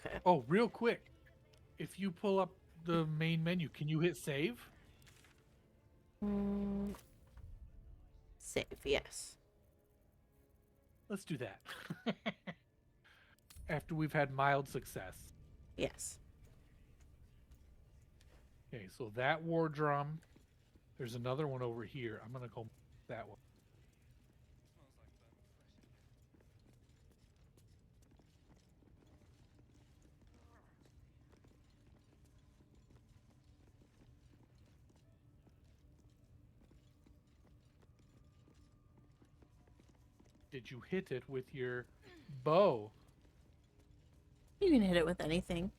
okay. Oh, real quick. If you pull up the main menu, can you hit save? Save, yes. Let's do that. After we've had mild success. Yes. Okay, so that war drum. There's another one over here. I'm gonna go that one. Did you hit it with your bow? You can hit it with anything.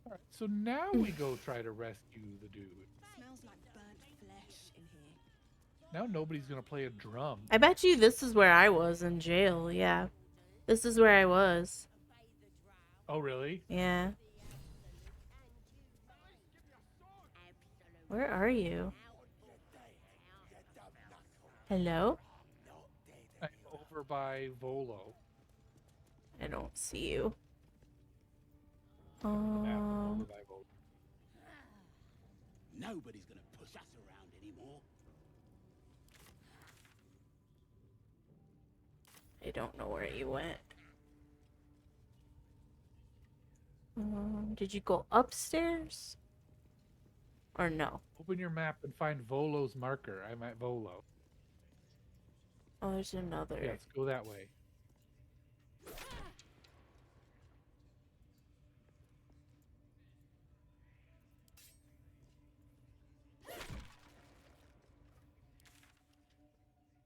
All right, so now we go try to rescue the dude. Smells like burnt flesh in here. Now nobody's gonna play a drum. I bet you this is where I was in jail, yeah. This is where I was. Oh, really? Yeah. Where are you? Hello? I'm over by Volo. I don't see you. Yeah, over by Volo. Nobody's gonna push us around anymore. I don't know where you went. Did you go upstairs? Or no? Open your map and find Volo's marker. I'm at Volo. Oh, there's another. Yes, go that way.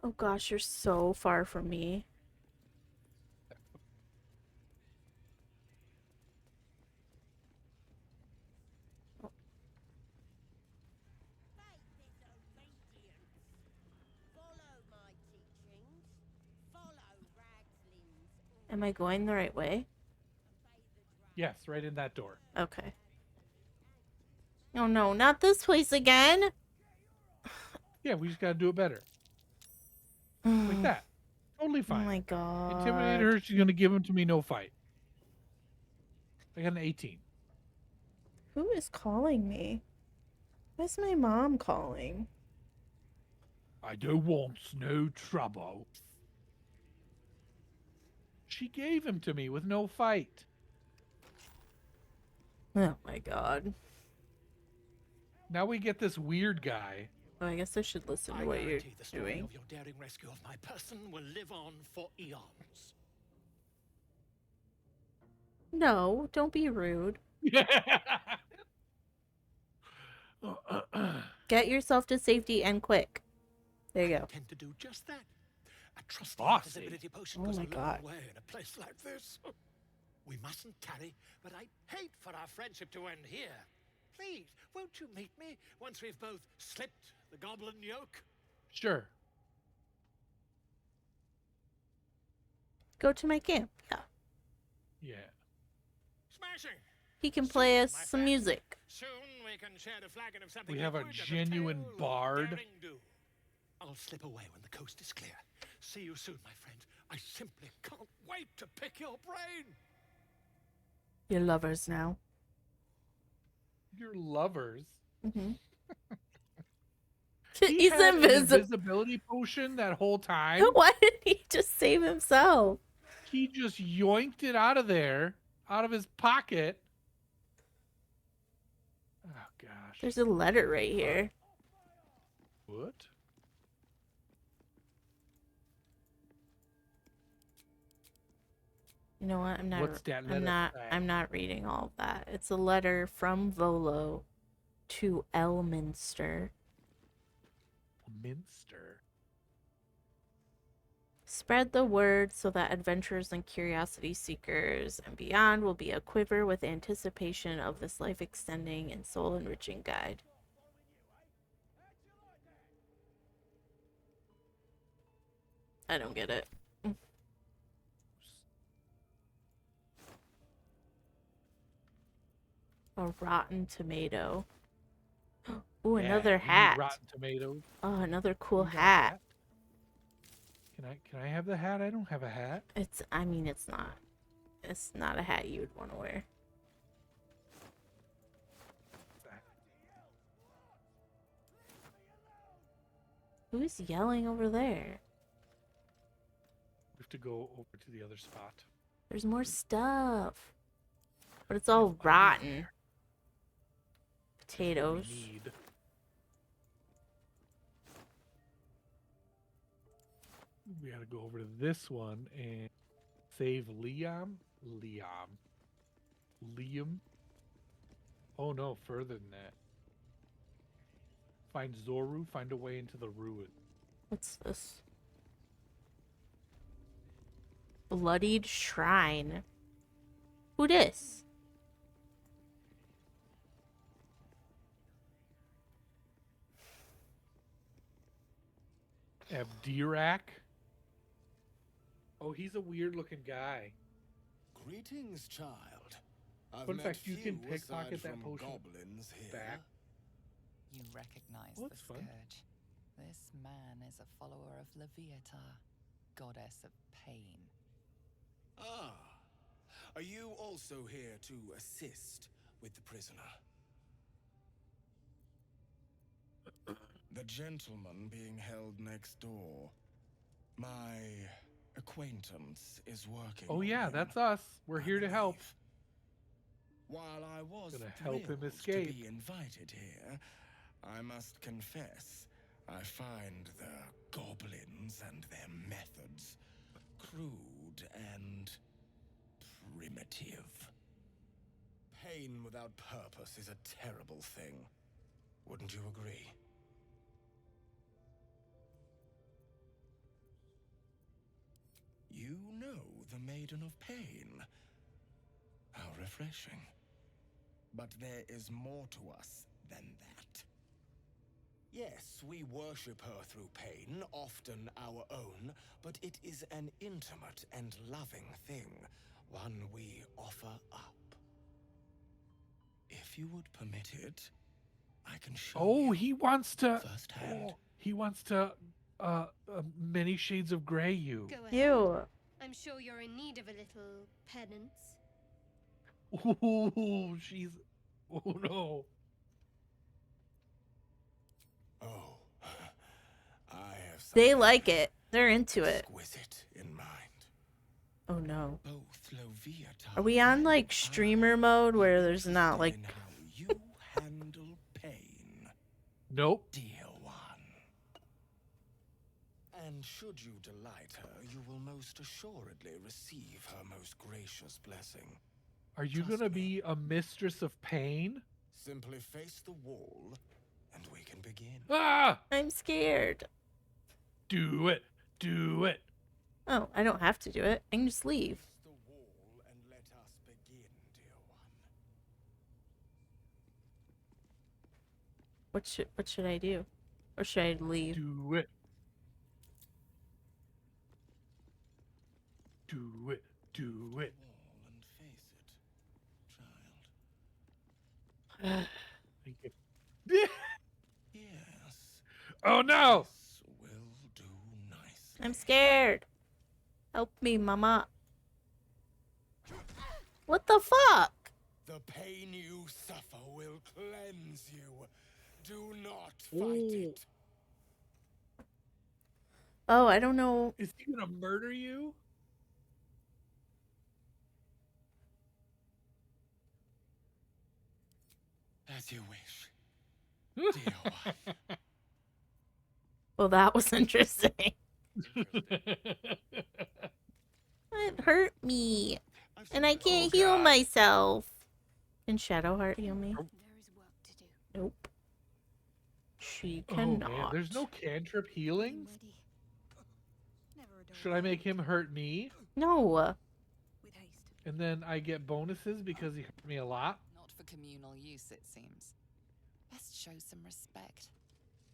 Oh gosh, you're so far from me. Am I going the right way? Yes, right in that door. Okay. Oh no, not this place again! Yeah, we just gotta do it better. Like that. Totally Oh fine. my god. Intimidate her, she's gonna give him to me, no fight. I got an 18. Who is calling me? Why's my mom calling? I don't want no trouble. She gave him to me with no fight. Oh my god. Now we get this weird guy. Oh, I guess I should listen to I what you're guarantee the story doing. of your daring rescue of my person will live on for eons. No, don't be rude. Get yourself to safety and quick. There you I go. tend to do just that. A trusty Bossy. invisibility potion Oh goes my a God. long way in a place like this. We mustn't tarry, but I'd hate for our friendship to end here. Please, won't you meet me once we've both slipped the goblin yoke? Sure. Go to my camp. Yeah. Yeah. Smashing. He can Soon, play us my some friend. music. Soon we can share a flagon of something We have a liquid and genuine tale of bard. daring-do. I'll slip away when the coast is clear. See you soon, my friend. I simply can't wait to pick your brain. You're lovers now. Your lovers. Mm-hmm. He He's had an invisible. invisibility potion that whole time. Why didn't he just save himself? He just yoinked it out of there, out of his pocket. Oh gosh. There's a letter right here. What? You know what? What's that letter say? I'm not reading all of that. It's a letter from Volo to Elminster. Minster. Spread the word so that adventurers and curiosity seekers and beyond will be aquiver with anticipation of this life-extending and soul-enriching guide. I don't get it. A rotten tomato. Ooh, Yeah, another we need hat. Rotten tomatoes. Oh, another cool You got a hat. Can I have the hat? I don't have a hat. I mean, it's not a hat you would want to wear. Who's yelling over there? We have to go over to the other spot. There's more stuff. But it's all rotten. Potatoes. We need. We gotta go over to this one and save Liam. Oh no, further than that. Find Zoru, find a way into the ruin. What's this? Bloodied shrine. Who dis? Abdirak? Oh, he's a weird looking guy. Greetings, child. I've Fun met fact, you can few pickpocket aside that from potion goblins here. back. You recognize Oh, the that's fun. scourge. This man is a follower of Leviata, goddess of pain. Ah, are you also here to assist with the prisoner? The gentleman being held next door. My acquaintance is working. Oh on yeah, him, that's us. We're I here to help. believe. While I was Gonna help him thrilled escape. to be invited here, I must confess, I find the goblins and their methods crude and primitive. Pain without purpose is a terrible thing. Wouldn't you agree? You know the Maiden of Pain. How refreshing. But there is more to us than that. Yes, we worship her through pain, often our own, but it is an intimate and loving thing, one we offer up. If you would permit it, I can show Oh, you he wants to. firsthand. Oh, he wants to. Many Shades of Grey. You. Go ahead. Ew. I'm sure you're in need of a little penance. Oh, she's. Oh no. Oh, I have They something like it. They're into it. exquisite in mind. Oh no. Both Loviata Are we on and like I streamer mode where there's not like in how you handle pain, Nope. dear one. And should you delight her, you will most assuredly receive her most gracious blessing. Are you Trust gonna me. be a mistress of pain? Simply face the wall, and we can begin. Ah! I'm scared. Do it. Do it. Oh, I don't have to do it. I can just leave. Face the wall and let us begin, dear one. What should I do? Or should I leave? Do it. Do it. Do it. Wall and face it, child. Thank you. Yes. Oh no! This will do nicely. I'm scared. Help me, mama. What the fuck? The pain you suffer will cleanse you. Do not fight it. Oh, I don't know. Is he gonna murder you? As you wish, dear wife. Well, that was interesting. It hurt me. And I can't heal myself. Can Shadowheart heal me? There is work to do. Nope. She Oh cannot. man, there's no cantrip healings? Ready. Never a dull Should I make him hurt me? No. with haste. And then I get bonuses because he hurt me a lot? Not for communal use, it seems. Best show some respect.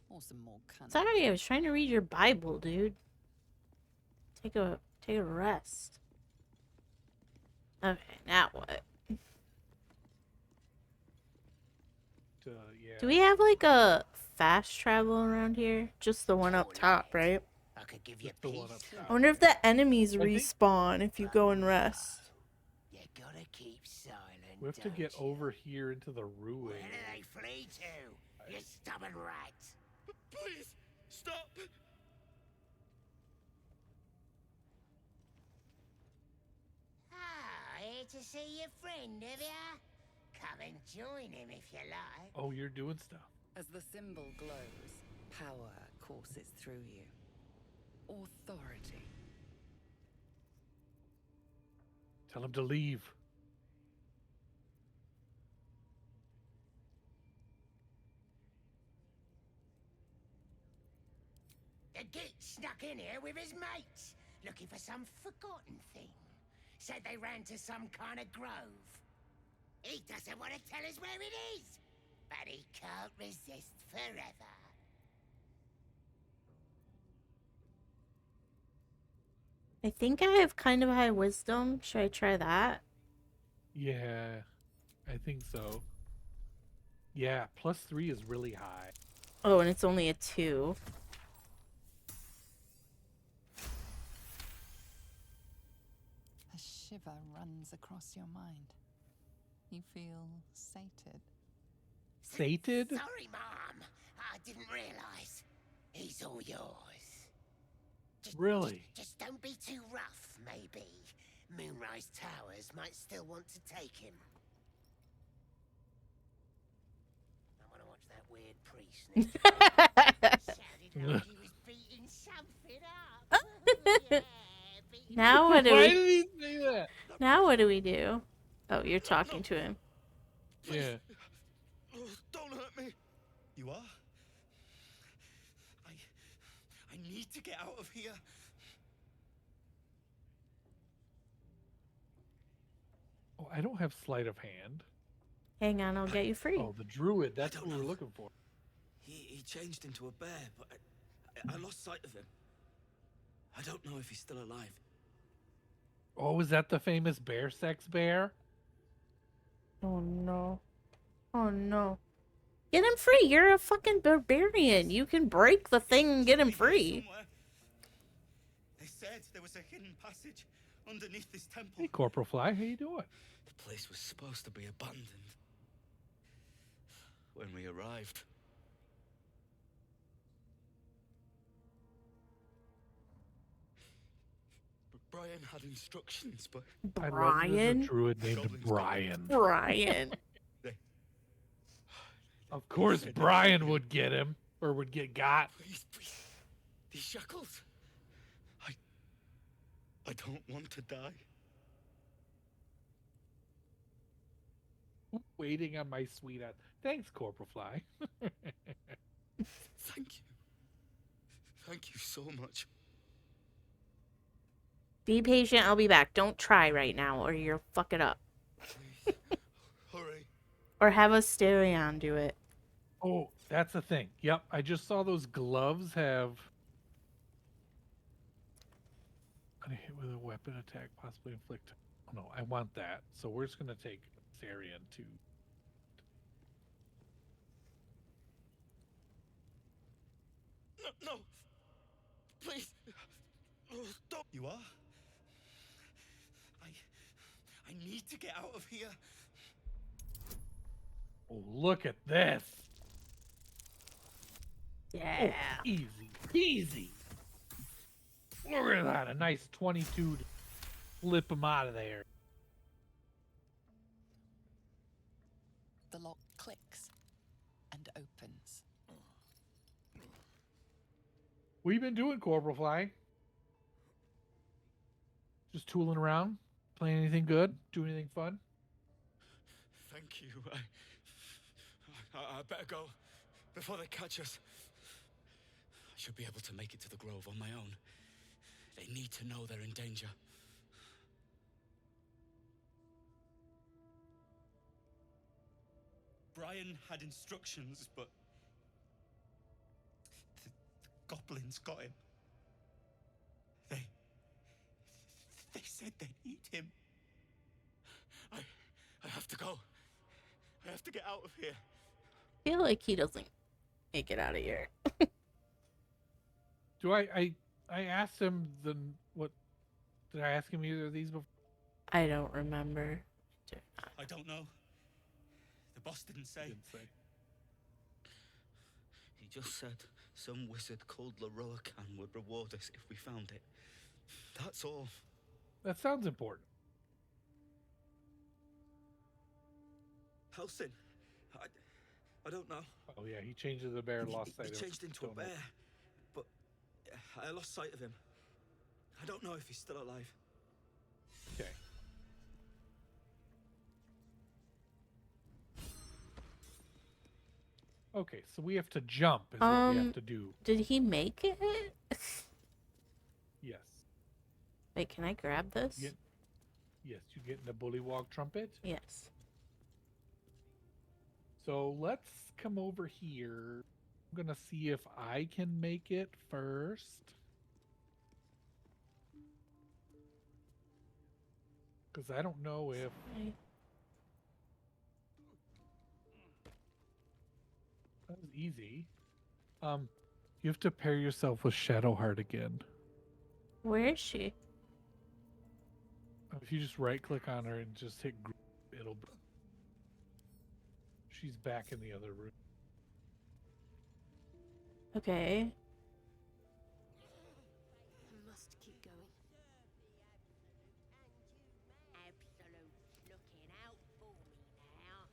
Or some more cunning. Sorry, I was trying to read your Bible, dude. Take a rest. Okay, now what? Yeah. Do we have like a fast travel around here? Just the one up top, right? I could give you Just the one up peace. top. I wonder if the enemies I think- respawn if you go and rest. You gotta keep silent. We have to don't get you? over here into the ruin. Where do they flee to? You stubborn rat. Please, stop. Ah, here to see your friend, have ya? Come and join him if you like. Oh, you're doing stuff. As the symbol glows, power courses through you. Authority. Tell him to leave. The geek snuck in here with his mates, looking for some forgotten thing. Said they ran to some kind of grove. He doesn't want to tell us where it is, but he can't resist forever. I think I have kind of high wisdom. Should I try that? Yeah, I think so. Yeah, +3 is really high. Oh, and it's only a 2. A shiver runs across your mind. You feel sated. Sated? Sorry, Mom. I didn't realize. He's all yours. Really? Just don't be too rough, maybe. Moonrise Towers might still want to take him. I want to watch that weird priest next. Sounded like he was beating something up. Yeah, beating Now what do Why we did he say that? Now what do we do? Oh, you're talking to him. Yeah. Oh, don't hurt me. You are? I need to get out of here. Oh, I don't have sleight of hand. Hang on, I'll get you free. Oh, the druid. That's I what don't we were know. looking for. He changed into a bear, but I lost sight of him. I don't know if he's still alive. Oh, is that the famous bear sex bear? Oh no. Oh no. Get him free. You're a fucking barbarian. You can break the thing and get him free. Somewhere. They said there was a hidden passage underneath this temple. Hey, Corporal Fly, how you doing? The place was supposed to be abandoned when we arrived. But Brian had instructions, but I love there's a Brian? druid named Goblins Brian. Brian. Of course, Brian would get him, or would get got. please, these shackles. I don't want to die. Waiting on my sweetheart. Thanks, Corporal Fly. Thank you. Thank you so much. Be patient, I'll be back. Don't try right now or you'll fuck it up. Please, hurry. Or have Asterion do it. Oh, That's the thing. Yep, I just saw those gloves have. Gonna hit with a weapon attack, possibly inflict. Oh no, I want that. So we're just gonna take Sarian to. No, no! Please! Stop! You are? I need to get out of here. Oh, look at this! Yeah. Oh, easy, easy. Look at that, a nice 22 to flip him out of there. The lock clicks and opens. What you been doing, Corporal Fly? Just tooling around? Playing anything good? Doing anything fun? Thank you. I better go before they catch us. I should be able to make it to the grove on my own. They need to know they're in danger. Brian had instructions, but the goblins got him. They said they'd eat him. I have to go. I have to get out of here. I feel like he doesn't make it out of here. Do I asked him what? Did I ask him either of these before? I don't remember. I don't know. The boss didn't say. He just said some wizard called Leroacan would reward us if we found it. That's all. That sounds important. Halsin. I don't know. Oh yeah, he changed to the bear and lost sight of He him. changed into a bear, but I lost sight of him. I don't know if he's still alive. Okay. Okay, so we have to jump is what we have to do. Did he make it? Yes. Wait, can I grab this? Yes, you get in the bullywog trumpet. Yes. So let's come over here. I'm gonna see if I can make it first. Because I don't know if... Okay. That was easy. You have to pair yourself with Shadowheart again. Where is she? If you just right click on her and just hit group, it'll... She's back in the other room. Okay. I must keep going. Absolute looking out for me now.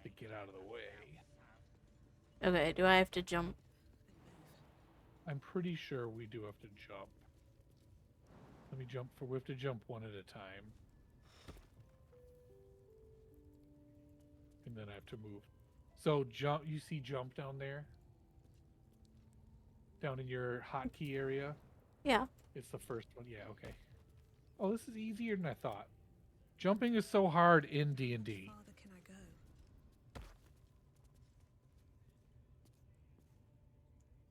To get out of the way. Okay, do I have to jump? I'm pretty sure we do have to jump. Let me jump we have to jump one at a time. And then I have to move. So jump, you see jump down there? Down in your hotkey area? Yeah. It's the first one. Yeah, okay. Oh, this is easier than I thought. Jumping is so hard in D&D. How farther can I go?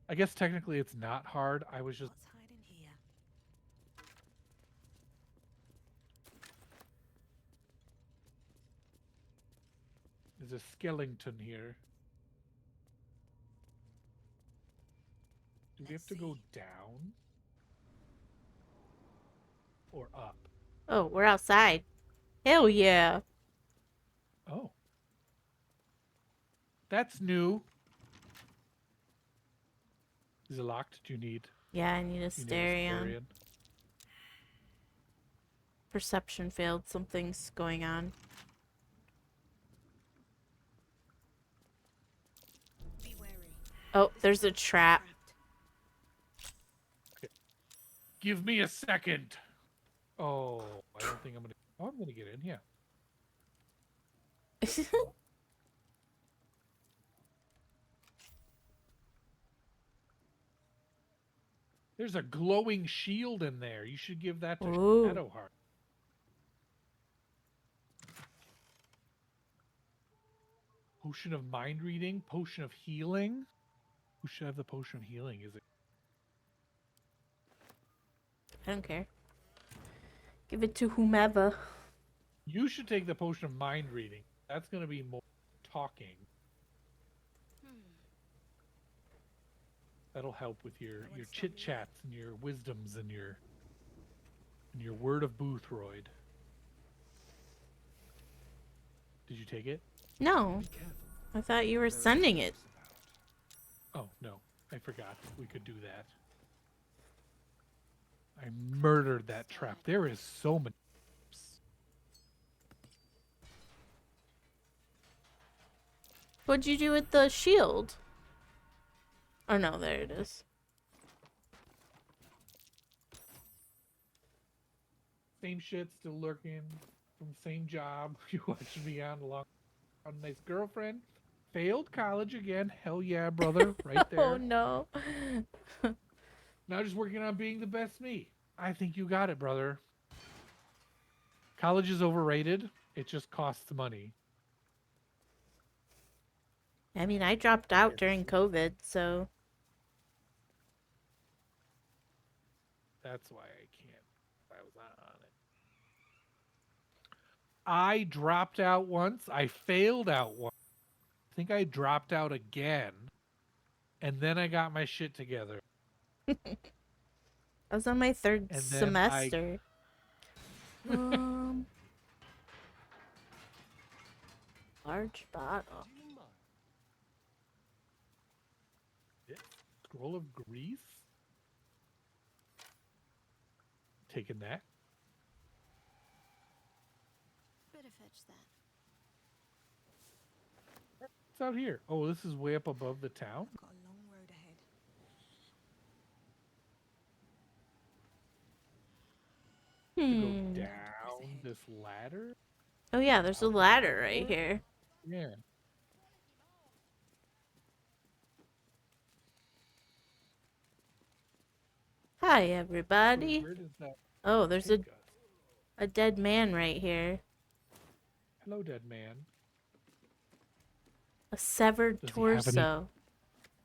I guess technically it's not hard. I was just... What's hiding here? There's a skeleton here. Do we have to go down? Or up? Oh, we're outside. Hell yeah. Oh. That's new. Is it locked? Do you need... Yeah, I need a you need a stereo. Starion? Perception failed. Something's going on. Be wary. Oh, there's a trap. Give me a second. Oh, I don't think I'm gonna... Oh, I'm gonna get in, yeah. There's a glowing shield in there. You should give that to Ooh. Shadowheart. Potion of mind reading, potion of healing. Who should have the potion of healing? Is it? I don't care. Give it to whomever. You should take the potion of mind reading. That's going to be more talking. That'll help with your chit chats and your wisdoms and your word of Boothroyd. Did you take it? No. I thought you were sending it. Oh, no. I forgot we could do that. I murdered that trap. There is so many. What'd you do with the shield? Oh no, there it is. Same shit, still lurking from the same job. You watched me on a nice girlfriend. Failed college again. Hell yeah, brother. Right there. Oh no. Now just working on being the best me. I think you got it, brother. College is overrated. It just costs money. I mean, I dropped out during COVID, so. That's why I can't. I was not on it. I dropped out once. I failed out once. I think I dropped out again. And then I got my shit together. I was on my third And then semester. Large bottle. Scroll of Grease? Taking that. Better fetch that. What's out here? Oh, this is way up above the town. Got a long road ahead. To go down this ladder? Oh yeah, there's a ladder right here. Yeah. Hi everybody. Where does that Oh, there's take us? a dead man right here. Hello, dead man. A severed Does he have any torso.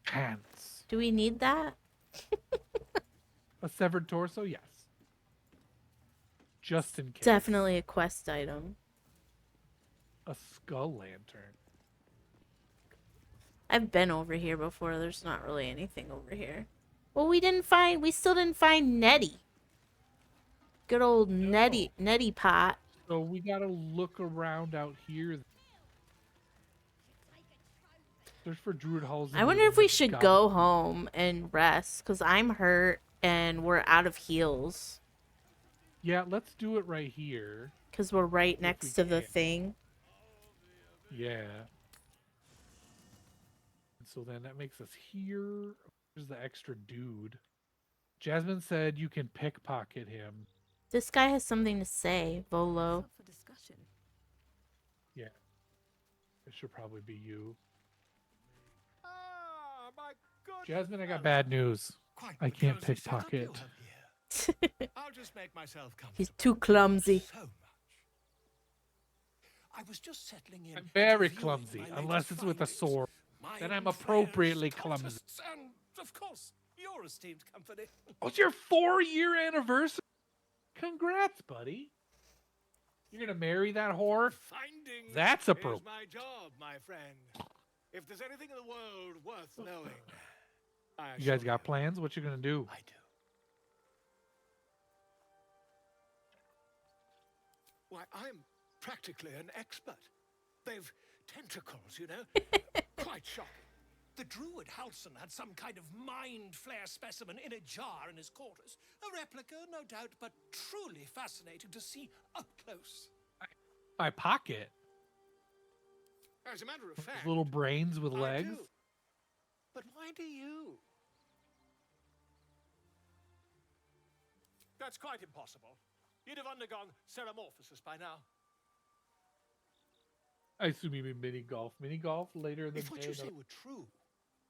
pants? Do we need that? A severed torso? Yes. Just in case. Definitely a quest item. A skull lantern. I've been over here before. There's not really anything over here. Well, we still didn't find Nettie. Good old Nettie pot. So we gotta look around out here. Search for druid halls. I wonder if we should go home and rest, because I'm hurt and we're out of heals. Yeah, let's do it right here. Because we're right next to the can. thing. Yeah. And so then that makes us here. There's the extra dude. Jasmine said you can pickpocket him. This guy has something to say, Volo. Up for discussion. Yeah. It should probably be you. Ah, my good Jasmine, I got fellow. bad news. Quite I the can't cozy setup you pickpocket. have here. I'll just make myself comfortable. He's too clumsy. So much. I was just settling in. I'm very and reviewing clumsy, my unless latest it's with a findings. sword. My Then I'm own appropriately flares, clumsy. contests, and, of course, your esteemed company. Oh, it's your 4-year anniversary. Congrats, buddy. You're gonna marry that whore? Finding That's is appropriate. my job, my friend. If there's anything in the world worth knowing, I You guys assure got plans? What you gonna do? I do. Why, I'm practically an expert. They've tentacles, you know? Quite shocking. The druid Halson had some kind of mind flare specimen in a jar in his quarters. A replica, no doubt, but truly fascinating to see up close. My pocket. As a matter of Those fact, little brains with I legs. do. But why do you? That's quite impossible. You'd have undergone ceramorphosis by now. I assume you mean mini golf. Mini golf later in the If what day. you say they'll were true,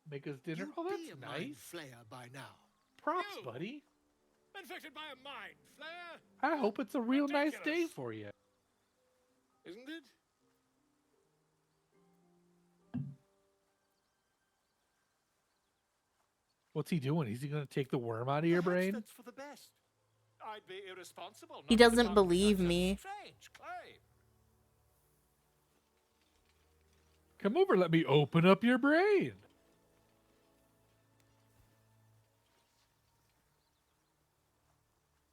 make us dinner. you'd Oh, be that's a mind nice. flayer by now. Props, You. buddy. Infected by a mind flare, I hope it's a real nice day Ridiculous. for you. isn't it? What's he doing? Is he going to take the worm out of your Perhaps brain? that's for the best. I'd be irresponsible. He not to doesn't adopt believe such a me. strange claim. Come over, let me open up your brain.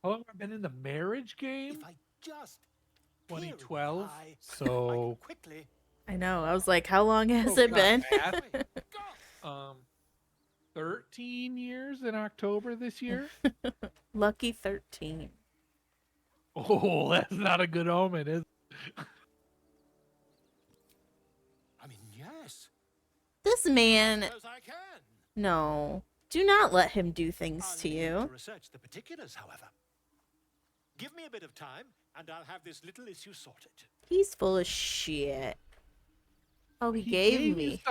How long have I been in the marriage game? If I just 2012. I can So quickly. I know. I was like, how long has Oh, it God, been? math. 13 years in October this year. Lucky 13. Oh, that's not a good omen, is it? I mean, yes. This man. I suppose I can. No. Do not let him do things I'll to need you. to research the particulars, however. Give me a bit of time, and I'll have this little issue sorted. He's full of shit. Oh, he gave me.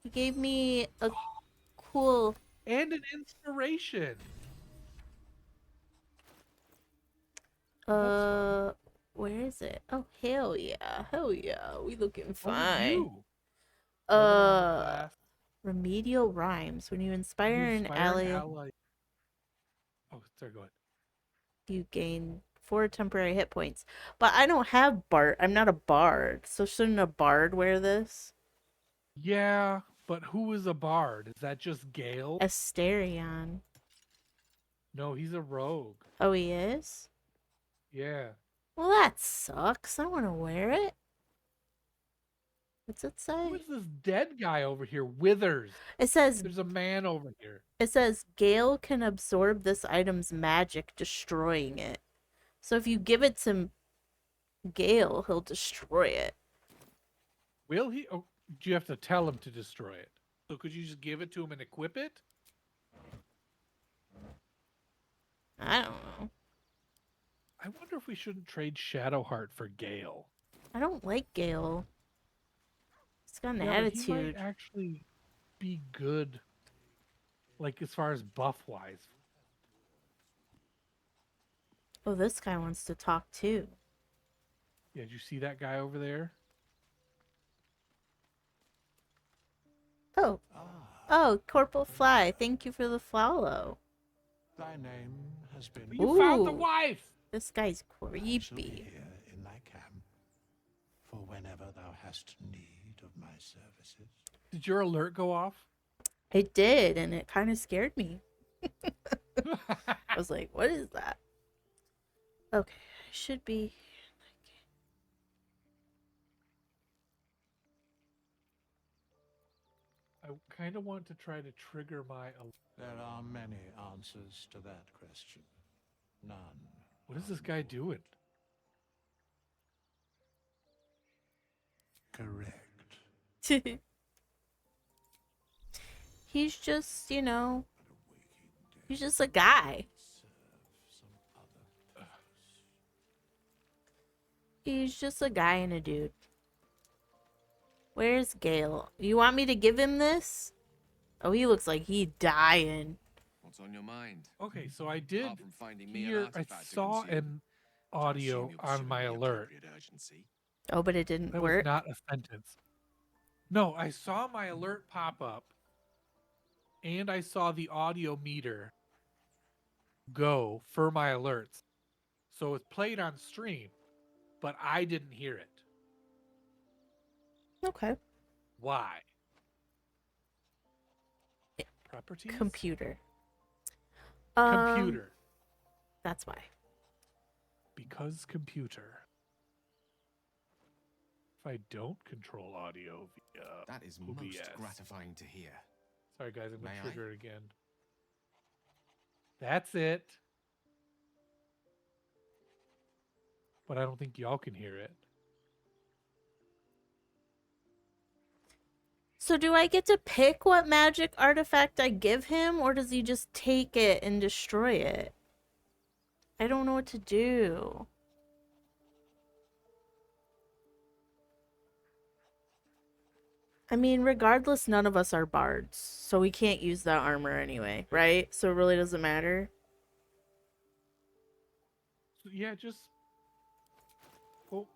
He gave me a cool. And an inspiration. Where is it? Oh, hell yeah. Hell yeah. We looking fine. You. Remedial rhymes. When you inspire an ally, Oh, sorry, go ahead. you gain 4 temporary hit points. But I don't have bard. I'm not a bard. So shouldn't a bard wear this? Yeah, but who is a bard? Is that just Gale? Asterion. No, he's a rogue. Oh, he is? Yeah. Well, that sucks. I want to wear it. What's it say? Who is this dead guy over here? Withers. It says there's a man over here. It says Gale can absorb this item's magic, destroying it. So if you give it to Gale, he'll destroy it. Will he? Oh, do you have to tell him to destroy it? So could you just give it to him and equip it? I don't know. I wonder if we shouldn't trade Shadowheart for Gale. I don't like Gale. He's got an He attitude. might actually be good, like as far as buff wise. Oh, this guy wants to talk too. Yeah, did you see that guy over there? Oh. Oh, Corporal Fly, thank you for the follow. Thy name has been. You found the wife! This guy's Shall be creepy. here in thy camp, for whenever thou hast need of my services. Did your alert go off? It did, and it kind of scared me. I was like, what is that? Okay, I should be. I kind of want to try to trigger my. There are many answers to that question. None. What is this guy doing? Correct. He's just, you know, he's just a guy. He's just a guy and a dude. Where's Gale? You want me to give him this? Oh, he looks like he dying. What's on your mind? Okay, so I did Apart from finding me an hear, I artifact to saw consume, an audio you're on my pursuing the alert. appropriate urgency. Oh, but it didn't That work. was not a sentence. No, I saw my alert pop up, and I saw the audio meter go for my alerts. So it played on stream, but I didn't hear it. Okay. Why? Properties? Computer. Computer. That's why. Because computer. If I don't control audio via That is OBS. most gratifying to hear. Sorry guys, I'm May gonna I? trigger it again. That's it. But I don't think y'all can hear it. So do I get to pick what magic artifact I give him, or does he just take it and destroy it? I don't know what to do. I mean, regardless, none of us are bards, so we can't use that armor anyway, right? So it really doesn't matter. So yeah, just oh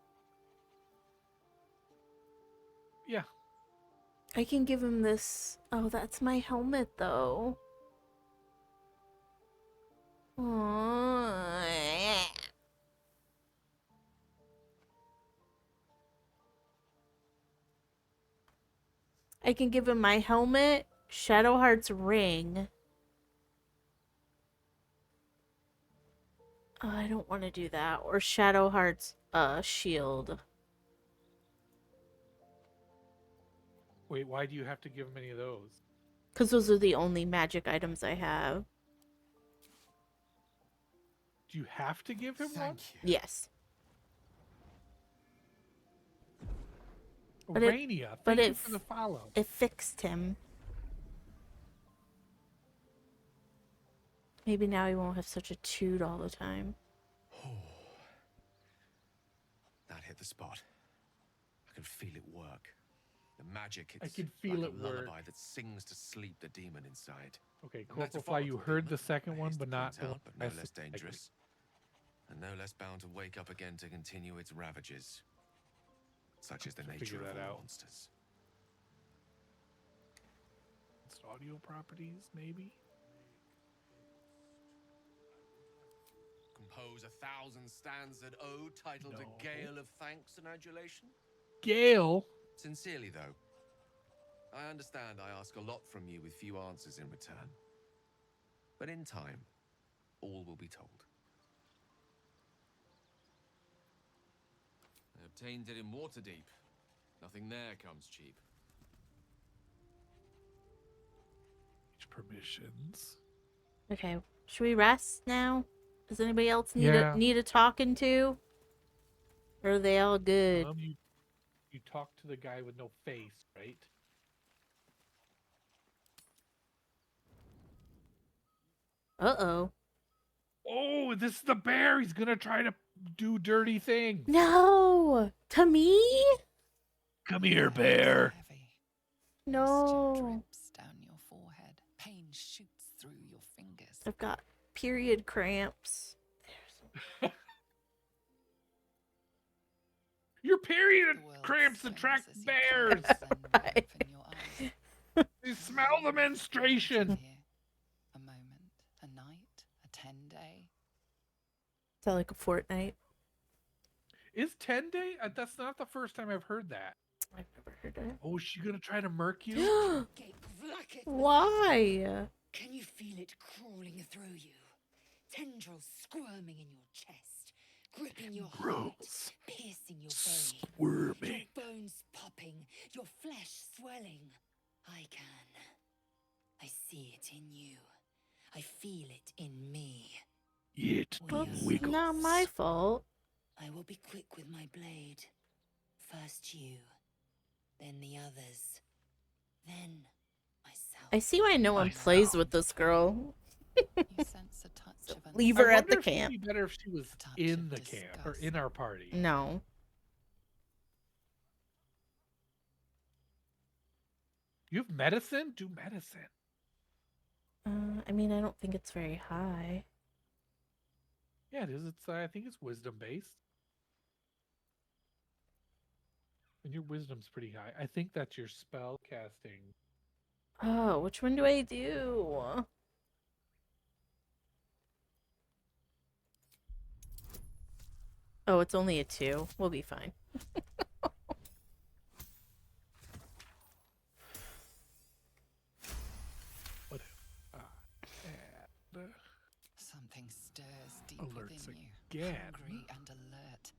yeah. I can give him this. Oh, that's my helmet, though. I can give him my helmet, Shadowheart's ring. Oh, I don't want to do that. Or Shadowheart's shield. Wait, why do you have to give him any of those? Because those are the only magic items I have. Do you have to give him one? Yes. But Rainia, thank you for the follow. It fixed him. Maybe now he won't have such a toot all the time. That hit the spot. I can feel it work. The magic, I it's can feel like it a work. lullaby that sings to sleep the demon inside. Okay, And that's Corporal a Fly, fault you of heard demon, the second I one, haste but to not point the one out, but no I less said. dangerous. And no less bound to wake up again to continue its ravages. Such is the nature figure of that all out. monsters. It's audio properties, maybe? Compose 1,000 stanzas ode titled No. A Gale of Thanks and Adulation? Gale? Sincerely, though, I understand I ask a lot from you with few answers in return. But in time, all will be told. I obtained it in Waterdeep. Nothing there comes cheap. Permissions. Okay, should we rest now? Does anybody else need Yeah. a talking to? Or are they all good? You talk to the guy with no face, right? Uh-oh. Oh, this is the bear. He's gonna try to do dirty things. No! To me? Come here, bear. No. Drips down your forehead. Pain shoots through your fingers. I've got period cramps. Your period cramps attract bears. They smell the menstruation. A moment, a night, a 10-day. Is that like a fortnight? Is 10 day? That's not the first time I've heard that. I've never heard it. Oh, is she gonna try to murk you? Why? Can you feel it crawling through you? Tendrils squirming in your chest, gripping your heart, piercing your belly. Squirming. Your bones popping, your flesh swelling. I can. I see it in you. I feel it in me. It It's not my fault. I will be quick with my blade. First you, then the others, then myself. I see why no one plays with this girl. You sense a touch of Leave her I at the wonder if it'd camp. be better if she was in the camp or in our party. No. You have medicine? Do medicine. I mean, I don't think it's very high. Yeah, it is. It's I think it's wisdom based. And your wisdom's pretty high. I think that's your spell casting. Oh, which one do I do? Oh, it's only a 2. We'll be fine. Something stirs deep Alerts within you, again. hungry and alert.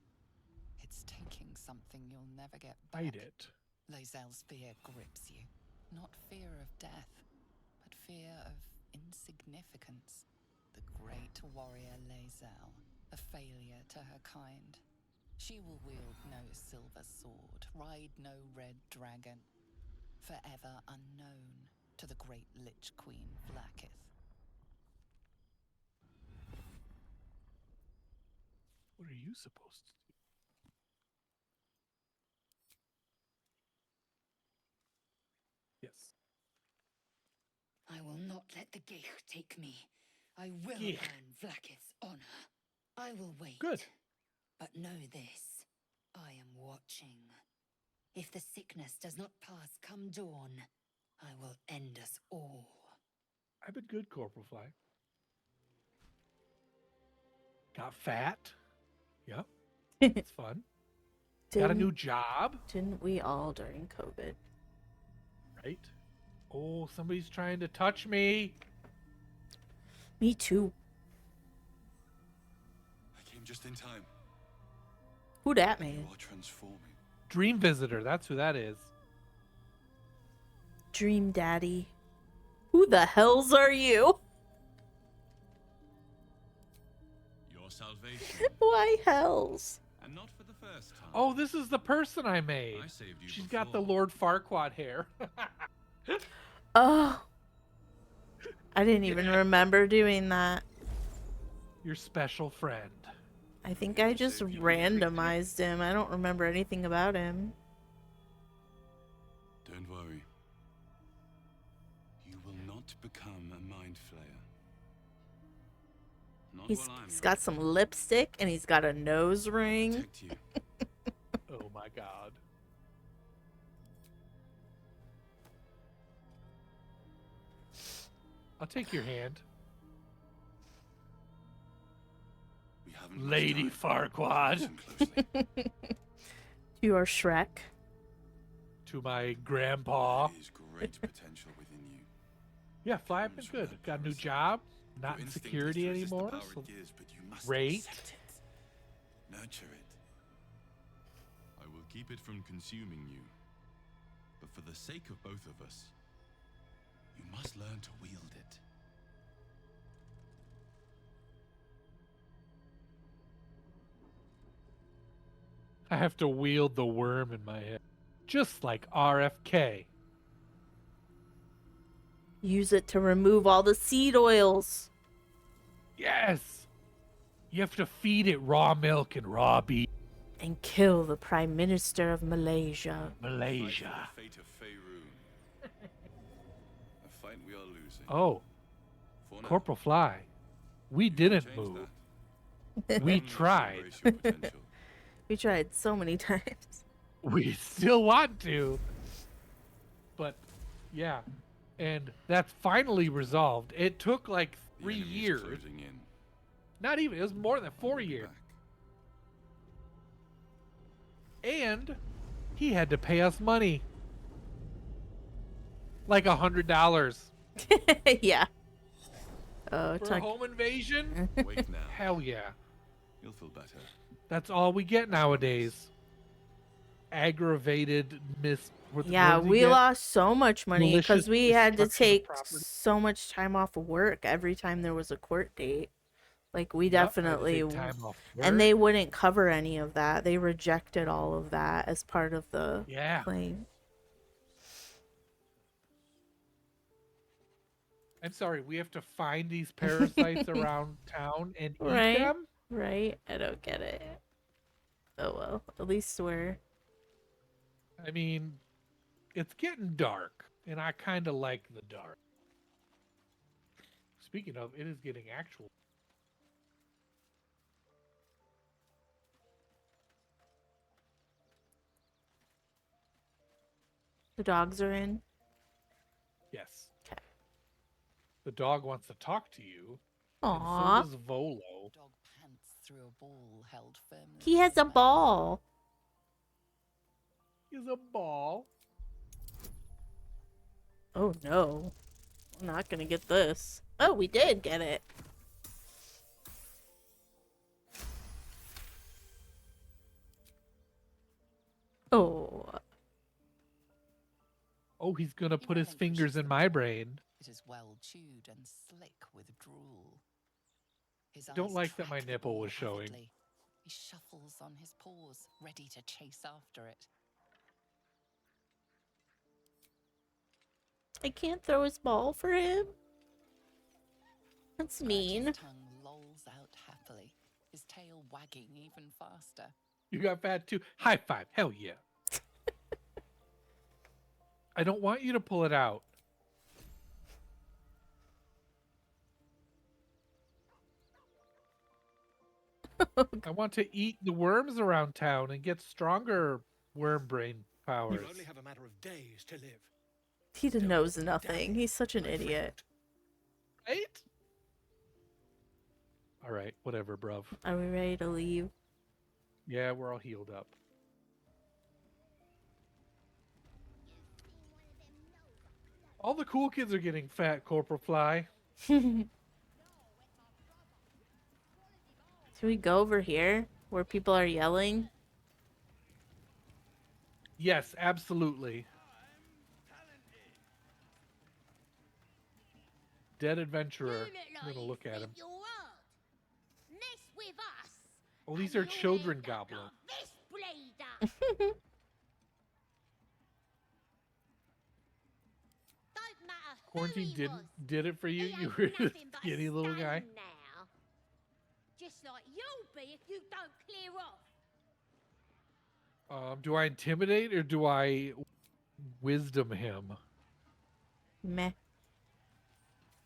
It's taking something you'll never get back. Fight it. Lae'zel's fear grips you. Not fear of death, but fear of insignificance. The great warrior Lae'zel, a failure to her kind. She will wield no silver sword, ride no red dragon. Forever unknown to the great Lich Queen Vlaakith. What are you supposed to do? Yes. I will not let the Geich take me. I will Geich. earn Vlaakith's honor. I will wait. Good. But know this, I am watching. If the sickness does not pass come dawn, I will end us all. I've been good, Corporal Fly. Got fat. Yep. It's fun. Got a new job. Didn't we all during COVID? Right? Oh, somebody's trying to touch me. Me too. I came just in time. Who dat You man? are transforming. Dream Visitor, that's who that is. Dream Daddy. Who the hells are you? Your salvation. Why hells? And not for the first time. Oh, this is the person I made. I saved you She's before. got the Lord Farquaad hair. Oh. I didn't even remember doing that. Your special friend. I think I just randomized him. I don't remember anything about him. Don't worry. You will not become a mind flayer. Not He's while I'm got some lipstick and he's got a nose ring. protect you. Oh my god. I'll take your hand. We haven't much Lady time. Farquaad. Listen closely. You are Shrek. To my grandpa. There is great potential within you. Yeah, Fly been good. Got a new job. Not Your in instinct is security to resist the anymore. power So it gives, but you must great. accept it. Nurture it. I will keep it from consuming you. But for the sake of both of us, you must learn to wield it. I have to wield the worm in my head. Just like RFK. Use it to remove all the seed oils. Yes! You have to feed it raw milk and raw beef. And kill the Prime Minister of Malaysia. Malaysia. Fight for the fate of Faerun. A fight we are losing. Oh, For now, Corporal Fly. We you can didn't change move. that. We You must tried. embrace your potential. We tried so many times. We still want to. But, yeah. And that's finally resolved. It took like The 3 enemy is years. closing in. Not even. It was more than 4 We'll be years. back. And he had to pay us money. Like $100. Yeah. Oh, For a home invasion? Wake now. Hell yeah. You'll feel better. That's all we get nowadays. Aggravated yeah, we lost so much money because Malicious we had to destruction of take property. so much time off of work every time there was a court date. Like, we Yep, I had to definitely... take time off And work. they wouldn't cover any of that. They rejected all of that as part of the Yeah. claim. I'm sorry, we have to find these parasites around town and eat Right? them? Right? I don't get it. Oh well, at least we're... I mean, it's getting dark, and I kind of like the dark. Speaking of, it is getting actual. The dogs are in. Yes. Okay. The dog wants to talk to you. Aww. And so does Volo. Dog pants through a ball held firmly. He has a ball. He's a ball. Oh no. I'm not gonna get this. Oh, we did get it. Oh. Oh, he's gonna put his fingers in my brain. It is well chewed and slick with drool. His Don't eyes like that my track the nipple ball was showing. avidly. He shuffles on his paws, ready to chase after it. I can't throw his ball for him. That's Scratch's mean. tongue lolls out happily, his tail wagging even faster. You got fat too. High five. Hell yeah. I don't want you to pull it out. I want to eat the worms around town and get stronger worm brain powers. You only have a matter of days to live. He knows nothing. He's such an idiot. Right? All right, whatever, bruv. Are we ready to leave? Yeah, we're all healed up. All the cool kids are getting fat, Corporal Fly. Should we go over here where people are yelling? Yes, absolutely. Dead adventurer. I'm gonna look at him. You're hard. Mess with us. Oh, these and are you'll children end up goblins. like this bleeder. Don't matter who Quarantine he was. did it for you. He You ain't were a nothing but a skinny little guy. stain now. Just like you'll be if you don't clear off. Do I intimidate or do I wisdom him? Meh.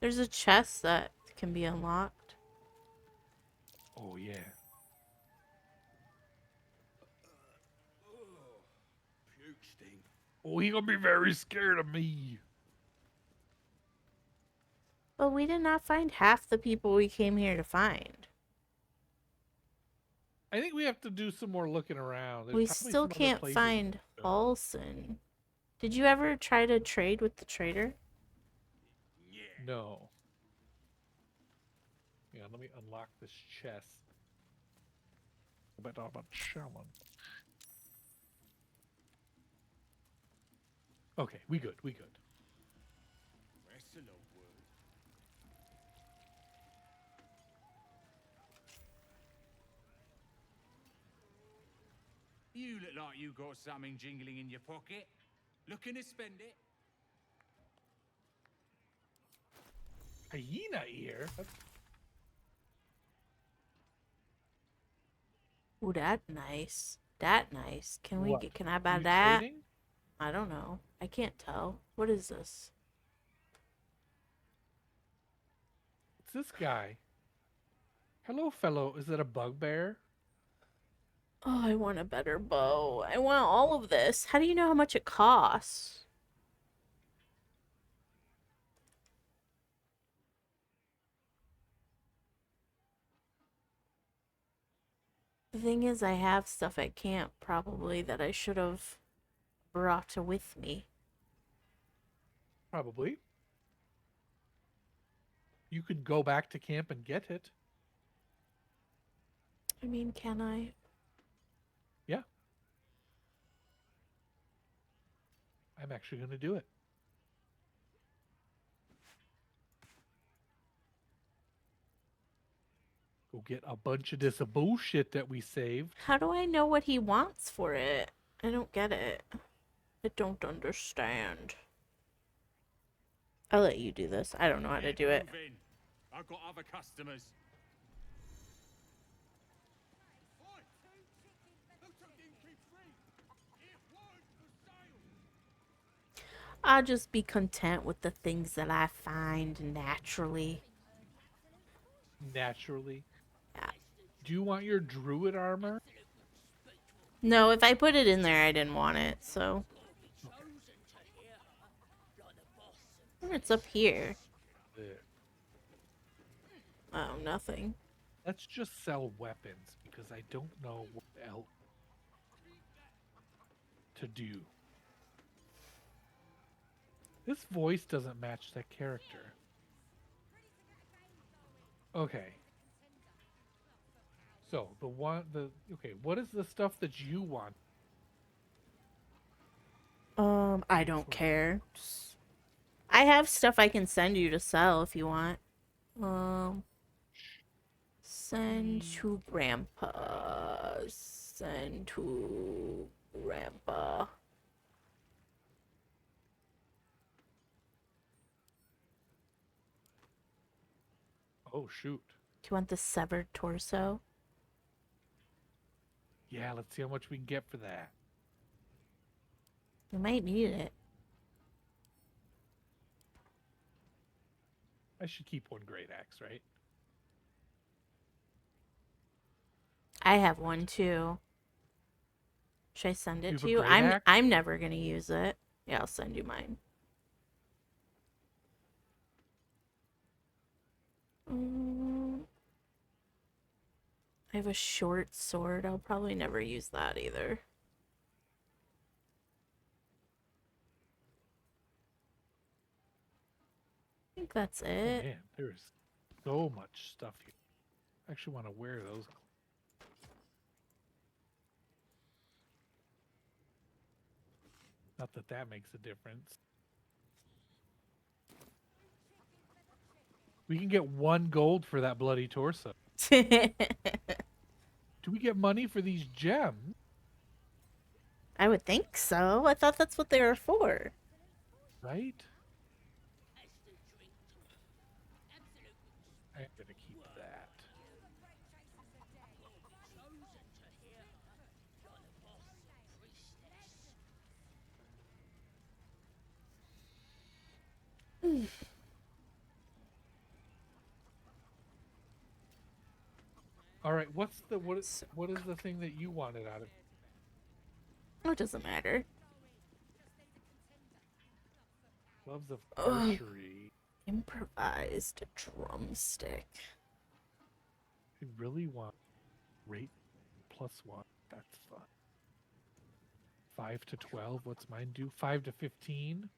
There's a chest that can be unlocked. Oh yeah. Puke sting. Oh, he gonna be very scared of me. But we did not find half the people we came here to find. I think we have to do some more looking around. There's We probably still some other can't places find we can go. Olsen. Did you ever try to trade with the trader? No. Yeah, let me unlock this chest. But I'm a challenge. Okay, we good. We good. That's an old word. You look like you got something jingling in your pocket. Looking to spend it? Hyena ear? Ooh, that nice. That nice. Can we What? get? Can I buy You that? trading? I don't know. I can't tell. What is this? What's this guy? Hello, fellow. Is it a bugbear? Oh, I want a better bow. I want all of this. How do you know how much it costs? The thing is, I have stuff at camp probably that I should have brought with me. Probably. You could go back to camp and get it. I mean, can I? Yeah. I'm actually going to do it. Go get a bunch of this bullshit that we saved. How do I know what he wants for it? I don't get it. I don't understand. I'll let you do this. I don't know how to do it. Move in. I've got other customers. I'll just be content with the things that I find naturally. Naturally. Yeah. Do you want your druid armor? No, if I put it in there, I didn't want it, so. It's up here. There. Oh, nothing. Let's just sell weapons because I don't know what else to do. This voice doesn't match that character. Okay. So, okay, what is the stuff that you want? I don't care. I have stuff I can send you to sell if you want. Send to Grandpa. Send to Grandpa. Oh, shoot. Do you want the severed torso? Yeah, let's see how much we can get for that. You might need it. I should keep one great axe, right? I have one too. Should I send You it have to a you? great I'm axe? I'm never gonna use it. Yeah, I'll send you mine. I have a short sword. I'll probably never use that either. think that's Oh it. man, there's so much stuff here. I actually want to wear those. Not that that makes a difference. We can get 1 gold for that bloody torso. Do we get money for these gems? I would think so. I thought that's what they were for. Right? I'm gonna keep that. All right, what is the thing that you wanted out of it? Oh, it doesn't matter. Gloves of Ugh. archery. Improvised drumstick. I really want rate +1. That's fun. 5 to 12. What's mine do? 5 to 15.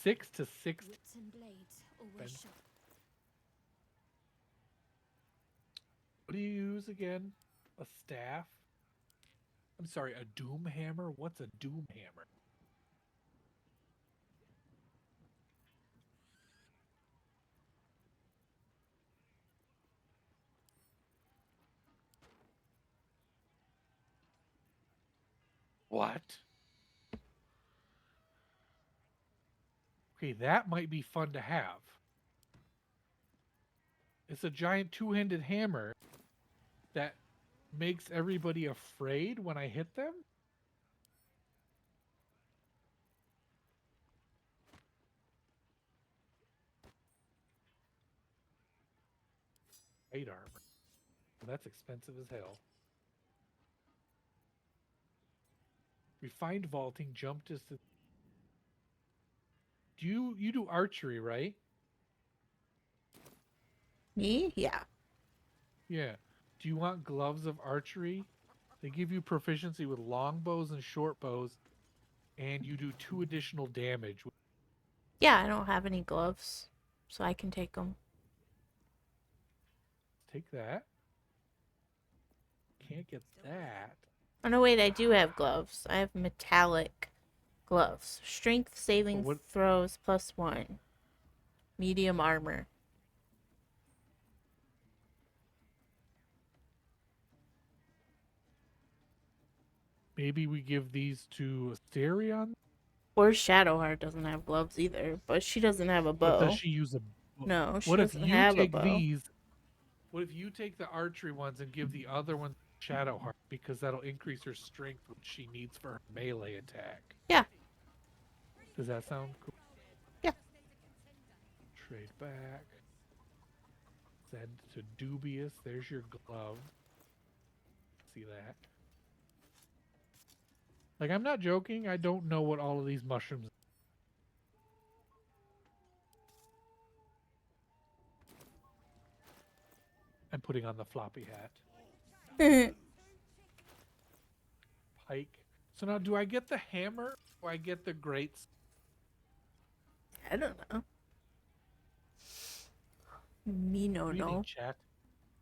6 to 6. Whips and blades always sharp. What do you use again? A staff? I'm sorry, a doom hammer? What's a doom hammer? What? Okay, that might be fun to have. It's a giant 2-handed hammer that makes everybody afraid when I hit them? Light armor. Well, that's expensive as hell. Refined vaulting, jump distance. Do you do archery, right? Me? Yeah. Yeah. Do you want gloves of archery? They give you proficiency with long bows and short bows, and you do 2 additional damage. Yeah, I don't have any gloves, so I can take them. Take that. Can't get that. Oh, no, wait, I do have gloves. I have metallic gloves. Strength saving throws +1. Medium armor. Maybe we give these to Asterion? Or Shadowheart doesn't have gloves either, but she doesn't have a bow. But does she use a bow? No, she What if doesn't you have a take bow. these? What if you take the archery ones and give the other ones Shadowheart, because that'll increase her strength, which she needs for her melee attack. Yeah. Does that sound cool? Yeah. Trade back. Send to Dubious. There's your glove. See that? Like, I'm not joking. I don't know what all of these mushrooms. I'm putting on the floppy hat. Pike. So now, do I get the hammer or I get the greats? I don't know. Me no Reading know. chat.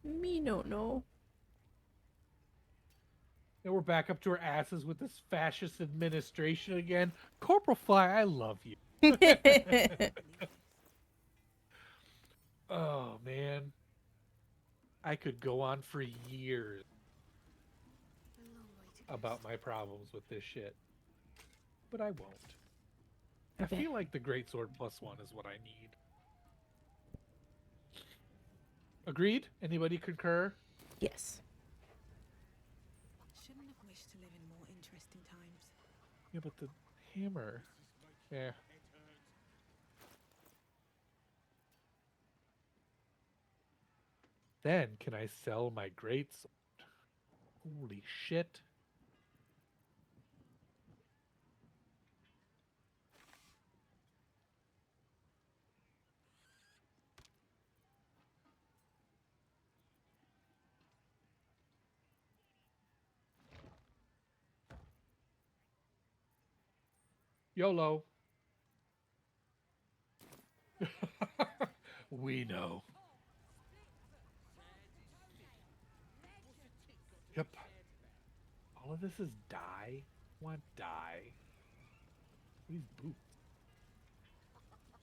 Me no know. Now we're back up to our asses with this fascist administration again. Corporal Fly, I love you. Oh, man. I could go on for years about my problems with this shit. But I won't. Okay. I feel like the Greatsword +1 is what I need. Agreed? Anybody concur? Yes. Shouldn't have wished to live in more interesting times. Yeah, but the hammer. Yeah. Then can I sell my greatsword? Holy shit. YOLO. We know. Yep. All of this is dye? What dye? These boots.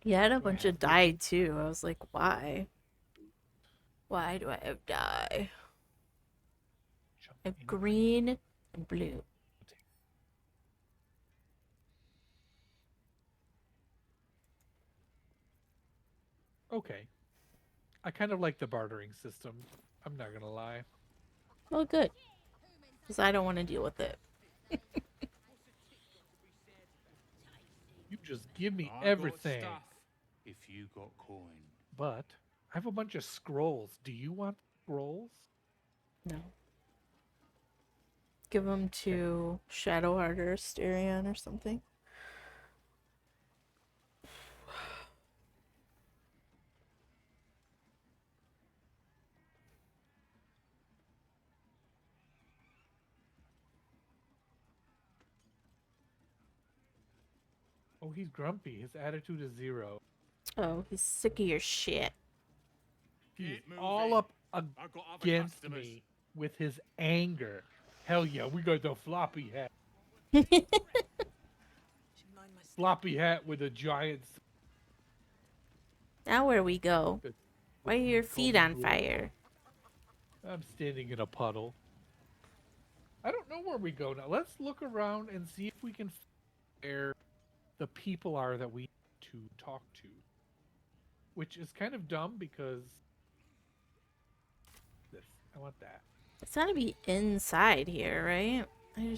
You had a Do I bunch have of dye too. I was like, why? Why do I have dye? I have green and blue. Okay. I kind of like the bartering system. I'm not gonna lie. Well, good. Because I don't want to deal with it. You just give me I everything. got stuff if you got coin. But I have a bunch of scrolls. Do you want scrolls? No. Give them to Shadowheart or Asterion or something. Oh, he's grumpy. His attitude is 0. Oh, he's sick of your shit. He's all up against me with his anger. Hell yeah, we got the floppy hat. Floppy hat with a giant. Now where we go? Why are your feet on fire? I'm standing in a puddle. I don't know where we go now. Let's look around and see if we can where the people are that we need to talk to. Which is kind of dumb because this. I want that. It's gotta be inside here, right? I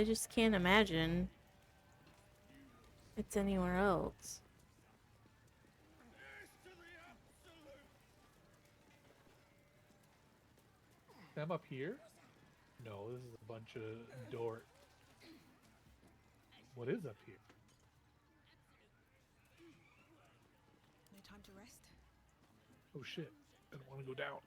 just can't imagine it's anywhere else. Them up here? No, this is a bunch of dort. What is up here? No time to rest. Oh shit. I don't want to go down.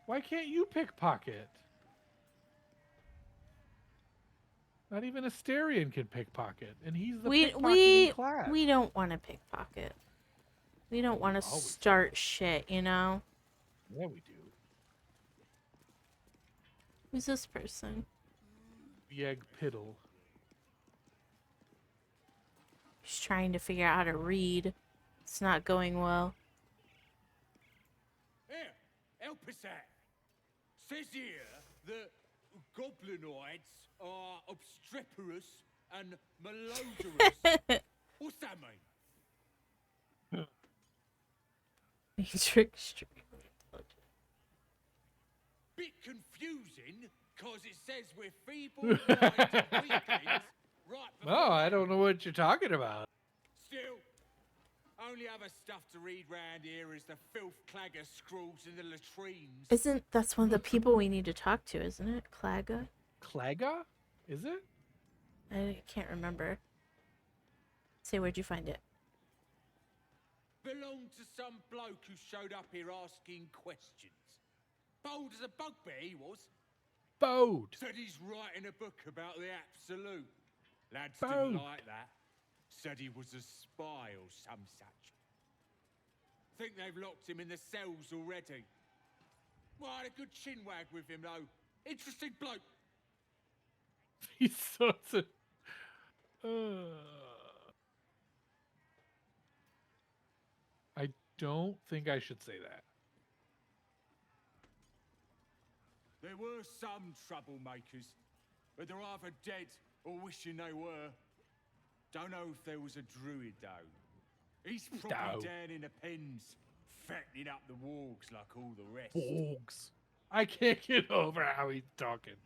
Why can't you pickpocket? Not even Asterion can pickpocket, and he's the pickpocketing class. We don't want to pickpocket. We don't want to start shit, you know? Yeah, we do. Who's this person? Yeg Piddle. He's trying to figure out how to read. It's not going well. Here, help us out. Says here that goblinoids are obstreperous and malodorous. What's that mean? Matrix Bit confusing, cause it says we're feeble-minded weaklings right before. Oh, I don't know what you're talking about. Still, only other stuff to read round here is the filth clagger scrawls in the latrines. That's one of the people we need to talk to, isn't it? Clagga? Clagga? Is it? I can't remember. Say, where'd you find it? Belonged to some bloke who showed up here asking questions. Bold as a bugbear he was. Bold. Said he's writing a book about the Absolute. Lads Bold. didn't like that. Said he was a spy or some such. Think they've locked him in the cells already. Well, I had a good chinwag with him though. Interesting bloke. He's such a... I don't think I should say that. There were some troublemakers, but they're either dead or wishing they were. Don't know if there was a druid though. He's probably down in the pens, fattening up the wargs like all the rest. Wargs. I can't get over how he's talking.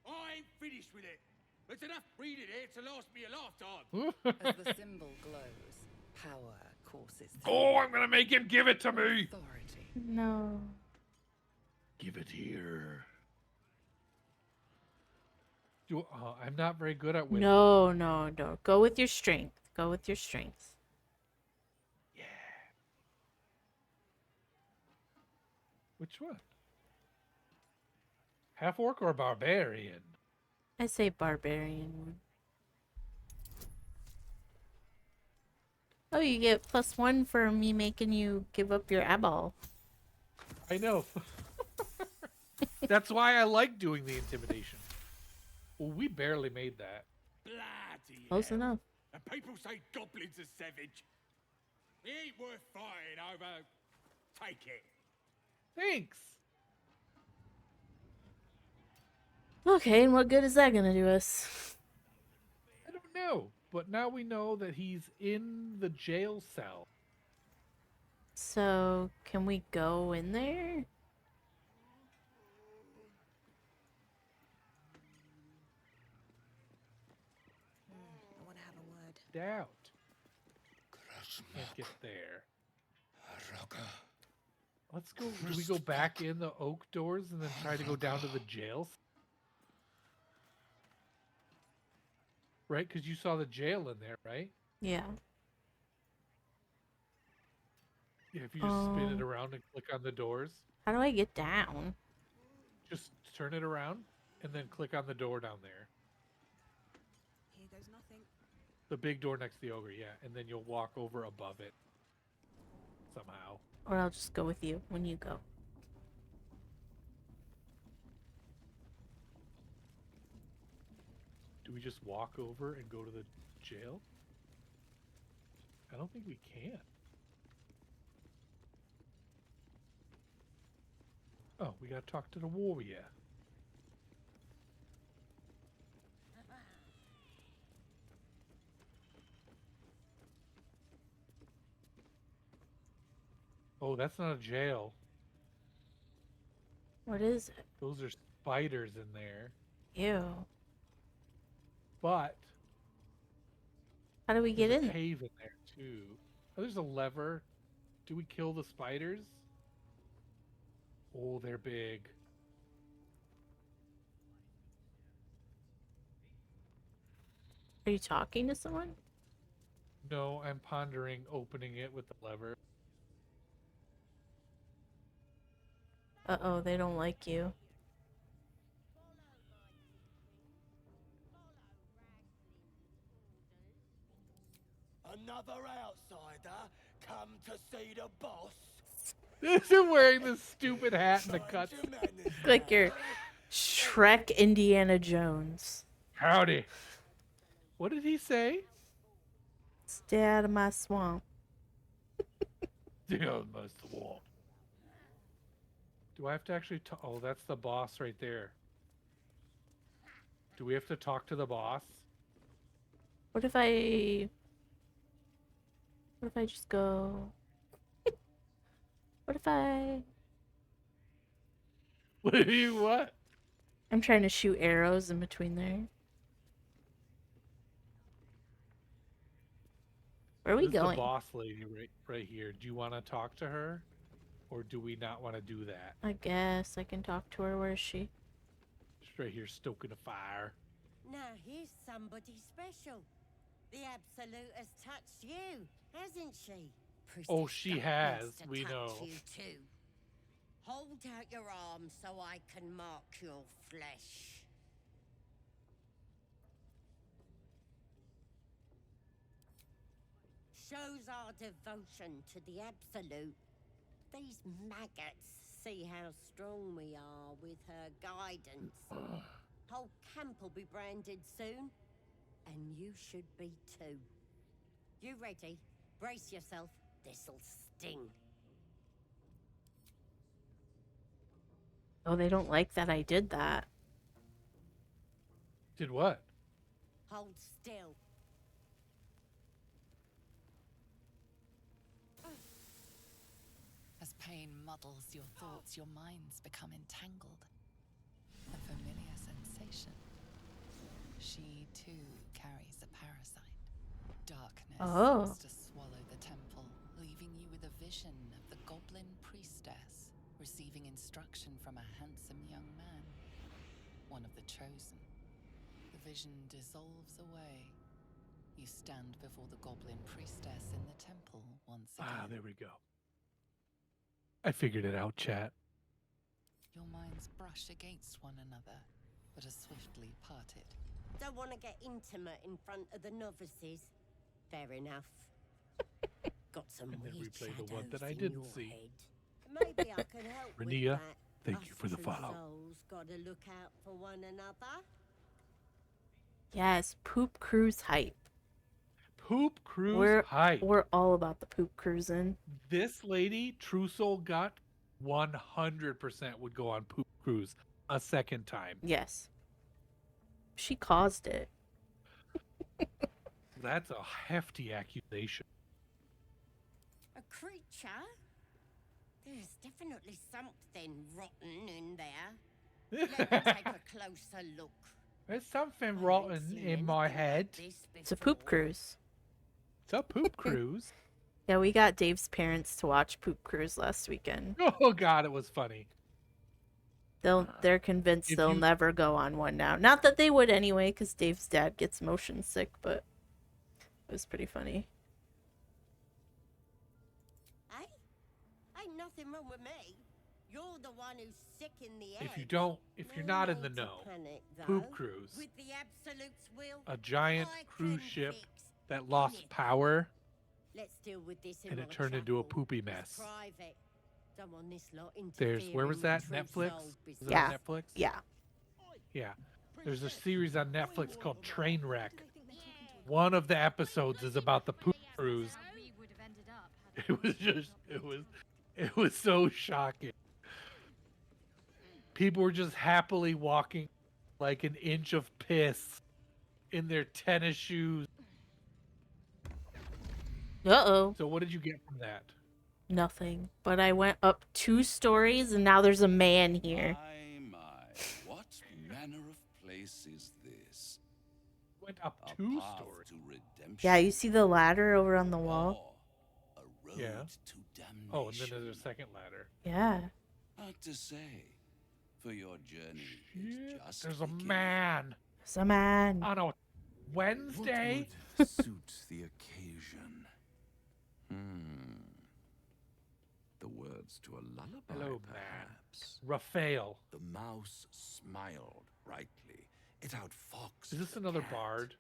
I ain't finished with it. There's enough reading here to last me a lifetime. As the symbol glows, power courses through. Oh, I'm gonna make him give it to me. Authority. No. Give it here. I'm not very good at wisdom. No, no, no. Go with your strength. Go with your strength. Yeah. Which one? Half orc or barbarian? I say barbarian. Oh, you get +1 for me making you give up your eyeball. I know. That's why I like doing the intimidation. Well, we barely made that. Bloody Close hell. enough. And people say goblins are savage. It ain't worth fighting over. Take it. Thanks. Okay, and what good is that gonna do us? I don't know, but now we know that he's in the jail cell. So, can we go in there? I want to have a word. Doubt. Can't get there. Let's go. Do we go back in the oak doors and then try to go down to the jails? Right? Because you saw the jail in there, right? Yeah. Yeah, if you just spin it around and click on the doors. How do I get down? Just turn it around and then click on the door down there. Here goes nothing. The big door next to the ogre, yeah. And then you'll walk over above it. Somehow. Or I'll just go with you when you go. Do we just walk over and go to the jail? I don't think we can. Oh, we gotta talk to the warrior. Oh, that's not a jail. What is it? Those are spiders in there. Ew. But how do we get there's in a cave in there too. Oh, there's a lever. Do we kill the spiders? Oh, they're big. Are you talking to someone? No, I'm pondering opening it with the lever. Uh-oh, they don't like you. Another outsider come to see the boss? They're wearing this stupid hat and the cuts. Like your Shrek Indiana Jones. Howdy. What did he say? Stay out of my swamp. Stay out of my swamp. Do I have to actually talk? Oh, that's the boss right there. Do we have to talk to the boss? What if I just go? What if I... What? I'm trying to shoot arrows in between there. Where are we This is going? the boss lady right here. Do you want to talk to her? Or do we not want to do that? I guess I can talk to her. Where is she? She's right here stoking a fire. Now here's somebody special. The Absolute has touched you, hasn't she? Oh, she has. We know. You too. Hold out your arm so I can mark your flesh. Shows our devotion to the Absolute. These maggots see how strong we are with her guidance. Whole camp will be branded soon, and you should be too. You ready? Brace yourself. This'll sting. Oh, they don't like that I did that. Did what? Hold still. As pain muddles your thoughts, your minds become entangled. A familiar sensation. She too carries a parasite. Darkness seems to swallow the temple, leaving you with a vision of the goblin priestess receiving instruction from a handsome young man, one of the chosen. vision dissolves away. You stand before the goblin priestess in the temple once again. Ah, there we go. I figured it out, chat. Your minds brush against one another, but are swiftly parted. Don't want to get intimate in front of the novices. Fair enough. Got some And then weird replay the one that I shadows in didn't your see. head. Maybe I can help with Rania, that. thank Us you for the true follow. souls gotta look out for one another. Yes, poop cruise hype. Poop cruise hype. We're all about the poop cruising. This lady, True Soul Gut, 100% would go on poop cruise a second time. Yes. She caused it. That's a hefty accusation. A creature? There's definitely something rotten in there. Let me take a closer look. There's something rotten in my head. It's a poop cruise. It's a poop cruise. Yeah, we got Dave's parents to watch Poop Cruise last weekend. Oh God, it was funny. They're convinced If they'll you- never go on one now. Not that they would anyway, because Dave's dad gets motion sick, but it was pretty funny. Hey? Ain't nothing wrong with me. You're the one who's sick in the head. If you're not in the need to know, panic, Poop though. Cruise, With the Absolute's will, a giant I cruise can ship fix that lost anything. power, Let's deal with this in and my it turned into a chapel. poopy It's mess. private. Don't want this lot Where was interfering that? with true Netflix? soul Was business. it Yeah. on Netflix? Yeah. Yeah. There's a series on Netflix called Trainwreck. One of the episodes is about the poop cruise. It was so shocking. People were just happily walking like an inch of piss in their tennis shoes. Uh-oh. So what did you get from that? Nothing. But I went up 2 stories and now there's a man here. My, what manner of place is this? Went up A 2 path stories. to redemption, Yeah, you see the ladder over on the wall? a road Yeah. to damnation. Oh, and then there's a second ladder. Yeah. Hard to say, for your journey Shit, is just there's a beginning. man There's a man. on a Wednesday. What would suit the occasion? The words to a lullaby, Hello, perhaps. man. Raphael. The mouse smiled brightly. It outfoxed Is this the another cat. bard?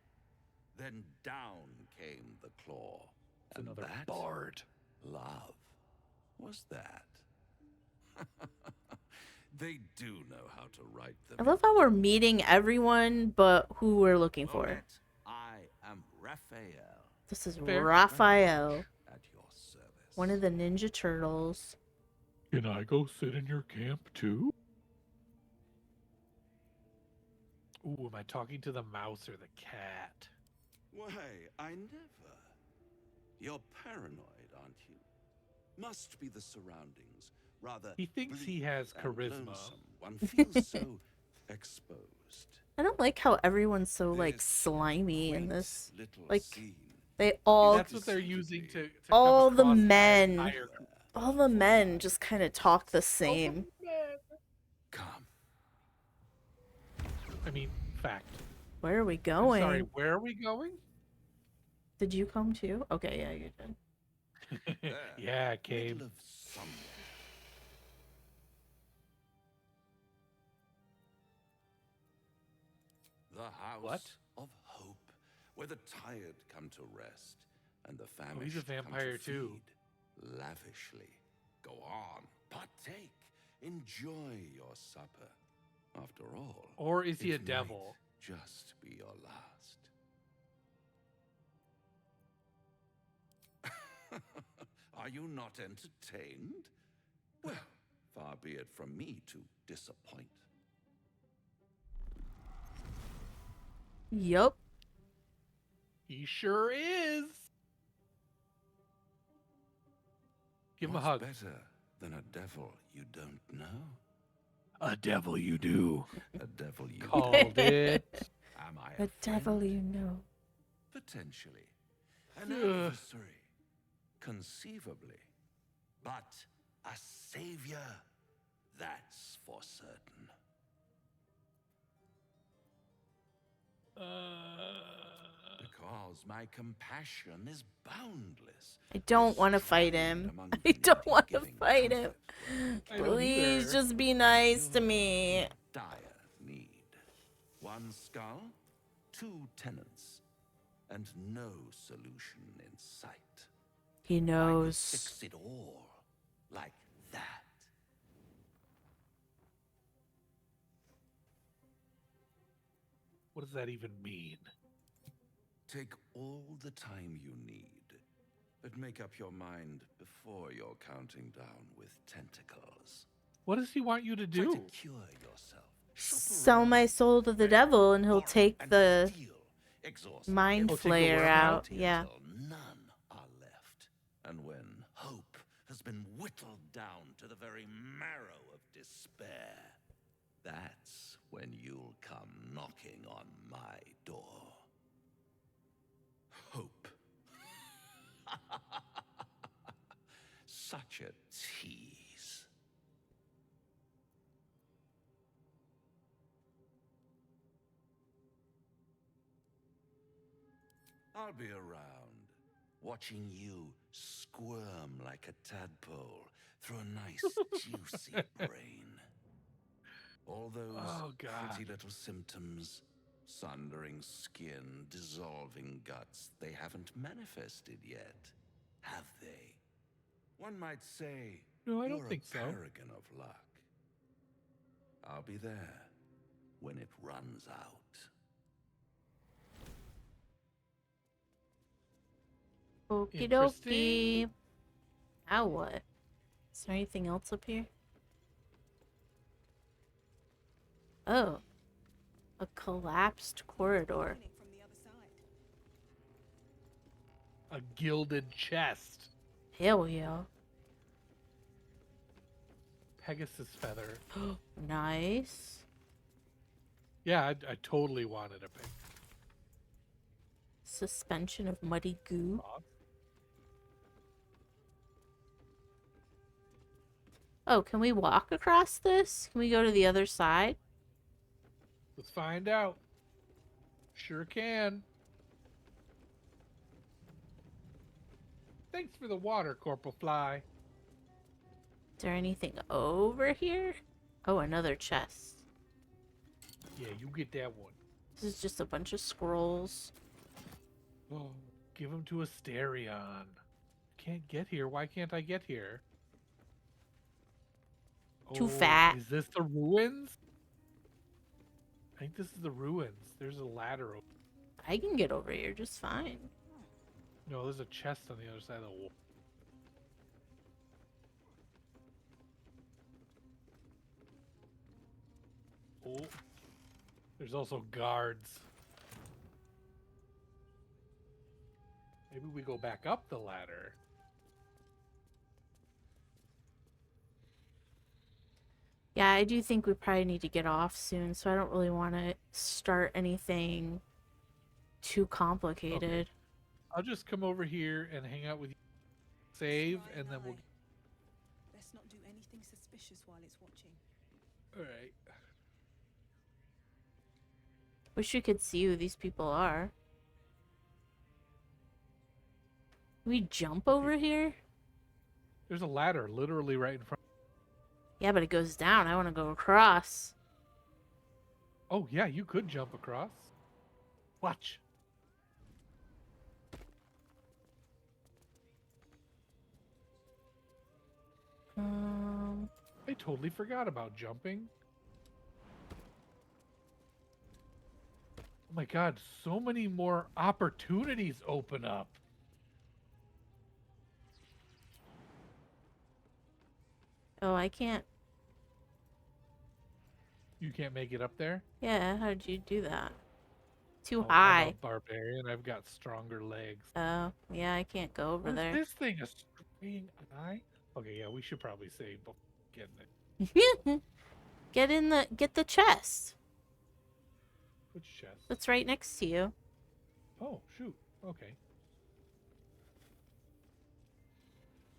Then down came the claw. It's And another that bard. love was that. They do know how to write them. I love how we're meeting everyone but who we're looking Well for. met. I am Raphael. This is Fair. Raphael, At your service. one of the Ninja Turtles. Can I go sit in your camp too? Ooh, am I talking to the mouse or the cat? Why, I never. You're paranoid, aren't you? Must be the surroundings. Rather, He thinks he bleak has and charisma. lonesome. One feels so exposed. I don't like how everyone's so like This slimy in quaint this. little Like scene. they all That's what they're using to all come the across as men higher- all the men just kind of talk the same. Come. I mean, fact. Where are we I'm going? sorry, where are we going? Did you come too? Okay, yeah, you did. Yeah, it came. Middle of somewhere. The house What? of hope, where the tired come to rest and the Oh, famished he's a vampire come to too. feed lavishly. Go on, partake, enjoy your supper. After all, Or is he it a devil? might just be your last. Are you not entertained? Well, far be it from me to disappoint. Yup. He sure is. Give him a What's hug. better than a devil you don't know? A devil you do. A devil you Called it. Am I The devil you know. Potentially. An Ugh. adversary. Conceivably. But a savior. That's for certain. Because my compassion is boundless. I don't want to fight him. I don't want to fight him. I don't Please either. just be nice to me. Dire need. One skull, 2 tenants, and no solution in sight. He knows. Fix it all like that. What does that even mean? Take all the time you need, but make up your mind before you're counting down with tentacles. What does he want you to do? Try to cure yourself. Sell my soul to the devil and he'll take the mind flayer out. Yeah. None are left. And when hope has been whittled down to the very marrow of despair, that's when you'll come knocking on my door. Hope. Such a tease. I'll be around, watching you squirm like a tadpole through a nice, juicy brain. All those pretty little symptoms, sundering skin, dissolving guts, they haven't manifested yet, have they? One might say, no, I don't you're think a so. paragon of luck. I'll be there when it runs out. Okie dokie. Now what? Is there anything else up here? Oh. A collapsed corridor. A gilded chest. Hell yeah. Pegasus feather. Nice. Yeah, I totally wanted a pig. Suspension of muddy goo. Oh, can we walk across this? Can we go to the other side? Let's find out. Sure can. Thanks for the water, Corporal Fly. Is there anything over here? Oh, another chest. Yeah, you get that one. This is just a bunch of scrolls. Oh, give him to Asterion. Can't get here. Why can't I get here? Too fat. Is this the ruins? I think this is the ruins. There's a ladder over. I can get over here just fine. No, there's a chest on the other side of the wall. Oh. There's also guards. Maybe we go back up the ladder. Yeah, I do think we probably need to get off soon, so I don't really want to start anything too complicated. Okay. I'll just come over here and hang out with you. Save, and then we'll... Let's not do anything suspicious while it's watching. Alright. Wish we could see who these people are. Can we jump over here? There's a ladder literally right in front. Yeah, but it goes down. I want to go across. Oh, yeah, you could jump across. Watch. I totally forgot about jumping. Oh my god, so many more opportunities open up. Oh, I can't. You can't make it up there? Yeah, how did you do that? Too I'm high. a barbarian. I've got stronger legs. Oh, yeah, I can't go over there. This thing a string eye? Okay, yeah, we should probably save before getting it. Get the chest. Which chest? That's right next to you. Oh, shoot. Okay.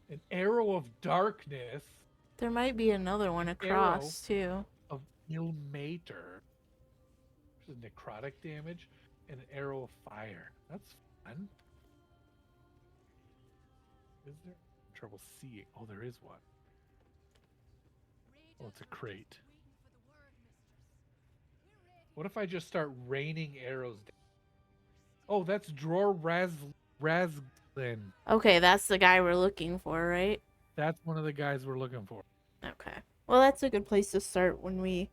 An arrow of darkness. There might be another one across, too. Of Ilmater. There's necrotic damage. An arrow of fire. That's fun. Is there? I'm trouble seeing. Oh, there is one. Oh, it's a crate. What if I just start raining arrows down? Oh, that's Dror Razglin. Okay, that's the guy we're looking for, right? That's one of the guys we're looking for. Okay. Well, that's a good place to start when we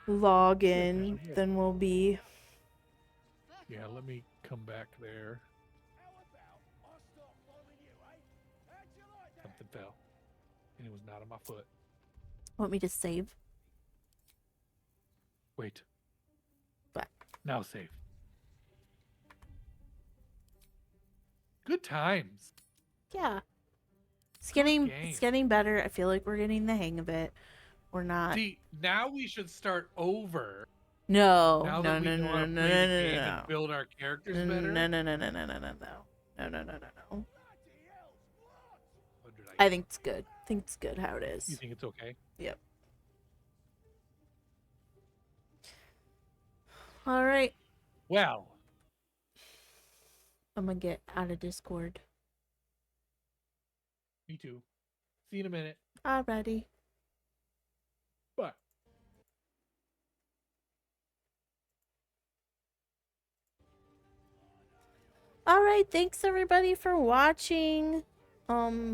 log in. Then we'll be... Yeah, let me come back there. Something fell. And it was not on my foot. Want me to save? Wait. What? Now save. Good times. Yeah. It's getting better. I feel like we're getting the hang of it. We're not. See, now we should start over. No. Now No, that we no, know no, how no, to no, play no, the no, game no. and build our characters better. No, no, no, no, no, no, no, no, no. No, no, no, no, no. I think it's good. I think it's good how it is. You think it's okay? Yep. All right. Well. I'm gonna get out of Discord. Me too. See you in a minute. Alrighty. Bye. All right, thanks everybody for watching.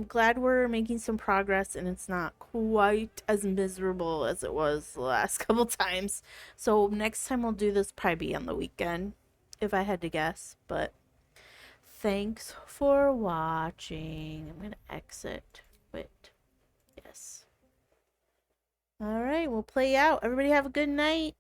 Glad we're making some progress and it's not quite as miserable as it was the last couple times. So next time we'll do this probably be on the weekend, if I had to guess. But thanks for watching. I'm gonna exit. Wait. Yes. All right, we'll play out. Everybody have a good night.